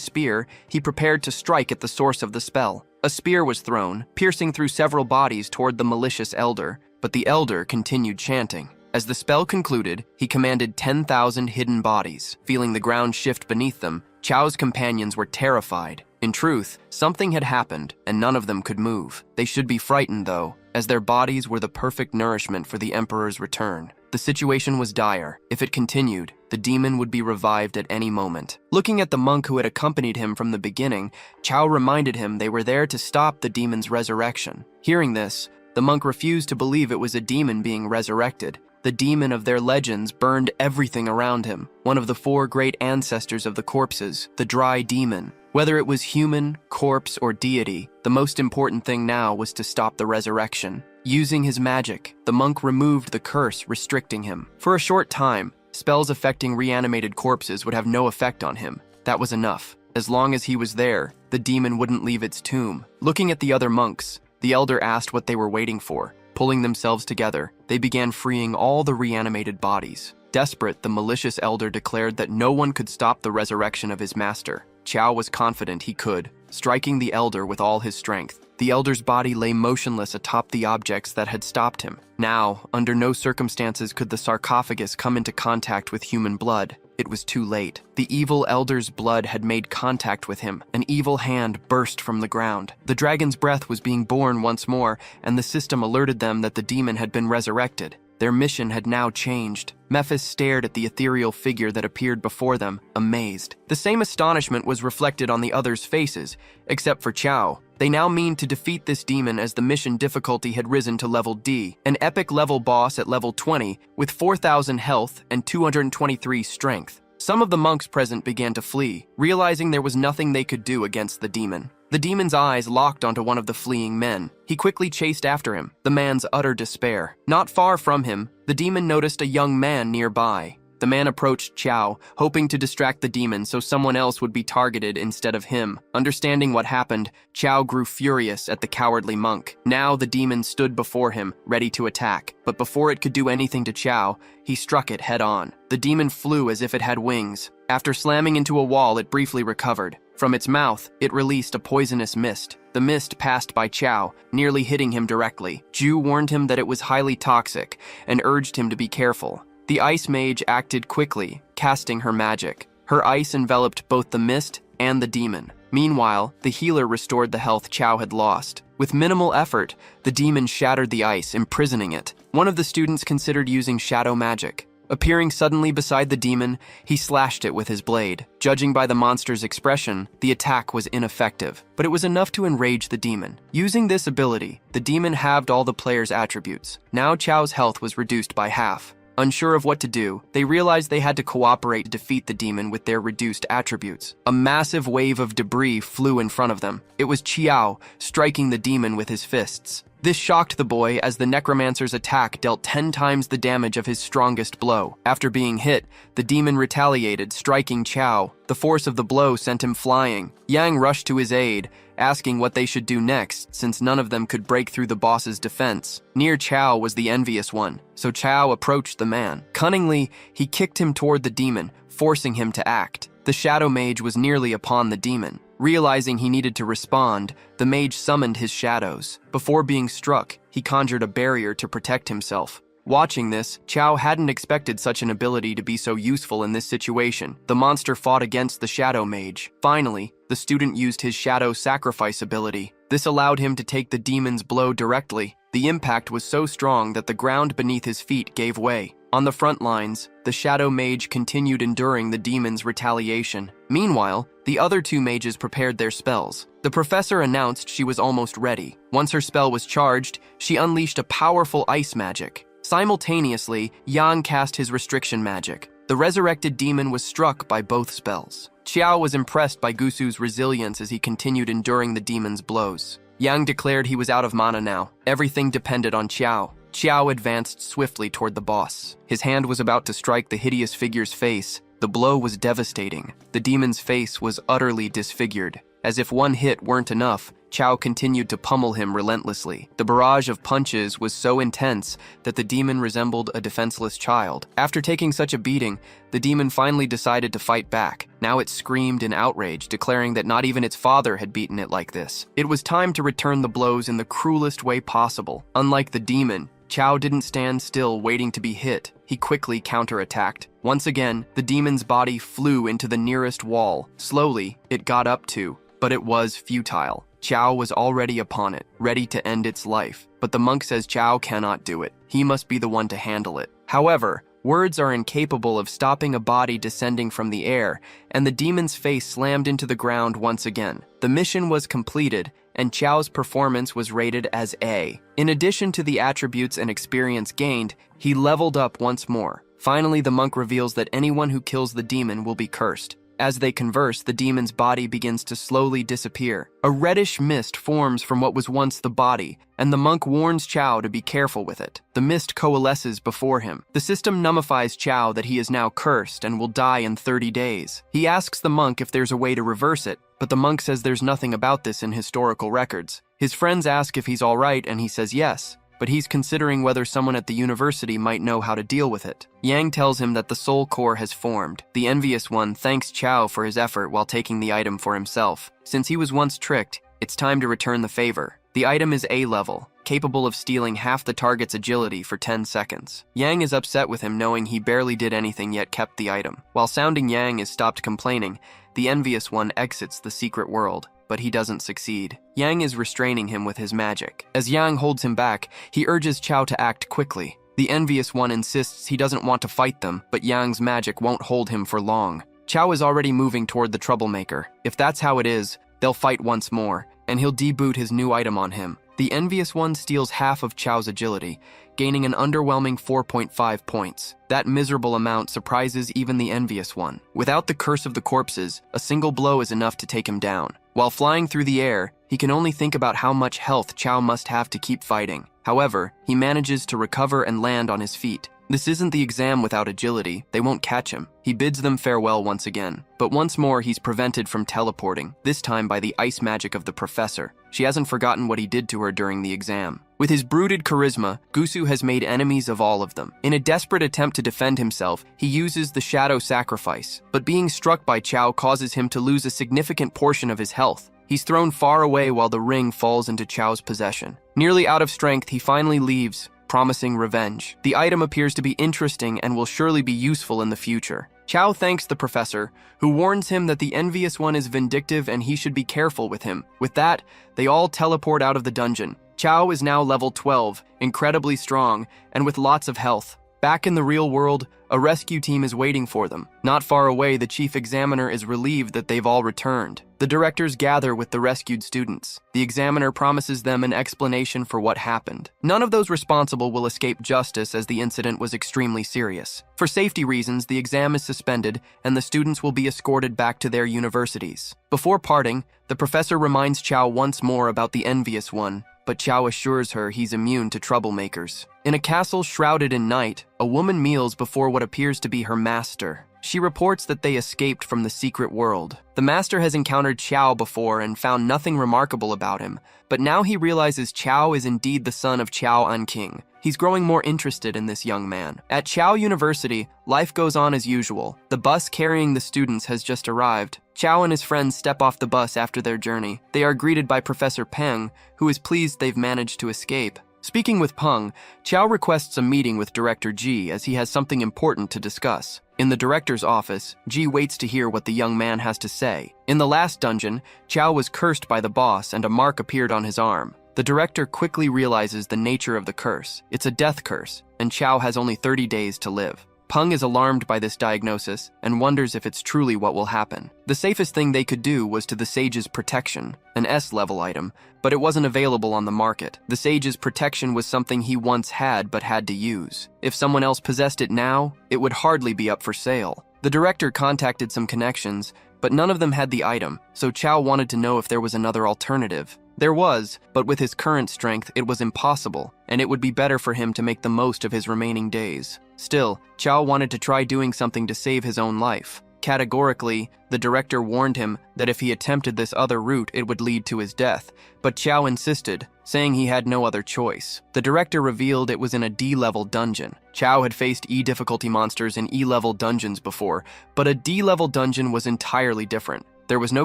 spear, he prepared to strike at the source of the spell. A spear was thrown, piercing through several bodies toward the malicious elder, but the elder continued chanting. As the spell concluded, he commanded 10,000 hidden bodies. Feeling the ground shift beneath them, Chao's companions were terrified. In truth, something had happened, and none of them could move. They should be frightened, though, as their bodies were the perfect nourishment for the Emperor's return. The situation was dire. If it continued, the demon would be revived at any moment. Looking at the monk who had accompanied him from the beginning, Chao reminded him they were there to stop the demon's resurrection. Hearing this, the monk refused to believe it was a demon being resurrected. The demon of their legends burned everything around him, one of the 4 great ancestors of the corpses, the dry demon. Whether it was human, corpse, or deity, the most important thing now was to stop the resurrection. Using his magic, the monk removed the curse restricting him. For a short time, spells affecting reanimated corpses would have no effect on him. That was enough. As long as he was there, the demon wouldn't leave its tomb. Looking at the other monks, the elder asked what they were waiting for. Pulling themselves together, they began freeing all the reanimated bodies. Desperate, the malicious elder declared that no one could stop the resurrection of his master. Chao was confident he could, striking the elder with all his strength. The elder's body lay motionless atop the objects that had stopped him. Now, under no circumstances could the sarcophagus come into contact with human blood. It was too late. The evil elder's blood had made contact with him. An evil hand burst from the ground. The dragon's breath was being born once more, and the system alerted them that the demon had been resurrected. Their mission had now changed. Mephis stared at the ethereal figure that appeared before them, amazed. The same astonishment was reflected on the others' faces, except for Chao. They now mean to defeat this demon as the mission difficulty had risen to level D, an epic level boss at level 20 with 4,000 health and 223 strength. Some of the monks present began to flee, realizing there was nothing they could do against the demon. The demon's eyes locked onto one of the fleeing men. He quickly chased after him, the man's utter despair. Not far from him, the demon noticed a young man nearby. The man approached Chao, hoping to distract the demon so someone else would be targeted instead of him. Understanding what happened, Chao grew furious at the cowardly monk. Now the demon stood before him, ready to attack. But before it could do anything to Chao, he struck it head-on. The demon flew as if it had wings. After slamming into a wall, it briefly recovered. From its mouth, it released a poisonous mist. The mist passed by Chao, nearly hitting him directly. Ju warned him that it was highly toxic and urged him to be careful. The ice mage acted quickly, casting her magic. Her ice enveloped both the mist and the demon. Meanwhile, the healer restored the health Chao had lost. With minimal effort, the demon shattered the ice, imprisoning it. One of the students considered using shadow magic. Appearing suddenly beside the demon, he slashed it with his blade. Judging by the monster's expression, the attack was ineffective, but it was enough to enrage the demon. Using this ability, the demon halved all the player's attributes. Now Chao's health was reduced by half. Unsure of what to do, they realized they had to cooperate to defeat the demon with their reduced attributes. A massive wave of debris flew in front of them. It was Chiao, striking the demon with his fists. This shocked the boy as the necromancer's attack dealt 10 times the damage of his strongest blow. After being hit, the demon retaliated, striking Chao. The force of the blow sent him flying. Yang rushed to his aid, asking what they should do next, since none of them could break through the boss's defense. Near Chao was the envious one, so Chao approached the man. Cunningly, he kicked him toward the demon, forcing him to act. The shadow mage was nearly upon the demon. Realizing he needed to respond, the mage summoned his shadows. Before being struck, he conjured a barrier to protect himself. Watching this, Chao hadn't expected such an ability to be so useful in this situation. The monster fought against the shadow mage. Finally, the student used his shadow sacrifice ability. This allowed him to take the demon's blow directly. The impact was so strong that the ground beneath his feet gave way. On the front lines, the shadow mage continued enduring the demon's retaliation. Meanwhile, the other two mages prepared their spells. The professor announced she was almost ready. Once her spell was charged, she unleashed a powerful ice magic. Simultaneously, Yang cast his restriction magic. The resurrected demon was struck by both spells. Xiao was impressed by Gusu's resilience as he continued enduring the demon's blows. Yang declared he was out of mana now. Everything depended on Xiao. Xiao advanced swiftly toward the boss. His hand was about to strike the hideous figure's face. The blow was devastating. The demon's face was utterly disfigured. As if one hit weren't enough, Chao continued to pummel him relentlessly. The barrage of punches was so intense that the demon resembled a defenseless child. After taking such a beating, the demon finally decided to fight back. Now it screamed in outrage, declaring that not even its father had beaten it like this. It was time to return the blows in the cruelest way possible. Unlike the demon, Chao didn't stand still waiting to be hit. He quickly counterattacked. Once again, the demon's body flew into the nearest wall. Slowly, it got up to, but it was futile. Chao was already upon it, ready to end its life. But the monk says Chao cannot do it. He must be the one to handle it. However, words are incapable of stopping a body descending from the air, and the demon's face slammed into the ground once again. The mission was completed, and Chao's performance was rated as A. In addition to the attributes and experience gained, he leveled up once more. Finally, the monk reveals that anyone who kills the demon will be cursed. As they converse, the demon's body begins to slowly disappear. A reddish mist forms from what was once the body, and the monk warns Chao to be careful with it. The mist coalesces before him. The system nullifies Chao that he is now cursed and will die in 30 days. He asks the monk if there's a way to reverse it, but the monk says there's nothing about this in historical records. His friends ask if he's all right, and he says yes, but he's considering whether someone at the university might know how to deal with it. Yang tells him that the soul core has formed. The envious one thanks Chao for his effort while taking the item for himself. Since he was once tricked, it's time to return the favor. The item is A level, capable of stealing half the target's agility for 10 seconds. Yang is upset with him knowing he barely did anything yet kept the item. While sounding Yang is stopped complaining, the envious one exits the secret world, but he doesn't succeed. Yang is restraining him with his magic. As Yang holds him back, he urges Chao to act quickly. The envious one insists he doesn't want to fight them, but Yang's magic won't hold him for long. Chow is already moving toward the troublemaker. If that's how it is, they'll fight once more, and he'll deboot his new item on him. The envious one steals half of Chow's agility, gaining an underwhelming 4.5 points. That miserable amount surprises even the envious one. Without the curse of the corpses, a single blow is enough to take him down. While flying through the air, he can only think about how much health Chow must have to keep fighting. However, he manages to recover and land on his feet. This isn't the exam without agility. They won't catch him. He bids them farewell once again. But once more, he's prevented from teleporting, this time by the ice magic of the professor. She hasn't forgotten what he did to her during the exam. With his brooded charisma, Gusu has made enemies of all of them. In a desperate attempt to defend himself, he uses the shadow sacrifice. But being struck by Chow causes him to lose a significant portion of his health. He's thrown far away while the ring falls into Chow's possession. Nearly out of strength, he finally leaves, promising revenge. The item appears to be interesting and will surely be useful in the future. Chow thanks the professor, who warns him that the envious one is vindictive and he should be careful with him. With that, they all teleport out of the dungeon. Chow is now level 12, incredibly strong, and with lots of health. Back in the real world, a rescue team is waiting for them. Not far away, the chief examiner is relieved that they've all returned. The directors gather with the rescued students. The examiner promises them an explanation for what happened. None of those responsible will escape justice as the incident was extremely serious. For safety reasons, the exam is suspended and the students will be escorted back to their universities. Before parting, the professor reminds Chow once more about the envious one, but Chow assures her he's immune to troublemakers. In a castle shrouded in night, a woman kneels before what appears to be her master. She reports that they escaped from the secret world. The master has encountered Chow before and found nothing remarkable about him, but now he realizes Chow is indeed the son of Chow An-King. He's growing more interested in this young man. At Chow University, life goes on as usual. The bus carrying the students has just arrived. Chow and his friends step off the bus after their journey. They are greeted by Professor Peng, who is pleased they've managed to escape. Speaking with Peng, Chow requests a meeting with Director Ji as he has something important to discuss. In the director's office, Ji waits to hear what the young man has to say. In the last dungeon, Chow was cursed by the boss and a mark appeared on his arm. The director quickly realizes the nature of the curse. It's a death curse, and Chow has only 30 days to live. Peng is alarmed by this diagnosis and wonders if it's truly what will happen. The safest thing they could do was to the Sage's Protection, an S-level item, but it wasn't available on the market. The Sage's Protection was something he once had but had to use. If someone else possessed it now, it would hardly be up for sale. The director contacted some connections, but none of them had the item, so Chow wanted to know if there was another alternative. There was, but with his current strength, it was impossible, and it would be better for him to make the most of his remaining days. Still, Chow wanted to try doing something to save his own life. Categorically, the director warned him that if he attempted this other route, it would lead to his death, but Chow insisted, saying he had no other choice. The director revealed it was in a D-level dungeon. Chow had faced E-difficulty monsters in E-level dungeons before, but a D-level dungeon was entirely different. There was no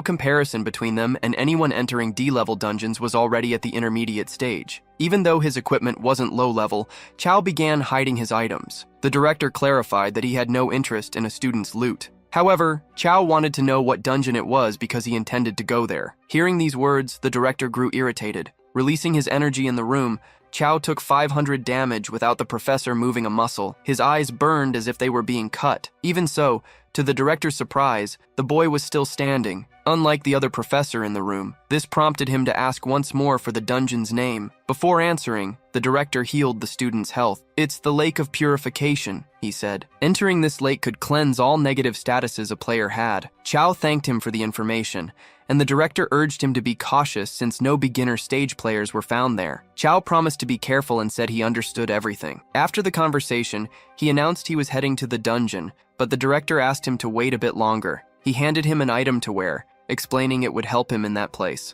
comparison between them, and anyone entering D-level dungeons was already at the intermediate stage. Even though his equipment wasn't low-level, Chow began hiding his items. The director clarified that he had no interest in a student's loot. However, Chow wanted to know what dungeon it was because he intended to go there. Hearing these words, the director grew irritated. Releasing his energy in the room, Chow took 500 damage without the professor moving a muscle. His eyes burned as if they were being cut. Even so, to the director's surprise, the boy was still standing. Unlike the other professor in the room, this prompted him to ask once more for the dungeon's name. Before answering, the director healed the student's health. "It's the Lake of Purification," he said. Entering this lake could cleanse all negative statuses a player had. Chow thanked him for the information, and the director urged him to be cautious since no beginner stage players were found there. Chow promised to be careful and said he understood everything. After the conversation, he announced he was heading to the dungeon, but the director asked him to wait a bit longer. He handed him an item to wear, explaining it would help him in that place.